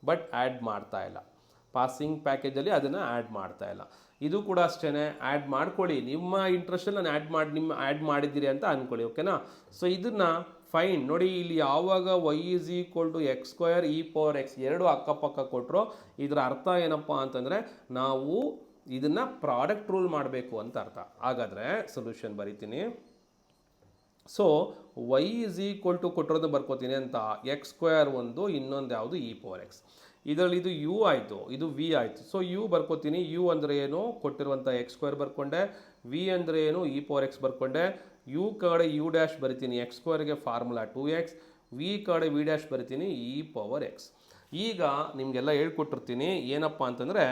ಬಟ್ ಆ್ಯಡ್ ಮಾಡ್ತಾ ಇಲ್ಲ, ಪಾಸಿಂಗ್ ಪ್ಯಾಕೇಜಲ್ಲಿ ಅದನ್ನು ಆ್ಯಡ್ ಮಾಡ್ತಾ ಇಲ್ಲ. ಇದು ಕೂಡ ಅಷ್ಟೇ, ಆ್ಯಡ್ ಮಾಡ್ಕೊಳ್ಳಿ. ನಿಮ್ಮ ಇಂಟ್ರೆಸ್ಟಲ್ಲಿ ನಾನು ಆ್ಯಡ್ ಮಾಡಿದ್ದೀರಿ ಅಂತ ಅಂದ್ಕೊಳ್ಳಿ. ಓಕೆನಾ? ಸೊ ಇದನ್ನು ಫೈನ್ ನೋಡಿ, ಇಲ್ಲಿ ಯಾವಾಗ y = x² e⁴x ಎರಡು ಅಕ್ಕಪಕ್ಕ ಕೊಟ್ಟರು, ಇದರ ಅರ್ಥ ಏನಪ್ಪ ಅಂತಂದರೆ ನಾವು ಇದನ್ನು ಪ್ರಾಡಕ್ಟ್ ರೂಲ್ ಮಾಡಬೇಕು ಅಂತ ಅರ್ಥ. ಹಾಗಾದರೆ ಸೊಲ್ಯೂಷನ್ ಬರಿತೀನಿ. ಸೊ y = ಕೊಟ್ಟಿರೋದು ಬರ್ಕೋತೀನಿ ಅಂತ, x² ಒಂದು, ಇನ್ನೊಂದು ಯಾವುದು e⁴x. ಇದರಲ್ಲಿ ಇದು u ಆಯಿತು, ಇದು v ಆಯಿತು. So u ಬರ್ಕೋತೀನಿ. u ಅಂದರೆ ಏನು, ಕೊಟ್ಟಿರುವಂಥ x² ಬರ್ಕೊಂಡೆ. v ಅಂದರೆ ಏನು, e⁴x ಬರ್ಕೊಂಡೆ. u ಕಡೆ u ಡ್ಯಾಶ್ ಬರಿತೀನಿ. x² ಫಾರ್ಮುಲಾ 2x, ವಿ ಕಡೆ ವಿ ಡ್ಯಾಶ್ ಬರಿತೀನಿ ಇ ಪವರ್ ಎಕ್ಸ್. ಈಗ ನಿಮಗೆಲ್ಲ ಹೇಳ್ಕೊಟ್ಟಿರ್ತೀನಿ ಏನಪ್ಪ ಅಂತಂದರೆ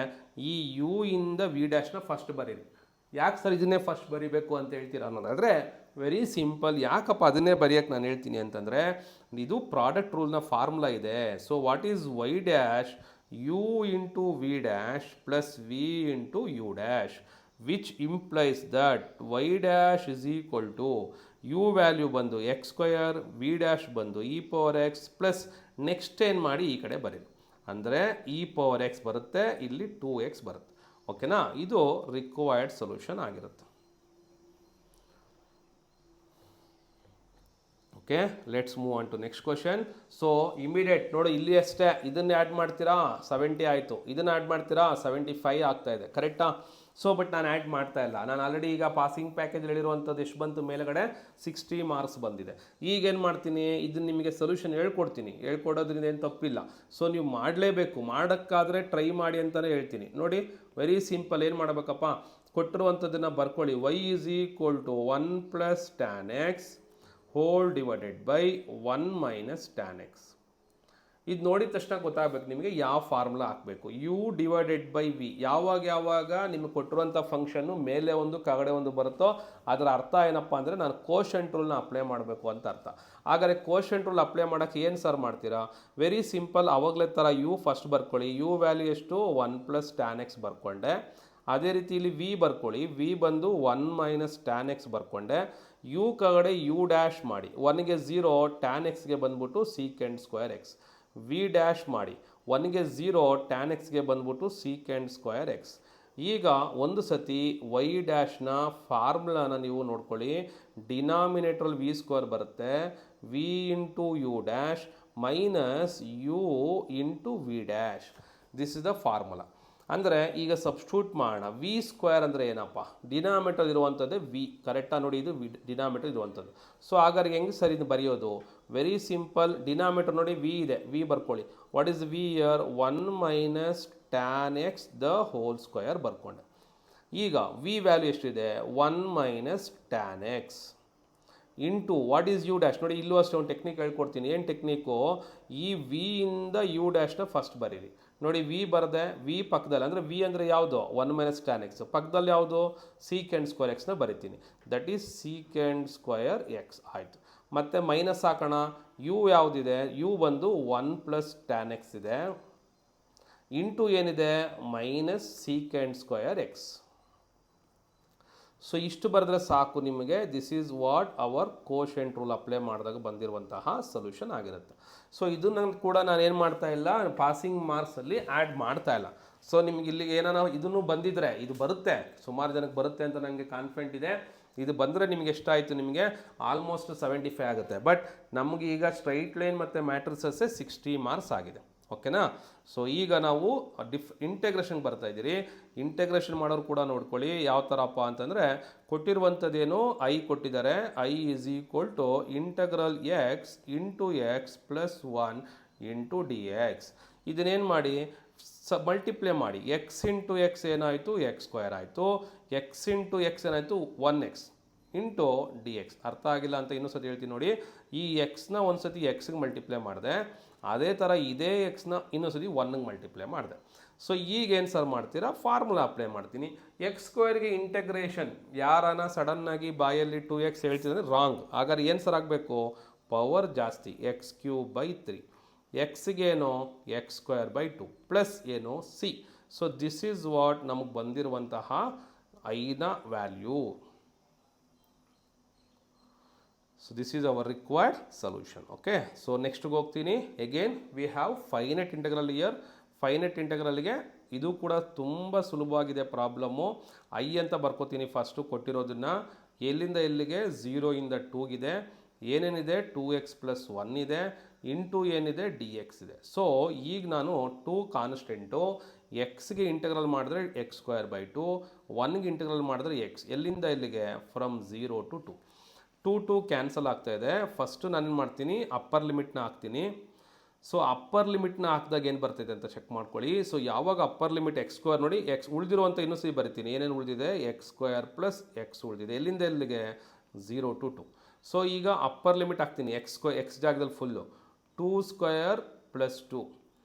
ಈ ಯು ಇಂದ ವಿ ಡ್ಯಾಶ್ನ ಫಸ್ಟ್ ಬರೀರಿ. ಯಾಕೆ ಸರ್ ಇದನ್ನೇ ಫಸ್ಟ್ ಬರಿಬೇಕು ಅಂತ ಹೇಳ್ತೀರಾ ಅನ್ನೋದಾದರೆ ವೆರಿ ಸಿಂಪಲ್. ಯಾಕಪ್ಪ ಅದನ್ನೇ ಬರೆಯೋಕ್ಕೆ ನಾನು ಹೇಳ್ತೀನಿ ಅಂತಂದರೆ ಇದು ಪ್ರಾಡಕ್ಟ್ ರೂಲ್ನ ಫಾರ್ಮುಲಾ ಇದೆ. So what is Y dash U into V dash plus V into U dash, which implies that Y dash is equal to U value ಬಂದು ಎಕ್ಸ್ ಸ್ಕ್ವಯರ್, ವಿ ಡ್ಯಾಶ್ ಬಂದು E power X plus next ಏನು ಮಾಡಿ ಈ ಕಡೆ ಬರೀರಿ. ಅಂದರೆ E power X ಬರುತ್ತೆ, ಇಲ್ಲಿ 2x ಬರುತ್ತೆ. ಓಕೆನಾ? ಇದು ರಿಕ್ವೈರ್ಡ್ ಸೊಲ್ಯೂಷನ್ ಆಗಿರುತ್ತೆ. Okay, let's move on to next question. So immediate ನೋಡಿ, ಇಲ್ಲಿ ಅಷ್ಟೇ ಇದನ್ನು ಆ್ಯಡ್ ಮಾಡ್ತೀರಾ 70 ಆಯಿತು, ಇದನ್ನು ಆ್ಯಡ್ ಮಾಡ್ತೀರಾ 75 ಆಗ್ತಾ ಇದೆ, ಕರೆಕ್ಟಾ? ಸೊ ಬಟ್ ನಾನು ಆ್ಯಡ್ ಮಾಡ್ತಾ ಇಲ್ಲ. ನಾನು ಆಲ್ರೆಡಿ ಈಗ ಪಾಸಿಂಗ್ ಪ್ಯಾಕೇಜ್ ಹೇಳಿರುವಂಥದ್ದು ಎಷ್ಟು ಬಂತು, ಮೇಲೆಗಡೆ 60 ಮಾರ್ಕ್ಸ್ ಬಂದಿದೆ. ಈಗೇನು ಮಾಡ್ತೀನಿ, ಇದನ್ನು ನಿಮಗೆ ಸೊಲ್ಯೂಷನ್ ಹೇಳ್ಕೊಡ್ತೀನಿ, ಹೇಳ್ಕೊಡೋದ್ರಿಂದ ಏನು ತಪ್ಪಿಲ್ಲ. ಸೊ ನೀವು ಮಾಡಲೇಬೇಕು, ಮಾಡೋಕ್ಕಾದರೆ ಟ್ರೈ ಮಾಡಿ ಅಂತಲೇ ಹೇಳ್ತೀನಿ. ನೋಡಿ ವೆರಿ ಸಿಂಪಲ್. ಏನು ಮಾಡಬೇಕಪ್ಪ, ಕೊಟ್ಟಿರುವಂಥದ್ದನ್ನು ಬರ್ಕೊಳ್ಳಿ. y is equal to 1 plus tan x whole divided by 1 minus tan x. ಇದು ನೋಡಿದ ತಕ್ಷಣ ಗೊತ್ತಾಗಬೇಕು ನಿಮಗೆ ಯಾವ ಫಾರ್ಮುಲಾ ಹಾಕಬೇಕು. U divided by v. ಯಾವಾಗ ನಿಮಗೆ ಕೊಟ್ಟಿರುವಂಥ ಫಂಕ್ಷನ್ನು ಮೇಲೆ ಒಂದು ಕೆಳಗಡೆ ಒಂದು ಬರುತ್ತೋ ಅದರ ಅರ್ಥ ಏನಪ್ಪ ಅಂದರೆ ನಾನು ಕೋಶೆಂಟ್ ರೂಲ್ನ ಅಪ್ಲೈ ಮಾಡಬೇಕು ಅಂತ ಅರ್ಥ. ಹಾಗಾದರೆ ಕೋಶೆಂಟ್ ರೂಲ್ ಅಪ್ಲೈ ಮಾಡೋಕ್ಕೆ ಏನು ಸರ್ ಮಾಡ್ತೀರಾ? Very simple. ಅವಾಗಲೇ ಥರ ಯು ಫಸ್ಟ್ ಬರ್ಕೊಳ್ಳಿ. ಯು ವ್ಯಾಲ್ಯೂ ಎಷ್ಟು 1 ಪ್ಲಸ್ ಟ್ಯಾನ್ ಎಕ್ಸ್ ಬರ್ಕೊಂಡೆ. ಅದೇ ರೀತಿ ಇಲ್ಲಿ ವಿ ಬರ್ಕೊಳ್ಳಿ. ವಿ ಬಂದು 1 ಮೈನಸ್ ಟ್ಯಾನ್ ಎಕ್ಸ್ ಬರ್ಕೊಂಡೆ. ಯು ಕೆಳಗಡೆ ಯು ಡ್ಯಾಶ್ ಮಾಡಿ. 1ಗೆ 0, ಟ್ಯಾನ್ ಎಕ್ಸ್ಗೆ ಬಂದ್ಬಿಟ್ಟು secant square X. V dash ಮಾಡಿ. 1ಗೆ 0, ಟ್ಯಾನ್ ಎಕ್ಸ್ಗೆ ಬಂದ್ಬಿಟ್ಟು ಸೀಕೆಂಡ್ ಸ್ಕ್ವೇರ್ ಎಕ್ಸ್. ಈಗ ಒಂದು ಸತಿ ವೈ ಡ್ಯಾಶ್ನ ಫಾರ್ಮುಲಾನ ನೀವು ನೋಡ್ಕೊಳ್ಳಿ. ಡಿನಾಮಿನೇಟ್ರಲ್ಲಿ ವಿ ಸ್ಕ್ವೇರ್ ಬರುತ್ತೆ, V into U dash minus U into V dash. This is the formula. ಅಂದರೆ ಈಗ ಸಬ್ಸ್ಟಿಟ್ಯೂಟ್ ಮಾಡೋಣ. ವಿ ಸ್ಕ್ವೇರ್ ಅಂದರೆ ಏನಪ್ಪ, ಡಿನಾಮಿನೇಟರ್ ಇರುವಂಥದ್ದೇ ವಿ, ಕರೆಕ್ಟಾ? ನೋಡಿ ಇದು ಡಿನಾಮಿನೇಟರ್ ಇರುವಂಥದ್ದು. ಸೊ ಹಾಗಾದ್ರೆ ಹೆಂಗೆ ಸರ್ ಇದು ಬರೆಯೋದು? Very simple. ಡಿನಾಮಿನೇಟರ್ ನೋಡಿ ವಿ ಇದೆ, ವಿ ಬರ್ಕೊಳ್ಳಿ. What is v here 1 minus tan x the whole square ಬರ್ಕೊಂಡೆ. ಈಗ ವಿ ವ್ಯಾಲ್ಯೂ ಎಷ್ಟಿದೆ 1 minus tan x into what is u dash. ನೋಡಿ ಇಲ್ಲೂ ಅಷ್ಟೇ ಒಂದು ಟೆಕ್ನಿಕ್ ಹೇಳ್ಕೊಡ್ತೀನಿ. ಏನು ಟೆಕ್ನಿಕ್ಕು, ಈ ವಿ ಇಂದ ಯು ಡ್ಯಾಶ್ನ ಫಸ್ಟ್ ಬರೀರಿ. ನೋಡಿ ವಿ ಬರದೆ, ವಿ ಪಕ್ಕದಲ್ಲಿ ಅಂದರೆ ವಿ ಅಂದರೆ ಯಾವುದು 1 ಮೈನಸ್ ಟ್ಯಾನ್ ಎಕ್ಸ್, ಪಕ್ಕದಲ್ಲಿ ಯಾವುದು ಸೀಕೆಂಡ್ ಸ್ಕ್ವೇರ್ ಎಕ್ಸ್ನ ಬರಿತೀನಿ. That is secant square x ಆಯಿತು. ಮತ್ತು ಮೈನಸ್ ಹಾಕೋಣ. ಯು ಯಾವುದಿದೆ, ಯು ಬಂದು 1 ಪ್ಲಸ್ ಟ್ಯಾನ್ ಎಕ್ಸ್ ಇದೆ ಇಂಟು ಏನಿದೆ minus secant square x. So ಇಷ್ಟು ಬರೆದ್ರೆ ಸಾಕು ನಿಮಗೆ. This is what our quotient rule apply ಮಾಡಿದಾಗ ಬಂದಿರುವಂತಹ ಸೊಲ್ಯೂಷನ್ ಆಗಿರುತ್ತೆ. ಸೊ ಇದನ್ನು ಕೂಡ ನಾನು ಏನು ಮಾಡ್ತಾ ಇಲ್ಲ, ಪಾಸಿಂಗ್ ಮಾರ್ಕ್ಸಲ್ಲಿ ಆ್ಯಡ್ ಮಾಡ್ತಾ ಇಲ್ಲ. ಸೊ ನಿಮ್ಗೆ ಇಲ್ಲಿ ಏನಾರ ಇದನ್ನು ಬಂದಿದ್ರೆ ಇದು ಬರುತ್ತೆ, ಸುಮಾರು ಜನಕ್ಕೆ ಬರುತ್ತೆ ಅಂತ ನನಗೆ ಕಾನ್ಫಿಡೆಂಟ್ ಇದೆ. ಇದು ಬಂದರೆ ನಿಮಗೆ ಎಷ್ಟಾಯಿತು, ನಿಮಗೆ ಆಲ್ಮೋಸ್ಟ್ 75 ಆಗುತ್ತೆ. ಬಟ್ ನಮಗೆ ಈಗ ಸ್ಟ್ರೈಟ್ ಲೈನ್ ಮತ್ತು ಮ್ಯಾಟ್ರಿಸಸ್ಸೇ 60 ಮಾರ್ಕ್ಸ್ ಆಗಿದೆ. ಓಕೆನಾ? ಸೊ ಈಗ ನಾವು ಇಂಟೆಗ್ರೇಷನ್ಗೆ ಬರ್ತಾ ಇದ್ದೀರಿ. ಇಂಟೆಗ್ರೇಷನ್ ಮಾಡೋರು ಕೂಡ ನೋಡ್ಕೊಳ್ಳಿ ಯಾವ ಥರಪ್ಪ ಅಂತಂದರೆ, ಕೊಟ್ಟಿರುವಂಥದ್ದೇನು ಐ ಕೊಟ್ಟಿದ್ದಾರೆ. I is equal to integral x into x plus 1 into d x. ಇದನ್ನೇನು ಮಾಡಿ ಮಲ್ಟಿಪ್ಲೈ ಮಾಡಿ. ಎಕ್ಸ್ ಇಂಟು ಎಕ್ಸ್ ಏನಾಯಿತು, ಎಕ್ಸ್ ಸ್ಕ್ವೇರ್ ಆಯಿತು. ಎಕ್ಸ್ ಇಂಟು ಎಕ್ಸ್ ಏನಾಯಿತು 1x ಇಂಟು ಡಿ ಎಕ್ಸ್. ಅರ್ಥ ಆಗಿಲ್ಲ ಅಂತ ಇನ್ನೂ ಸತಿ ಹೇಳ್ತೀನಿ ನೋಡಿ. ಈ ಎಕ್ಸ್ನ ಒಂದು ಸತಿ ಎಕ್ಸ್ಗೆ ಮಲ್ಟಿಪ್ಲೈ ಮಾಡಿದೆ, ಅದೇ ಥರ ಇದೇ ಎಕ್ಸ್ನ ಇನ್ನೊಂದು ಸತಿ 1ಗೆ ಮಲ್ಟಿಪ್ಲೈ ಮಾಡಿದೆ. ಸೊ ಈಗೇನು ಸರ್ ಮಾಡ್ತೀರಾ, ಫಾರ್ಮುಲಾ ಅಪ್ಲೈ ಮಾಡ್ತೀನಿ. ಎಕ್ಸ್ ಸ್ಕ್ವೇರ್ಗೆ ಇಂಟಗ್ರೇಷನ್ ಯಾರನ್ನ ಸಡನ್ನಾಗಿ ಬಾಯಲ್ಲಿ 2x ಹೇಳ್ತಿದ್ರೆ ರಾಂಗ್. ಹಾಗಾದ್ರೆ ಏನು ಸರ್ ಆಗಬೇಕು, ಪವರ್ ಜಾಸ್ತಿ ಎಕ್ಸ್ ಕ್ಯೂಬ್ ಬೈ 3. ಎಕ್ಸ್ಗೇನೋ ಎಕ್ಸ್ ಸ್ಕ್ವೇರ್ ಬೈ 2 ಪ್ಲಸ್ ಏನೋ c. So this is what ನಮಗೆ ಬಂದಿರುವಂತಹ ಐನ value. So this is our required solution. Okay, so next ಗೆ ಹೋಗ್ತೀನಿ. again we have finite integral here. Finite ಇಂಟೆಗ್ರಲ್ಗೆ ಇದು ಕೂಡ ತುಂಬ ಸುಲಭವಾಗಿದೆ ಪ್ರಾಬ್ಲಮ್ಮು. ಐ ಅಂತ ಬರ್ಕೋತೀನಿ ಫಸ್ಟು ಕೊಟ್ಟಿರೋದನ್ನು. ಎಲ್ಲಿಂದ ಎಲ್ಲಿಗೆ 0 ಇಂದ 2ಗಿದೆ. ಏನೇನಿದೆ 2x ಪ್ಲಸ್ 1 ಇದೆ ಇಂಟು ಏನಿದೆ ಡಿ ಎಕ್ಸ್ ಇದೆ. ಸೊ ಈಗ ನಾನು 2 ಕಾನ್ಸ್ಟೆಂಟು ಎಕ್ಸ್ಗೆ ಇಂಟೆಗ್ರಲ್ ಮಾಡಿದ್ರೆ ಎಕ್ಸ್ ಸ್ಕ್ವೇರ್ ಬೈ 2, 1ಗೆ ಇಂಟೆಗ್ರಲ್ ಮಾಡಿದ್ರೆ ಎಕ್ಸ್. ಎಲ್ಲಿಂದ ಎಲ್ಲಿಗೆ ಫ್ರಮ್ 0 to 2. 2 ಕ್ಯಾನ್ಸಲ್ ಆಗ್ತಾ ಇದೆ. ಫಸ್ಟು ನಾನೇನು ಮಾಡ್ತೀನಿ, ಅಪ್ಪರ್ ಲಿಮಿಟ್ನ ಹಾಕ್ತೀನಿ. ಸೊ ಅಪ್ಪರ್ ಲಿಮಿಟ್ನ ಹಾಕಿದಾಗ ಏನು ಬರ್ತಿದೆ ಅಂತ ಚೆಕ್ ಮಾಡ್ಕೊಳ್ಳಿ. ಸೊ ಯಾವಾಗ ಅಪ್ಪರ್ ಲಿಮಿಟ್ ಎಕ್ಸ್ ಸ್ಕ್ವೇರ್ ನೋಡಿ, ಎಕ್ಸ್ ಉಳಿದಿರುವಂಥ ಇನ್ನೂ ಸರಿ ಬರಿತೀನಿ. ಏನೇನು ಉಳಿದಿದೆ, ಎಕ್ಸ್ ಸ್ಕ್ವೇರ್ ಪ್ಲಸ್ ಎಕ್ಸ್ ಉಳಿದಿದೆ. ಎಲ್ಲಿಂದ ಎಲ್ಲಿಗೆ 0 to 2. ಸೊ ಈಗ ಅಪ್ಪರ್ ಲಿಮಿಟ್ ಹಾಕ್ತೀನಿ, ಎಕ್ಸ್ ಜಾಗದಲ್ಲಿ ಫುಲ್ಲು 2² + 2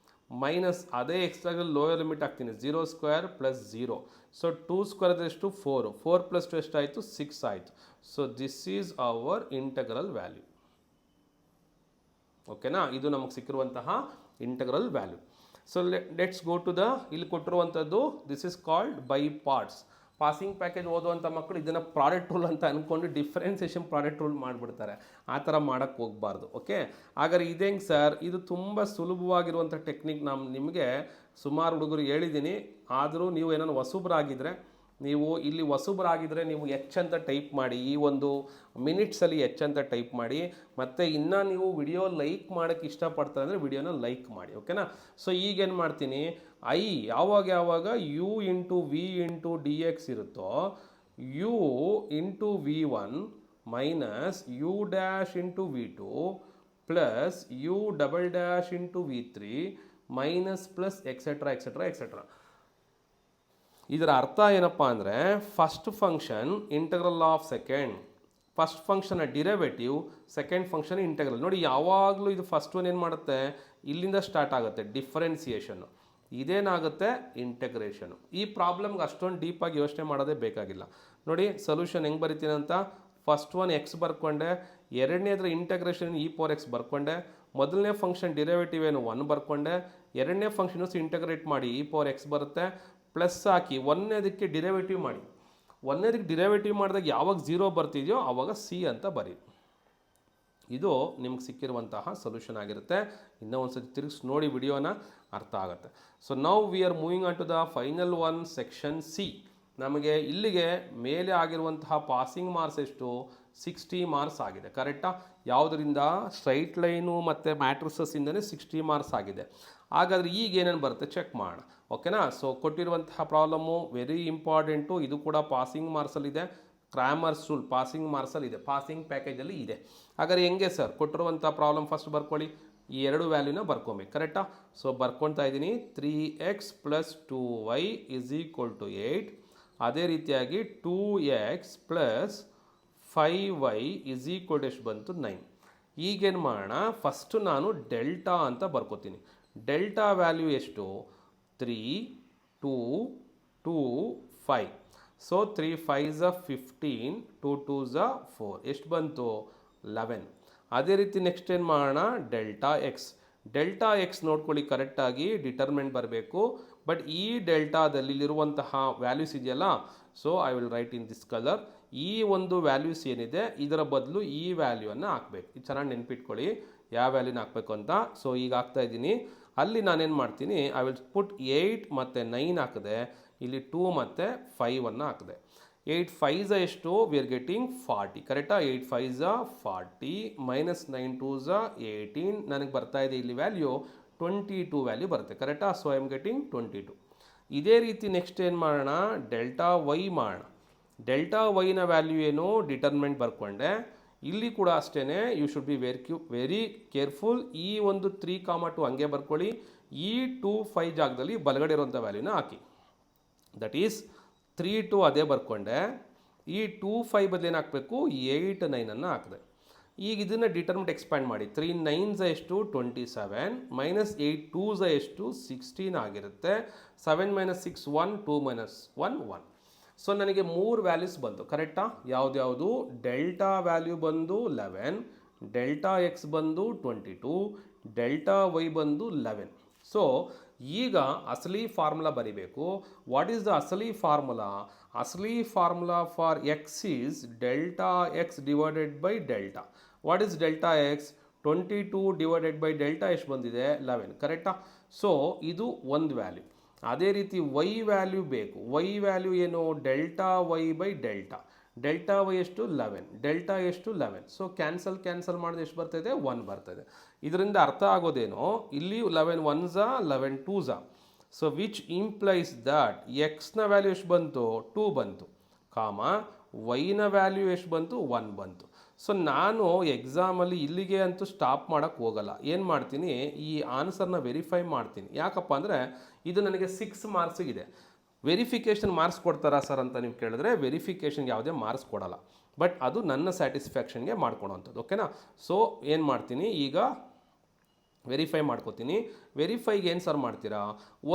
ಮೈನಸ್ ಅದೇ ಎಕ್ಸ್ಟ್ರಾಗಲ್ಲಿ ಲೋಯರ್ ಲಿಮಿಟ್ ಹಾಕ್ತೀನಿ 0² + 0. ಸೊ 2² ಎಷ್ಟು 4 + 2 ಎಷ್ಟಾಯಿತು 6 ಆಯಿತು. So this is our integral value. ಓಕೆನಾ, ಇದು ನಮಗೆ ಸಿಕ್ಕಿರುವಂತಹ integral value. So let's go to ಇಲ್ಲಿ ಕೊಟ್ಟಿರುವಂಥದ್ದು, this is called by parts. Passing package ಓದುವಂಥ ಮಕ್ಕಳು ಇದನ್ನು ಪ್ರಾಡಕ್ಟ್ ರೂಲ್ ಅಂತ ಅಂದ್ಕೊಂಡು ಡಿಫ್ರೆನ್ಸಿಯೇಷನ್ ಪ್ರಾಡಕ್ಟ್ ರೂಲ್ ಮಾಡಿಬಿಡ್ತಾರೆ. ಆ ಥರ ಮಾಡೋಕ್ಕೆ ಹೋಗಬಾರ್ದು. ಓಕೆ, ಹಾಗಾದ್ರೆ ಇದೇಂಗೆ ಸರ್, ಇದು ತುಂಬ ಸುಲಭವಾಗಿರುವಂಥ ಟೆಕ್ನಿಕ್. ನಾನು ನಿಮಗೆ ಸುಮಾರು ಹುಡುಗರು ಹೇಳಿದ್ದೀನಿ. ಆದರೂ ನೀವು ಏನಾದ್ರು ಹೊಸಬ್ರಾಗಿದ್ದರೆ, ನೀವು ಎಚ್ ಅಂತ ಟೈಪ್ ಮಾಡಿ, ಈ ಒಂದು ಮಿನಿಟ್ಸಲ್ಲಿ ಎಚ್ ಅಂತ ಟೈಪ್ ಮಾಡಿ. ಮತ್ತು ಇನ್ನೂ ನೀವು ವಿಡಿಯೋ ಲೈಕ್ ಮಾಡೋಕ್ಕೆ ಇಷ್ಟಪಡ್ತಾರೆ ಅಂದರೆ ವಿಡಿಯೋನ ಲೈಕ್ ಮಾಡಿ. ಓಕೆನಾ. ಸೊ ಈಗೇನು ಮಾಡ್ತೀನಿ, ಯಾವಾಗ u into v into d x ಇರುತ್ತೋ, u into V1 minus u dash into V2 plus u double dash into V3 minus plus etcetera etcetera etcetera. ಇದರ ಅರ್ಥ ಏನಪ್ಪ ಅಂದರೆ, first function integral of second, first function derivative, second function integral. ನೋಡಿ, ಯಾವಾಗಲೂ ಇದು first one ಏನು ಮಾಡುತ್ತೆ, ಇಲ್ಲಿಂದ ಸ್ಟಾರ್ಟ್ ಆಗುತ್ತೆ ಡಿಫರೆನ್ಸಿಯೇಷನ್ನು, ಇದೇನಾಗುತ್ತೆ ಇಂಟಗ್ರೇಷನು. ಈ ಪ್ರಾಬ್ಲಮ್ಗೆ ಅಷ್ಟೊಂದು ಡೀಪಾಗಿ ಯೋಚನೆ ಮಾಡೋದೇ ಬೇಕಾಗಿಲ್ಲ. ನೋಡಿ ಸೊಲ್ಯೂಷನ್ ಹೆಂಗೆ ಬರಿತೀನಿ ಅಂತ, ಫಸ್ಟ್ ಒನ್ ಎಕ್ಸ್ ಬರ್ಕೊಂಡೆ, ಎರಡನೇದ್ರ ಇಂಟಗ್ರೇಷನ್ e⁴x ಬರ್ಕೊಂಡೆ, ಮೊದಲನೇ ಫಂಕ್ಷನ್ ಡಿರೈವೇಟಿವ್ ಏನು 1 ಬರ್ಕೊಂಡೆ, ಎರಡನೇ ಫಂಕ್ಷನು ಇಂಟಗ್ರೇಟ್ ಮಾಡಿ e⁴x ಬರುತ್ತೆ, ಪ್ಲಸ್ ಹಾಕಿ ಒಂದನೇದಕ್ಕೆ ಡಿರೈವೇಟಿವ್ ಮಾಡಿ. ಒಂದನೇದಕ್ಕೆ ಡಿರೈವೇಟಿವ್ ಮಾಡಿದಾಗ ಯಾವಾಗ 0 ಬರ್ತಿದೆಯೋ ಆವಾಗ ಸಿ ಅಂತ ಬರಿ. ಇದು ನಿಮ್ಗೆ ಸಿಕ್ಕಿರುವಂತಹ ಸೊಲ್ಯೂಷನ್ ಆಗಿರುತ್ತೆ. ಇನ್ನೂ ಒಂದು ಸತಿ ತಿರುಗಿಸಿ ನೋಡಿ, ವಿಡಿಯೋನ ಅರ್ಥ ಆಗುತ್ತೆ. So now we are moving on to the final one, section c. ನಮಗೆ ಇಲ್ಲಿಗೆ ಮೇಲೆ ಆಗಿರುವಂತಹ ಪಾಸಿಂಗ್ ಮಾರ್ಕ್ಸ್ ಎಷ್ಟು 60 ಮಾರ್ಕ್ಸ್ ಆಗಿದೆ. ಕರೆಕ್ಟಾ? ಯಾವುದರಿಂದ, ಸ್ಟ್ರೈಟ್ ಲೈನು ಮತ್ತು ಮ್ಯಾಟ್ರಿಸಸ್ಸಿಂದನೇ 60 ಮಾರ್ಕ್ಸ್ ಆಗಿದೆ. ಹಾಗಾದರೆ ಈಗ ಏನೇನು ಬರುತ್ತೆ ಚೆಕ್ ಮಾಡೋಣ. ಓಕೆನಾ. ಸೊ ಕೊಟ್ಟಿರುವಂತಹ ಪ್ರಾಬ್ಲಮ್ಮು ವೆರಿ ಇಂಪಾರ್ಟೆಂಟು. ಇದು ಕೂಡ ಪಾಸಿಂಗ್ ಮಾರ್ಕ್ಸಲ್ಲಿದೆ, ಕ್ರಾಮರ್ಸ್ ರೂಲ್ ಪಾಸಿಂಗ್ ಮಾರ್ಕ್ಸಲ್ಲಿದೆ, ಪಾಸಿಂಗ್ ಪ್ಯಾಕೇಜಲ್ಲಿ ಇದೆ. ಹಾಗಾದ್ರೆ ಹೆಂಗೆ ಸರ್, ಕೊಟ್ಟಿರುವಂಥ ಪ್ರಾಬ್ಲಮ್ ಫಸ್ಟ್ ಬರ್ಕೊಳ್ಳಿ, ಈ ಎರಡು ವ್ಯಾಲ್ಯೂನ ಬರ್ಕೊಬೇಕು. ಕರೆಕ್ಟಾ? ಸೊ ಬರ್ಕೊಳ್ತಾ ಇದ್ದೀನಿ, 3x + 2y = 8. ಅದೇ ರೀತಿಯಾಗಿ 2x + 5y = ಎಷ್ಟು ಬಂತು 9. ಈಗೇನು ಮಾಡೋಣ, ಫಸ್ಟು ನಾನು ಡೆಲ್ಟಾ ಅಂತ ಬರ್ಕೋತೀನಿ. ಡೆಲ್ಟಾ ವ್ಯಾಲ್ಯೂ ಎಷ್ಟು 3, 2, 2, 5. ಸೊ 3 5s 15, 2 2s 4, ಎಷ್ಟು ಬಂತು 11. ಅದೇ ರೀತಿ ನೆಕ್ಸ್ಟ್ ಏನು ಮಾಡೋಣ, ಡೆಲ್ಟಾ ಎಕ್ಸ್ ನೋಡ್ಕೊಳ್ಳಿ, ಕರೆಕ್ಟಾಗಿ ಡಿಟರ್ಮೆಂಟ್ ಬರಬೇಕು. ಬಟ್ ಈ ಡೆಲ್ಟಾದಲ್ಲಿ ಇಲ್ಲಿರುವಂತಹ ವ್ಯಾಲ್ಯೂಸ್ ಇದೆಯಲ್ಲ, so I will write in this colour. ಈ ಒಂದು ವ್ಯಾಲ್ಯೂಸ್ ಏನಿದೆ ಇದರ ಬದಲು ಈ ವ್ಯಾಲ್ಯೂವನ್ನು ಹಾಕಬೇಕು. ಇದು ಚೆನ್ನಾಗಿ ನೆನ್ಪಿಟ್ಕೊಳ್ಳಿ ಯಾವ ವ್ಯಾಲ್ಯೂನ ಹಾಕಬೇಕು ಅಂತ. ಸೊ ಈಗ ಹಾಕ್ತಾ ಇದ್ದೀನಿ, ಅಲ್ಲಿ ನಾನೇನು ಮಾಡ್ತೀನಿ, ಐ ವಿಲ್ ಪುಟ್ 8 ಮತ್ತು 9 ಹಾಕಿದೆ, ಇಲ್ಲಿ 2 ಮತ್ತು 5 ಹಾಕಿದೆ. 8 5s ಎಷ್ಟು, ವಿ ಆರ್ ಗೆಟಿಂಗ್ 40. ಕರೆಕ್ಟಾ? 8 5s 40 ಮೈನಸ್ 9 2s 18. ನನಗೆ ಬರ್ತಾ ಇದೆ ಇಲ್ಲಿ ವ್ಯಾಲ್ಯೂ 22 ವ್ಯಾಲ್ಯೂ ಬರುತ್ತೆ. ಕರೆಕ್ಟಾ? So I am getting 22. ಇದೇ ರೀತಿ ನೆಕ್ಸ್ಟ್ ಏನು ಮಾಡೋಣ, ಡೆಲ್ಟಾ ವೈ ಮಾಡೋಣ. ಡೆಲ್ಟಾ ವೈನ ವ್ಯಾಲ್ಯೂ ಏನು, ಡಿಟರ್ಮೆಂಟ್ ಬರ್ಕೊಂಡೆ. ಇಲ್ಲಿ ಕೂಡ ಅಷ್ಟೇ, you should be very careful. ಈ ಒಂದು 3, 2 ಹಂಗೆ ಬರ್ಕೊಳ್ಳಿ. ಈ 2 5 ಜಾಗದಲ್ಲಿ ಬಲಗಡೆ ಇರುವಂಥ ವ್ಯಾಲ್ಯೂನ ಹಾಕಿ. ದಟ್ ಈಸ್ 3 2 ಅದೇ ಬರ್ಕೊಂಡೆ. ಈ 2 5 ಬದಲೇನು ಹಾಕಬೇಕು, 8 9 ಹಾಕಿದೆ. ಈಗ ಇದನ್ನು ಡಿಟರ್ಮೆಂಟ್ ಎಕ್ಸ್ಪ್ಯಾಂಡ್ ಮಾಡಿ. 3 9s ಎಷ್ಟು 27 ಮೈನಸ್ 8 2s ಎಷ್ಟು 16 ಆಗಿರುತ್ತೆ. 7 - 6 1, 2 - 1 1. ಸೊ ನನಗೆ 3 ವ್ಯಾಲ್ಯೂಸ್ ಬಂತು. ಕರೆಕ್ಟಾ? ಯಾವ್ದು, ಡೆಲ್ಟಾ ವ್ಯಾಲ್ಯೂ ಬಂದು 11, ಡೆಲ್ಟಾ ಎಕ್ಸ್ ಬಂದು 22, ಡೆಲ್ಟಾ ವೈ ಬಂದು 11. ಸೊ ಈಗ ಅಸಲಿ ಫಾರ್ಮುಲಾ ಬರಿಬೇಕು. ವಾಟ್ ಈಸ್ ದ ಅಸಲಿ ಫಾರ್ಮುಲಾ? ಅಸಲಿ formula for X is delta X divided by delta. What is delta X? 22 divided by delta ಎಷ್ಟು ಬಂದಿದೆ 11. ಕರೆಕ್ಟಾ? ಸೊ ಇದು ಒಂದು ವ್ಯಾಲ್ಯೂ. ಅದೇ ರೀತಿ ವೈ ವ್ಯಾಲ್ಯೂ ಬೇಕು. ವೈ ವ್ಯಾಲ್ಯೂ ಏನು, delta y by delta. Delta y ಎಷ್ಟು 11, ಡೆಲ್ಟಾ ಎಷ್ಟು 11. ಸೊ ಕ್ಯಾನ್ಸಲ್ ಮಾಡಿದ್ರೆ ಎಷ್ಟು ಬರ್ತದೆ 1 ಬರ್ತದೆ. ಇದರಿಂದ ಅರ್ಥ ಆಗೋದೇನೋ, ಇಲ್ಲಿ 11 1s 11 2s. So which implies that ಎಕ್ಸ್ನ ವ್ಯಾಲ್ಯೂ ಎಷ್ಟು ಬಂತು 2 ಬಂತು, ವೈನ ವ್ಯಾಲ್ಯೂ ಎಷ್ಟು ಬಂತು 1 ಬಂತು. ಸೊ ನಾನು ಎಕ್ಸಾಮಲ್ಲಿ ಇಲ್ಲಿಗೆ ಅಂತೂ ಸ್ಟಾಪ್ ಮಾಡೋಕ್ಕೆ ಹೋಗಲ್ಲ. ಏನು ಮಾಡ್ತೀನಿ, ಈ ಆನ್ಸರ್ನ ವೆರಿಫೈ ಮಾಡ್ತೀನಿ. ಯಾಕಪ್ಪ ಅಂದರೆ ಇದು ನನಗೆ 6 ಮಾರ್ಕ್ಸಿಗಿದೆ. ವೆರಿಫಿಕೇಷನ್ ಮಾರ್ಕ್ಸ್ ಕೊಡ್ತಾರಾ ಸರ್ ಅಂತ ನೀವು ಕೇಳಿದ್ರೆ, ವೆರಿಫಿಕೇಷನ್ಗೆ ಯಾವುದೇ ಮಾರ್ಕ್ಸ್ ಕೊಡಲ್ಲ. ಬಟ್ ಅದು ನನ್ನ ಸ್ಯಾಟಿಸ್ಫ್ಯಾಕ್ಷನ್ಗೆ ಮಾಡ್ಕೊಳೋವಂಥದ್ದು. ಓಕೆನಾ? ಸೊ ಏನು ಮಾಡ್ತೀನಿ ಈಗ, ವೆರಿಫೈ ಮಾಡ್ಕೋತೀನಿ. ವೆರಿಫೈಗೆ ಏನು ಸರ್ ಮಾಡ್ತೀರಾ,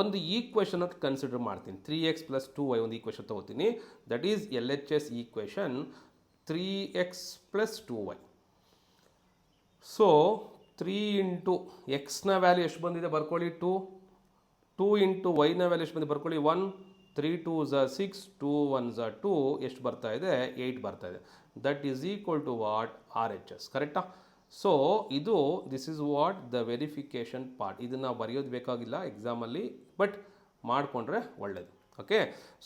ಒಂದು ಈಕ್ವೇಷನ್ ಅಂತ ಕನ್ಸಿಡರ್ ಮಾಡ್ತೀನಿ. 3x + 2y ಒಂದು ಈಕ್ವೇಷನ್ ತೊಗೋತೀನಿ. That is LHS equation 3x + 2y. So 3 into ಎಕ್ಸ್ನ ವ್ಯಾಲ್ಯೂ ಎಷ್ಟು ಬಂದಿದೆ ಬರ್ಕೊಳ್ಳಿ, 2 ಇಂಟು ವೈನ ವ್ಯಾಲ್ಯೂ ಎಷ್ಟು ಬಂದಿದೆ ಬರ್ಕೊಳ್ಳಿ, 1, 3 2s are 6, 2 1s are 2, ಎಷ್ಟು ಬರ್ತಾ ಇದೆ, 8 ಬರ್ತಾ ಇದೆ. That is equal to what, RHS. ಕರೆಕ್ಟಾ? ಸೊ ಇದು this is what the verification part. ಇದನ್ನು ಬರೆಯೋದು ಬೇಕಾಗಿಲ್ಲ ಎಕ್ಸಾಮಲ್ಲಿ, ಬಟ್ ಮಾಡಿಕೊಂಡ್ರೆ ಒಳ್ಳೆಯದು. ಓಕೆ?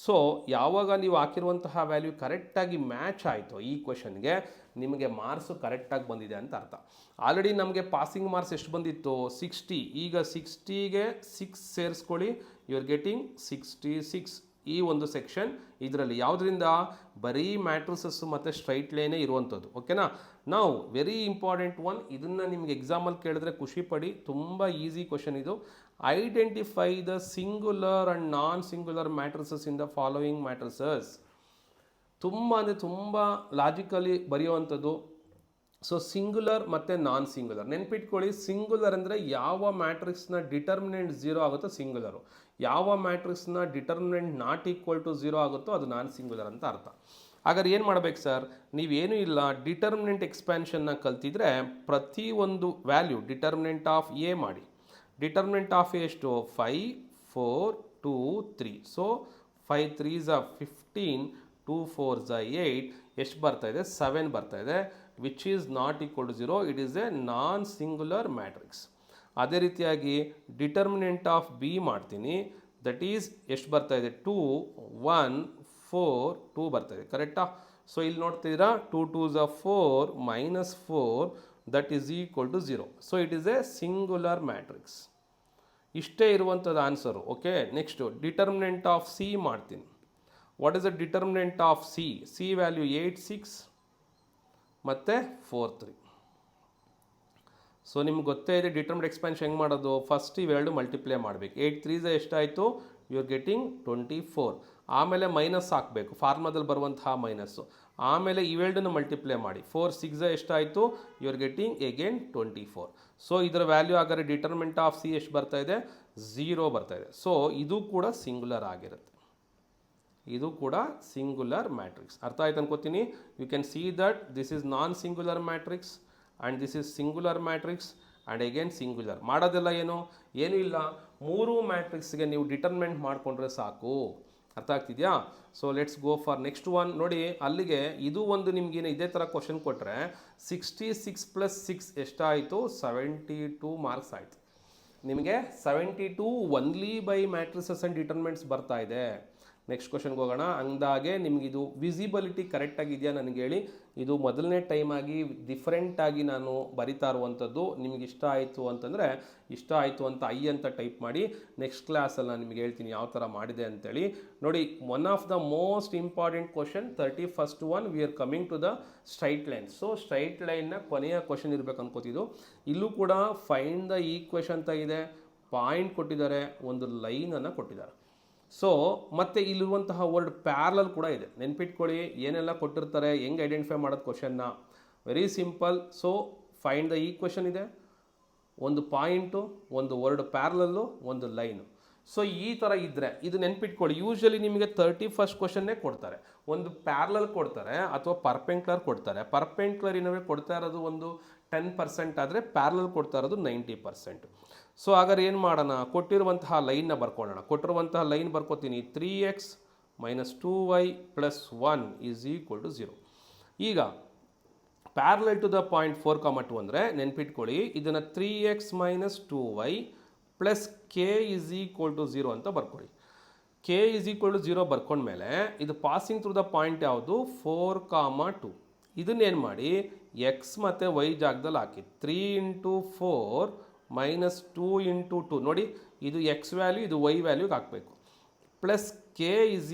ಸೊ ಯಾವಾಗ ನೀವು ಹಾಕಿರುವಂತಹ ವ್ಯಾಲ್ಯೂ ಕರೆಕ್ಟಾಗಿ ಮ್ಯಾಚ್ ಆಯಿತು ಈ ಕ್ವೆಶನ್ಗೆ, ನಿಮಗೆ ಮಾರ್ಕ್ಸು ಕರೆಕ್ಟಾಗಿ ಬಂದಿದೆ ಅಂತ ಅರ್ಥ. ಆಲ್ರೆಡಿ ನಮಗೆ ಪಾಸಿಂಗ್ ಮಾರ್ಕ್ಸ್ ಎಷ್ಟು ಬಂದಿತ್ತು, 60. ಈಗ 60ಗೆ 6 ಸೇರಿಸ್ಕೊಳ್ಳಿ, ಯು ಆರ್ ಗೆಟಿಂಗ್ 66. ಈ ಒಂದು ಸೆಕ್ಷನ್ ಇದರಲ್ಲಿ ಯಾವುದರಿಂದ, ಬರೀ ಮ್ಯಾಟ್ರಿಸಸ್ಸು ಮತ್ತು ಸ್ಟ್ರೈಟ್ ಲೈನೇ ಇರುವಂಥದ್ದು. ಓಕೆನಾ? ನಾವು ವೆರಿ ಇಂಪಾರ್ಟೆಂಟ್ ಒನ್, ಇದನ್ನು ನಿಮಗೆ ಎಕ್ಸಾಮಲ್ಲಿ ಕೇಳಿದ್ರೆ ಖುಷಿ ಪಡಿ, ತುಂಬ ಈಸಿ ಕ್ವಶನ್ ಇದು. Identify the singular and non singular matrices in the following matrices. ತುಂಬ ಅಂದರೆ ತುಂಬ ಲಾಜಿಕಲಿ ಬರೆಯುವಂಥದ್ದು. ಸೊ ಸಿಂಗುಲರ್ ಮತ್ತು ನಾನ್ ಸಿಂಗುಲರ್ ನೆನ್ಪಿಟ್ಕೊಳ್ಳಿ. ಸಿಂಗುಲರ್ ಅಂದರೆ ಯಾವ ಮ್ಯಾಟ್ರಿಕ್ಸ್ನ ಡಿಟರ್ಮಿನೆಂಟ್ 0 ಆಗುತ್ತೋ ಸಿಂಗುಲರು, ಯಾವ ಮ್ಯಾಟ್ರಿಕ್ಸ್ನ ಡಿಟರ್ಮಿನೆಂಟ್ ನಾಟ್ ಈಕ್ವಲ್ ಟು 0 ಆಗುತ್ತೋ ಅದು ನಾನ್ ಸಿಂಗುಲರ್ ಅಂತ ಅರ್ಥ. ಹಾಗಾದ್ರೆ ಏನು ಮಾಡಬೇಕು ಸರ್, ನೀವೇನೂ ಇಲ್ಲ, ಡಿಟರ್ಮಿನೆಂಟ್ ಎಕ್ಸ್ಪ್ಯಾನ್ಷನ್ನ ಕಲ್ತಿದ್ರೆ ಪ್ರತಿಯೊಂದು ವ್ಯಾಲ್ಯೂ ಡಿಟರ್ಮಿನೆಂಟ್ ಆಫ್ ಎ ಮಾಡಿ. ಡಿಟರ್ಮಿನೆಂಟ್ ಆಫ್ ಎ ಎಷ್ಟು, 5 4 2 3. So 5 3s are 15, 2 4s are 8, ಎಷ್ಟು ಬರ್ತಾ ಇದೆ, 7 ಬರ್ತಾ ಇದೆ, which is not equal to 0. It is a non singular matrix. ಅದೇ ರೀತಿಯಾಗಿ ಡಿಟರ್ಮಿನೆಂಟ್ ಆಫ್ ಬಿ ಮಾಡ್ತೀನಿ. ದಟ್ ಈಸ್ ಎಷ್ಟು ಬರ್ತಾ ಇದೆ, 2 1 4 2 ಬರ್ತಾ ಇದೆ. ಕರೆಕ್ಟಾ? ಸೊ ಇಲ್ಲಿ ನೋಡ್ತಿದ್ದೀರಾ, 2 2s are 4 -4 that is equal to 0. So it is a singular matrix. ಇಷ್ಟೇ ಇರುವಂಥದ್ದು answer. Okay, next determinant of c ಮಾಡ್ತೀನಿ. What is the determinant of c? C value 8 6 ಮತ್ತು 4 3. ಸೊ ನಿಮ್ಗೆ ಗೊತ್ತೇ ಇದೆ ಡಿಟರ್ಮಿನೆಂಟ್ ಎಕ್ಸ್ಪ್ಯಾನ್ಷನ್ ಹೆಂಗೆ ಮಾಡೋದು. ಫಸ್ಟ್ ಇವೆರಡು ಮಲ್ಟಿಪ್ಲೈ ಮಾಡಬೇಕು. 8 3s ಎಷ್ಟಾಯಿತು, ಯು ಆರ್ ಗೆಟಿಂಗ್ 24. ಆಮೇಲೆ ಮೈನಸ್ ಹಾಕಬೇಕು, ಫಾರ್ಮದಲ್ಲಿ ಬರುವಂತಹ ಮೈನಸ್ಸು. ಆಮೇಲೆ ಇವೆರಡನ್ನು ಮಲ್ಟಿಪ್ಲೈ ಮಾಡಿ, 4 6 ಎಷ್ಟಾಯಿತು, you are getting again 24. So ಇದರ ವ್ಯಾಲ್ಯೂ ಹಾಗಾದ್ರೆ ಡಿಟರ್ಮಿನೆಂಟ್ ಆಫ್ ಸಿ ಎಷ್ಟು ಬರ್ತಾ ಇದೆ, 0 ಬರ್ತಾ ಇದೆ. ಸೊ ಇದು ಕೂಡ ಸಿಂಗುಲರ್ ಆಗಿರುತ್ತೆ, ಇದು ಕೂಡ ಸಿಂಗುಲರ್ ಮ್ಯಾಟ್ರಿಕ್ಸ್. ಅರ್ಥ ಆಯ್ತು ಅನ್ಕೋತೀನಿ. You can see that this is non singular matrix and this is singular matrix and again singular. ಮಾಡೋದೆಲ್ಲ ಏನೂ ಇಲ್ಲ, 3 ಮ್ಯಾಟ್ರಿಕ್ಸ್ಗೆ ನೀವು ಡಿಟರ್ಮಿನೆಂಟ್ ಮಾಡಿಕೊಂಡ್ರೆ ಸಾಕು. ಅರ್ಥ ಆಗ್ತಿದೆಯಾ? So let's go for next one. ನೋಡಿ ಅಲ್ಲಿಗೆ ಇದು ಒಂದು ನಿಮಗೇನು ಇದೇ ಥರ ಕ್ವಶನ್ ಕೊಟ್ಟರೆ 66 + 6 ಎಷ್ಟಾಯಿತು, 72 ಮಾರ್ಕ್ಸ್ ಆಯಿತು. ನಿಮಗೆ 72 only by matrices and determinants ಬರ್ತಾ ಇದೆ. ನೆಕ್ಸ್ಟ್ ಕ್ವಶನ್ಗೆ ಹೋಗೋಣ. ಅಂದಾಗೆ ನಿಮಗಿದು ವಿಸಿಬಿಲಿಟಿ ಕರೆಕ್ಟಾಗಿದೆಯಾ ನನಗೆ ಹೇಳಿ. ಇದು ಮೊದಲನೇ ಟೈಮಾಗಿ ಡಿಫ್ರೆಂಟಾಗಿ ನಾನು ಬರಿತಾ ಇರುವಂಥದ್ದು. ನಿಮಗೆ ಇಷ್ಟ ಆಯಿತು ಅಂತಂದರೆ ಇಷ್ಟ ಆಯಿತು ಅಂತ ಅಂತ ಟೈಪ್ ಮಾಡಿ. ನೆಕ್ಸ್ಟ್ ಕ್ಲಾಸಲ್ಲಿ ನಾನು ನಿಮಗೆ ಹೇಳ್ತೀನಿ ಯಾವ ಥರ ಮಾಡಿದೆ ಅಂತೇಳಿ. ನೋಡಿ, one of the most important question 31st one, we are coming to the straight line. So straight ಲೈನ್ನ ಕೊನೆಯ ಕ್ವಶನ್ ಇರಬೇಕು ಅನ್ಕೋತಿದ್ದು. ಇಲ್ಲೂ ಕೂಡ ಫೈಂಡ್ ದ ಈಕ್ವೇಷನ್ ಅಂತ ಇದೆ, ಪಾಯಿಂಟ್ ಕೊಟ್ಟಿದ್ದಾರೆ, ಒಂದು ಲೈನನ್ನು ಕೊಟ್ಟಿದ್ದಾರೆ. ಸೊ ಮತ್ತು ಇಲ್ಲಿರುವಂತಹ ವರ್ಡ್ ಪ್ಯಾರಲಲ್ ಕೂಡ ಇದೆ. ನೆನ್ಪಿಟ್ಕೊಳ್ಳಿ ಏನೆಲ್ಲ ಕೊಟ್ಟಿರ್ತಾರೆ, ಹೆಂಗೆ ಐಡೆಂಟಿಫೈ ಮಾಡೋದು ಕ್ವಶನ್ನ. Very simple. So find the equation ಇದೆ, ಒಂದು ಪಾಯಿಂಟು, ಒಂದು ವರ್ಡ್ ಪ್ಯಾರಲಲ್ಲು, ಒಂದು ಲೈನು. ಸೊ ಈ ಥರ ಇದ್ದರೆ ಇದು ನೆನ್ಪಿಟ್ಕೊಳ್ಳಿ. ಯೂಶ್ವಲಿ ನಿಮಗೆ 31st ಕ್ವಶನ್ನೇ ಕೊಡ್ತಾರೆ, ಒಂದು ಪ್ಯಾರಲಲ್ ಕೊಡ್ತಾರೆ ಅಥವಾ ಪರ್ಪೆಂಡಿಕ್ಯುಲರ್ ಕೊಡ್ತಾರೆ. ಪರ್ಪೆಂಡಿಕ್ಯುಲರ್ ಇನ್ನವೇ ಕೊಡ್ತಾ ಇರೋದು ಒಂದು 10% ಆದರೆ ಪ್ಯಾರಲಲ್ ಕೊಡ್ತಾ ಇರೋದು 90%. ಸೊ ಹಾಗಾದ್ರೆ ಏನು ಮಾಡೋಣ, ಕೊಟ್ಟಿರುವಂತಹ ಲೈನ್ನ ಬರ್ಕೊಳ್ಳೋಣ. ಕೊಟ್ಟಿರುವಂತಹ ಲೈನ್ ಬರ್ಕೋತೀನಿ, 3x - 2y + 1 = 0. ಈಗ ಪ್ಯಾರಲಲ್ ಟು ದ ಪಾಯಿಂಟ್ 4, 2 ಅಂದರೆ ನೆನ್ಪಿಟ್ಕೊಳ್ಳಿ, ಇದನ್ನು 3x - 2y + k = 0 ಅಂತ ಬರ್ಕೊಳ್ಳಿ. k = 0 ಬರ್ಕೊಂಡ್ಮೇಲೆ ಇದು ಪಾಸಿಂಗ್ ಥ್ರೂ ದ ಪಾಯಿಂಟ್ ಯಾವುದು, 4, 2. ಇದನ್ನೇನು ಮಾಡಿ x ಮತ್ತು y ಜಾಗದಲ್ಲಿ ಹಾಕಿ. 3 × 4 - 2 × 2. ನೋಡಿ, ಇದು x ವ್ಯಾಲ್ಯೂ, ಇದು y ವ್ಯಾಲ್ಯೂಗೆ ಹಾಕಬೇಕು. Plus k =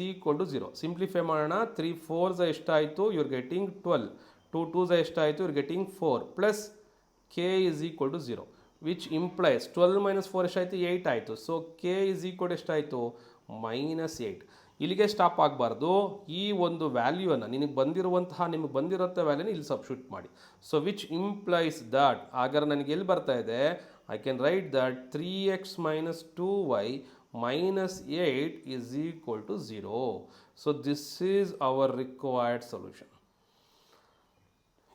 0. ಸಿಂಪ್ಲಿಫೈ ಮಾಡೋಣ. 3 4s ಎಷ್ಟಾಯಿತು, ಯು ಆರ್ ಗೆಟಿಂಗ್ 12. 2 2s ಎಷ್ಟಾಯಿತು, you are getting 4. Plus k = 0 which implies 12 - 4 ಎಷ್ಟಾಯಿತು, 8 ಆಯಿತು. ಸೊ k = ಎಷ್ಟಾಯಿತು, -8. ಇಲ್ಲಿಗೆ ಸ್ಟಾಪ್ ಆಗಬಾರ್ದು. ಈ ಒಂದು ವ್ಯಾಲ್ಯೂವನ್ನು ನಿಮಗೆ ಬಂದಿರೋಂಥ ವ್ಯಾಲ್ಯೂನ ಇಲ್ಲಿ ಸಬ್ಸ್ಟಿಟ್ಯೂಟ್ ಮಾಡಿ. ಸೊ ವಿಚ್ ಇಂಪ್ಲೈಸ್ ದಟ್, ಹಾಗಾದ್ರೆ ನನಗೆ ಎಲ್ಲಿ ಬರ್ತಾ ಇದೆ, I can right that 3x minus 2y minus 8 is equal to 0. So this is our required solution.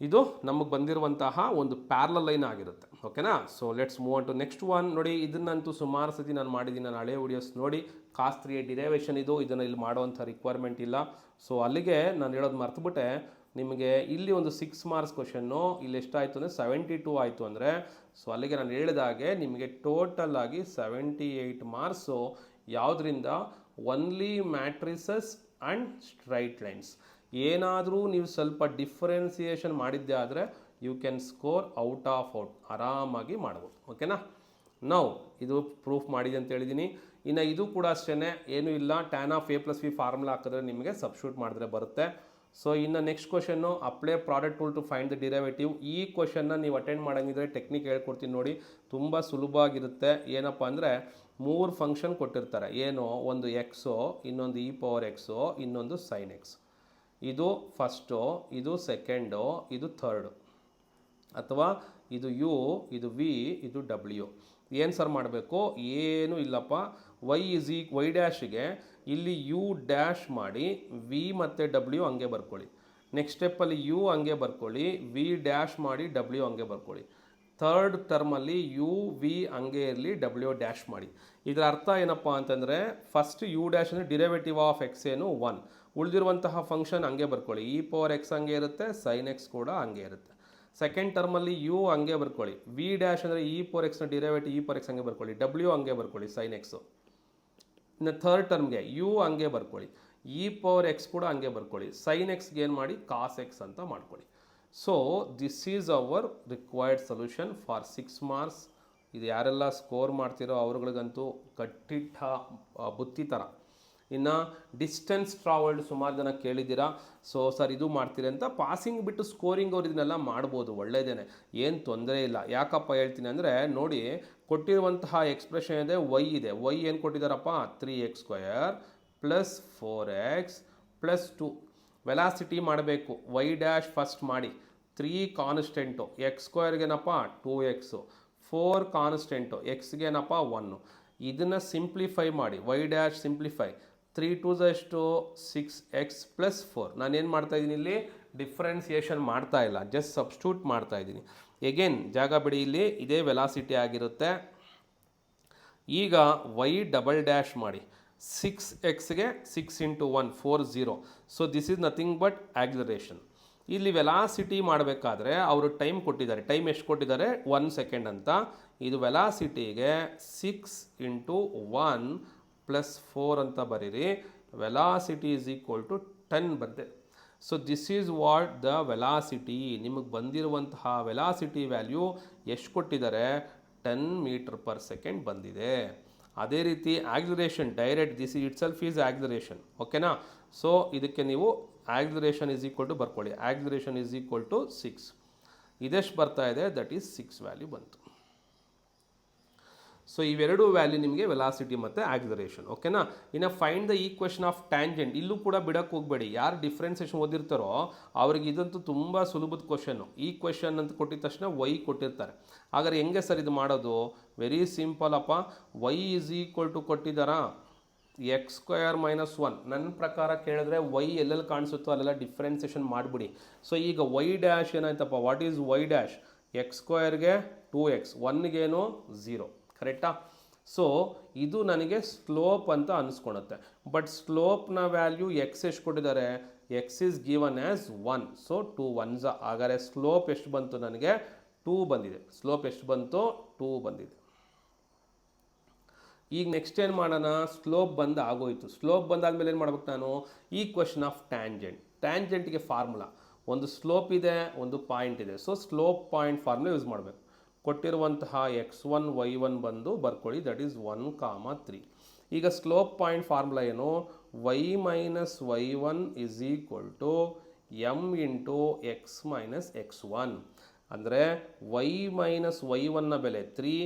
ಇದು ನಮಗೆ ಬಂದಿರುವಂತಹ ಒಂದು ಪ್ಯಾರಲಲ್ ಲೈನ್ ಆಗಿರುತ್ತೆ. ಓಕೆನಾ. So let's move on to next one. ನೋಡಿ, ಇದನ್ನಂತೂ ಸುಮಾರು ಸತಿ ನಾನು ಮಾಡಿದ್ದೀನಿ, ನಾನು ಹಳೆ ವಿಡಿಯೋಸ್ ನೋಡಿ. ಕಾಸ್ 3 ಡಿರೈವೇಷನ್ ಇದನ್ನು ಇಲ್ಲಿ ಮಾಡುವಂಥ ರಿಕ್ವೈರ್ಮೆಂಟ್ ಇಲ್ಲ. ಸೊ ಅಲ್ಲಿಗೆ ನಾನು ಹೇಳೋದು ಮರ್ತುಬಿಟ್ಟೆ. ನಿಮಗೆ ಇಲ್ಲಿ ಒಂದು 6 ಮಾರ್ಕ್ಸ್ ಕ್ವಶನ್ನು, ಇಲ್ಲಿ ಎಷ್ಟಾಯಿತು ಅಂದರೆ 72 ಆಯಿತು ಅಂದರೆ, ಸೊ ಅಲ್ಲಿಗೆ ನಾನು ಹೇಳಿದಾಗೆ ನಿಮಗೆ ಟೋಟಲ್ ಆಗಿ 78 ಮಾರ್ಕ್ಸು ಯಾವುದರಿಂದ, only matrices and straight lines. ಏನಾದರೂ ನೀವು ಸ್ವಲ್ಪ ಡಿಫ್ರೆನ್ಸಿಯೇಷನ್ ಮಾಡಿದ್ದೆ ಆದರೆ ಯು ಕ್ಯಾನ್ ಸ್ಕೋರ್ ಔಟ್ ಆರಾಮಾಗಿ ಮಾಡ್ಬೋದು. ಓಕೆನಾ. ನಾವು ಇದು ಪ್ರೂಫ್ ಮಾಡಿದೆ ಅಂತ ಹೇಳಿದ್ದೀನಿ. ಇನ್ನು ಇದು ಕೂಡ ಅಷ್ಟೇ, ಏನೂ ಇಲ್ಲ, tan of a plus b formula ಹಾಕಿದ್ರೆ ನಿಮಗೆ ಸಬ್ಸ್ಟಿಟ್ಯೂಟ್ ಮಾಡಿದ್ರೆ ಬರುತ್ತೆ. ಸೊ ಇನ್ನು next question, apply product rule to find the derivative. ಈ ಕ್ವಶನ್ನ ನೀವು ಅಟೆಂಡ್ ಮಾಡೋಂಗಿದ್ರೆ ಟೆಕ್ನಿಕ್ ಹೇಳ್ಕೊಡ್ತೀನಿ ನೋಡಿ, ತುಂಬ ಸುಲಭವಾಗಿರುತ್ತೆ. ಏನಪ್ಪ ಅಂದರೆ 3 ಫಂಕ್ಷನ್ ಕೊಟ್ಟಿರ್ತಾರೆ. ಏನು, ಒಂದು ಎಕ್ಸು, ಇನ್ನೊಂದು e ಪವರ್ ಎಕ್ಸು, ಇನ್ನೊಂದು sin x. ಇದು ಫಸ್ಟು, ಇದು ಸೆಕೆಂಡು, ಇದು ಥರ್ಡು, ಅಥವಾ ಇದು ಯು, ಇದು ವಿ, ಇದು ಡಬ್ಲ್ಯೂ. ಏನು ಸರ್ ಮಾಡಬೇಕು, ಏನೂ ಇಲ್ಲಪ್ಪ. ವೈ ಡ್ಯಾಶಿಗೆ ಇಲ್ಲಿ ಯು ಡ್ಯಾಶ್ ಮಾಡಿ ವಿ ಮತ್ತು ಡಬ್ಲ್ಯೂ ಹಂಗೆ ಬರ್ಕೊಳ್ಳಿ. ನೆಕ್ಸ್ಟ್ ಸ್ಟೆಪ್ಪಲ್ಲಿ ಯು ಹಂಗೆ ಬರ್ಕೊಳ್ಳಿ, ವಿ ಡ್ಯಾಶ್ ಮಾಡಿ ಡಬ್ಲ್ಯೂ ಹಂಗೆ ಬರ್ಕೊಳ್ಳಿ. ಥರ್ಡ್ ಟರ್ಮಲ್ಲಿ ಯು ವಿ ಹಂಗೆ ಇರಲಿ, ಡಬ್ಲ್ಯೂ ಡ್ಯಾಶ್ ಮಾಡಿ. ಇದರ ಅರ್ಥ ಏನಪ್ಪ ಅಂತಂದರೆ, ಫಸ್ಟ್ ಯು ಡ್ಯಾಶ್ ಅಂದರೆ ಡಿರೈವೇಟಿವ್ ಆಫ್ ಎಕ್ಸ್ ಏನು 1, ಉಳಿದಿರುವಂತಹ ಫಂಕ್ಷನ್ ಹಂಗೆ ಬರ್ಕೊಳ್ಳಿ. e ಪವರ್ ಎಕ್ಸ್ ಹಂಗೆ ಇರುತ್ತೆ, sin x ಕೂಡ ಹಂಗೆ ಇರುತ್ತೆ. ಸೆಕೆಂಡ್ ಟರ್ಮಲ್ಲಿ ಯು ಹಂಗೆ ಬರ್ಕೊಳ್ಳಿ, ವಿ ಡ್ಯಾಶ್ ಅಂದರೆ e ಪವರ್ ಎಕ್ಸ್ನ ಡಿರೈವೇಟಿವ್ e ಪವರ್ ಎಕ್ಸ್ ಹಂಗೆ ಬರ್ಕೊಳ್ಳಿ, ಡಬ್ಲ್ಯೂ ಹಂಗೆ ಬರ್ಕೊಳ್ಳಿ sin x. ಇನ್ನು ಥರ್ಡ್ ಟರ್ಮ್ಗೆ ಯು ಹಂಗೆ ಬರ್ಕೊಳ್ಳಿ, e ಪವರ್ ಎಕ್ಸ್ ಕೂಡ ಹಂಗೆ ಬರ್ಕೊಳ್ಳಿ, sin xಗೆ ಏನು ಮಾಡಿ ಕಾಸ್ ಎಕ್ಸ್ ಅಂತ ಮಾಡ್ಕೊಳ್ಳಿ. So this is our required solution for 6 marks. ಇದು ಯಾರೆಲ್ಲ ಸ್ಕೋರ್ ಮಾಡ್ತಿರೋ ಅವ್ರಗಳಿಗಂತೂ ಕಟ್ಟಿಟ್ಟ ಬುತ್ತಿ ಥರ. ಇನ್ನು ಡಿಸ್ಟೆನ್ಸ್ ಟ್ರಾವೆಲ್ಡ್ ಸುಮಾರು ಜನ ಕೇಳಿದ್ದೀರಾ. ಸೊ ಸರ್ ಇದು ಮಾಡ್ತೀರಿ ಅಂತ. ಪಾಸಿಂಗ್ ಬಿಟ್ಟು ಸ್ಕೋರಿಂಗ್ ಅವ್ರು ಇದನ್ನೆಲ್ಲ ಮಾಡ್ಬೋದು, ಒಳ್ಳೆಯದೇ, ಏನು ತೊಂದರೆ ಇಲ್ಲ. ಯಾಕಪ್ಪ ಹೇಳ್ತೀನಿ ಅಂದರೆ, ನೋಡಿ ಕೊಟ್ಟಿರುವಂತಹ ಎಕ್ಸ್ಪ್ರೆಷನ್ ಇದೆ, ವೈ ಏನು ಕೊಟ್ಟಿದ್ದಾರಪ್ಪ, 3x² + 4x + 2. ವೆಲಾಸಿಟಿ ಮಾಡಬೇಕು, ವೈ ಡ್ಯಾಶ್ ಫಸ್ಟ್ ಮಾಡಿ, 3 ಕಾನ್ಸ್ಟೆಂಟು, x²ಗೇನಪ್ಪ 2x, 4 ಕಾನ್ಸ್ಟೆಂಟು, ಎಕ್ಸ್ಗೇನಪ್ಪ 1. ಇದನ್ನು ಸಿಂಪ್ಲಿಫೈ ಮಾಡಿ, ವೈ ಡ್ಯಾಶ್ ಸಿಂಪ್ಲಿಫೈ, 3 2s ಎಷ್ಟು 6x + 4. ನಾನೇನು ಮಾಡ್ತಾಯಿದ್ದೀನಿ ಇಲ್ಲಿ, ಡಿಫ್ರೆನ್ಸಿಯೇಷನ್ ಮಾಡ್ತಾ ಇಲ್ಲ, ಜಸ್ಟ್ ಸಬ್ಸ್ಟಿಟ್ಯೂಟ್ ಮಾಡ್ತಾ ಇದ್ದೀನಿ. ಎಗೇನ್ ಜಾಗ ಬಿಡಿ, ಇಲ್ಲಿ ಇದೇ ವೆಲಾಸಿಟಿ ಆಗಿರುತ್ತೆ. ಈಗ ವೈ ಡಬಲ್ ಡ್ಯಾಶ್ ಮಾಡಿ, 6xಗೆ 6 × 1 40. So this is nothing but acceleration. ಇಲ್ಲಿ ವೆಲಾಸಿಟಿ ಮಾಡಬೇಕಾದ್ರೆ ಅವರು ಟೈಮ್ ಕೊಟ್ಟಿದ್ದಾರೆ. ಟೈಮ್ ಎಷ್ಟು ಕೊಟ್ಟಿದ್ದಾರೆ, 1 ಸೆಕೆಂಡ್ ಅಂತ. ಇದು ವೆಲಾಸಿಟಿಗೆ 6 × 1 + 4 ಅಂತ ಬರೀರಿ. ವೆಲಾಸಿಟಿ ಈಸ್ ಈಕ್ವಲ್ ಟು 10 ಬಂದೆ. So this is what the velocity. ನಿಮಗೆ ಬಂದಿರುವಂತಹ ವೆಲಾಸಿಟಿ ವ್ಯಾಲ್ಯೂ ಎಷ್ಟು ಕೊಟ್ಟಿದ್ದಾರೆ, 10 m/s ಬಂದಿದೆ. ಅದೇ ರೀತಿ acceleration direct, this it self is acceleration. ಓಕೆನಾ. ಸೊ ಇದಕ್ಕೆ ನೀವು ಆಕ್ಸಿಲರೇಷನ್ ಈಸ್ ಈಕ್ವಲ್ ಟು ಬರ್ಕೊಳ್ಳಿ, ಆಕ್ಸಿಲರೇಷನ್ ಈಸ್ ಈಕ್ವಲ್ ಟು 6. ಇದೆಷ್ಟು ಬರ್ತಾ ಇದೆ, ದಟ್ ಈಸ್ 6 ವ್ಯಾಲ್ಯೂ ಬಂತು. ಸೊ ಇವೆರಡು ವ್ಯಾಲ್ಯೂ ನಿಮಗೆ ವೆಲಾಸಿಟಿ ಮತ್ತು ಆಕ್ಸಿಲರೇಷನ್. ಓಕೆನಾ. ಇನ್ನು find the equation of tangent. ಇಲ್ಲೂ ಕೂಡ ಬಿಡಕ್ಕೆ ಹೋಗಬೇಡಿ, ಯಾರು ಡಿಫ್ರೆನ್ಸಿಯೇಷನ್ ಓದಿರ್ತಾರೋ ಅವ್ರಿಗೆ ಇದಂತೂ ತುಂಬ ಸುಲಭದ ಕ್ವಶನ್ನು. ಈ ಕ್ವಶನ್ ಅಂತ ಕೊಟ್ಟಿದ ತಕ್ಷಣ ವೈ ಕೊಟ್ಟಿರ್ತಾರೆ. ಹಾಗಾದ್ರೆ ಹೆಂಗೆ ಸರ್ ಇದು ಮಾಡೋದು, ವೆರಿ ಸಿಂಪಲ್ ಅಪ್ಪ. ವೈ ಈಸ್ ಈಕ್ವಲ್ ಟು ಕೊಟ್ಟಿದ್ದಾರಾ, x² - 1. ನನ್ನ ಪ್ರಕಾರ ಕೇಳಿದ್ರೆ ವೈ ಎಲ್ಲೆಲ್ಲಿ ಕಾಣಿಸುತ್ತೋ ಅಲ್ಲೆಲ್ಲ ಡಿಫ್ರೆನ್ಸಿಯೇಷನ್ ಮಾಡಿಬಿಡಿ. ಸೊ ಈಗ ವೈ ಡ್ಯಾಶ್ ಏನಾಯ್ತಪ್ಪ, ವಾಟ್ ಈಸ್ ವೈ ಡ್ಯಾಶ್, x²ಗೆ 2x, 1ಗೇನು 0, ಕರೆಕ್ಟಾ. ಸೊ ಇದು ನನಗೆ ಸ್ಲೋಪ್ ಅಂತ ಅನಿಸ್ಕೊಳುತ್ತೆ. ಬಟ್ ಸ್ಲೋಪ್ನ ವ್ಯಾಲ್ಯೂ ಎಕ್ಸ್ ಎಷ್ಟು ಕೊಟ್ಟಿದ್ದಾರೆ, x is given as 1. So 2 1s. ಹಾಗಾದರೆ ಸ್ಲೋಪ್ ಎಷ್ಟು ಬಂತು, ನನಗೆ 2 ಬಂದಿದೆ. ಸ್ಲೋಪ್ ಎಷ್ಟು ಬಂತು, 2 ಬಂದಿದೆ. ಈಗ ನೆಕ್ಸ್ಟ್ ಏನು ಮಾಡೋಣ, ಸ್ಲೋಪ್ ಬಂದು ಆಗೋಯ್ತು. ಸ್ಲೋಪ್ ಬಂದಾದ್ಮೇಲೆ ಏನು ಮಾಡ್ಬೇಕು ನಾನು, ಈಕ್ವೇಷನ್ ಆಫ್ ಟ್ಯಾಂಜೆಂಟ್. ಟ್ಯಾಂಜೆಂಟ್ಗೆ ಫಾರ್ಮುಲಾ, ಒಂದು ಸ್ಲೋಪ್ ಇದೆ, ಒಂದು ಪಾಯಿಂಟ್ ಇದೆ. So slope point formula use ಮಾಡಬೇಕು. ಕೊಟ್ಟಿರುವಂತಹ x1 y1 ಬಂದು ಬರ್ಕೊಳ್ಳಿ, ದಟ್ ಈಸ್ 1, 3. ಈಗ ಸ್ಲೋಪ್ ಪಾಯಿಂಟ್ ಫಾರ್ಮುಲಾ ಏನು, y - y1 = m × x - x1. ಅಂದರೆ y ಮೈನಸ್ y1ನ ಬೆಲೆ 3,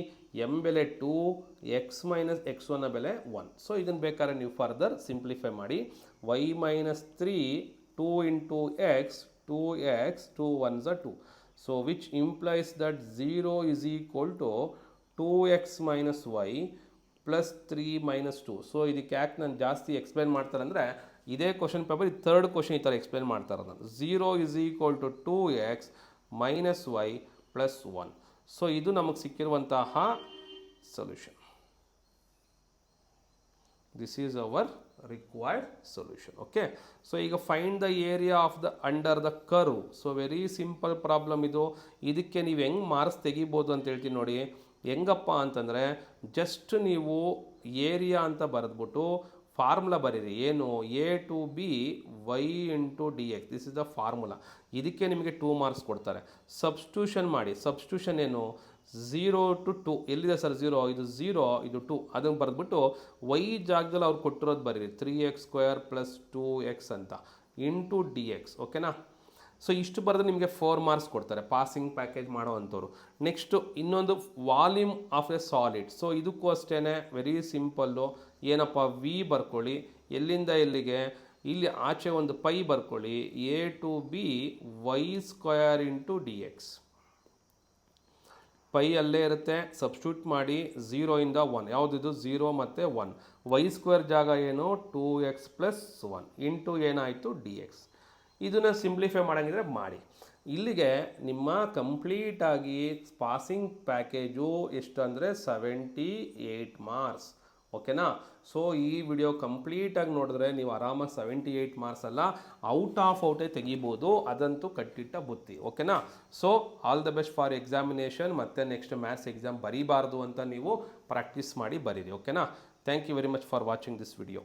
m ಬೆಲೆ 2, x ಮೈನಸ್ x1ನ ಬೆಲೆ 1. ಸೊ ಇದನ್ನು ಬೇಕಾದ್ರೆ ನೀವು ಫರ್ದರ್ ಸಿಂಪ್ಲಿಫೈ ಮಾಡಿ. y minus 3 2 into X 2x 2 1s are 2. So which implies that 0 is equal to 2x minus y plus 3 minus 2. So ಇದಕ್ಕೆ ಯಾಕೆ ನಾನು ಜಾಸ್ತಿ ಎಕ್ಸ್ಪ್ಲೈನ್ ಮಾಡ್ತಾರೆ ಅಂದರೆ ಇದೇ ಕ್ವಶನ್ ಪೇಪರ್ ಇದು ಥರ್ಡ್ ಕ್ವಶನ್ ಈ ಥರ ಎಕ್ಸ್ಪ್ಲೈನ್ ಮಾಡ್ತಾರೆ ನಾನು. 0 is equal to 2x minus y plus 1. So ಇದು ನಮಗೆ ಸಿಕ್ಕಿರುವಂತಹ solution. This is our required solution. Okay, so ಈಗ find the area of the under the curve. So very simple problem ಇದು. ಇದಕ್ಕೆ ನೀವು ಹೆಂಗೆ ಮಾರ್ಕ್ಸ್ ತೆಗಿಬೋದು ಅಂತ ಹೇಳ್ತೀನಿ ನೋಡಿ. ಹೆಂಗಪ್ಪ ಅಂತಂದರೆ ಜಸ್ಟ್ ನೀವು ಏರಿಯಾ ಅಂತ ಬರೆದ್ಬಿಟ್ಟು ಫಾರ್ಮುಲಾ ಬರೀರಿ. ಏನು, a to b y into d x. This is the formula. ಇದಕ್ಕೆ ನಿಮಗೆ 2 ಮಾರ್ಕ್ಸ್ ಕೊಡ್ತಾರೆ. ಸಬ್ಸ್ಟಿಟ್ಯೂಷನ್ ಮಾಡಿ. ಸಬ್ಸ್ಟಿಟ್ಯೂಷನ್ ಏನು, 0 to 2. ಎಲ್ಲಿದೆ ಸರ್ 0? ಇದು 0, ಇದು 2. ಅದನ್ನು ಬರೆದ್ಬಿಟ್ಟು ವೈ ಜಾಗದಲ್ಲಿ ಅವ್ರು ಕೊಟ್ಟಿರೋದು ಬರೀರಿ. 3x² ಪ್ಲಸ್ 2x ಅಂತ ಇಂಟು ಡಿ ಎಕ್ಸ್. ಓಕೆನಾ? ಸೊ ಇಷ್ಟು ಬರೆದ್ರೆ ನಿಮಗೆ 4 ಮಾರ್ಕ್ಸ್ ಕೊಡ್ತಾರೆ ಪಾಸಿಂಗ್ ಪ್ಯಾಕೇಜ್ ಮಾಡೋ ಅಂಥವ್ರು. ನೆಕ್ಸ್ಟು ಇನ್ನೊಂದು volume of A solid. So ಇದಕ್ಕೂ ಅಷ್ಟೇ ವೆರಿ ಸಿಂಪಲ್ಲು. ಏನಪ್ಪ, ವಿ ಬರ್ಕೊಳ್ಳಿ. ಎಲ್ಲಿಂದ ಎಲ್ಲಿಗೆ, ಇಲ್ಲಿ ಆಚೆ ಒಂದು ಪೈ ಬರ್ಕೊಳ್ಳಿ. A to b y² into d x. Pi ಅಲ್ಲೇ ಇರುತ್ತೆ, ಸಬ್ಸ್ಟಿಟ್ಯೂಟ್ ಮಾಡಿ. 0 ಇಂದ 1, ಯಾವುದಿದು 0 ಮತ್ತು 1. y² ಜಾಗ ಏನು, 2x ಪ್ಲಸ್ 1 ಇಂಟು ಏನಾಯಿತು ಡಿ ಎಕ್ಸ್. ಇದನ್ನು ಸಿಂಪ್ಲಿಫೈ ಮಾಡೋಂಗಿದ್ರೆ ಮಾಡಿ. ಇಲ್ಲಿಗೆ ನಿಮ್ಮ ಕಂಪ್ಲೀಟಾಗಿ ಪಾಸಿಂಗ್ ಪ್ಯಾಕೇಜು ಎಷ್ಟು ಅಂದರೆ 78 ಮಾರ್ಕ್ಸ್. ಓಕೆನಾ? ಸೊ ಈ ವಿಡಿಯೋ ಕಂಪ್ಲೀಟಾಗಿ ನೋಡಿದ್ರೆ ನೀವು ಆರಾಮಾಗಿ 78 ಮಾರ್ಕ್ಸ್ ಅಲ್ಲ, ಔಟೇ ತೆಗಿಬೋದು. ಅದಂತೂ ಕಟ್ಟಿಟ್ಟ ಬುತ್ತಿ. ಓಕೆನಾ? So all the best for examination. ಮತ್ತು ನೆಕ್ಸ್ಟ್ ಮ್ಯಾಥ್ಸ್ ಎಕ್ಸಾಮ್ ಬರೀಬಾರ್ದು ಅಂತ ನೀವು ಪ್ರಾಕ್ಟೀಸ್ ಮಾಡಿ ಬರೀರಿ. ಓಕೆನಾ? Thank you very much for watching this video.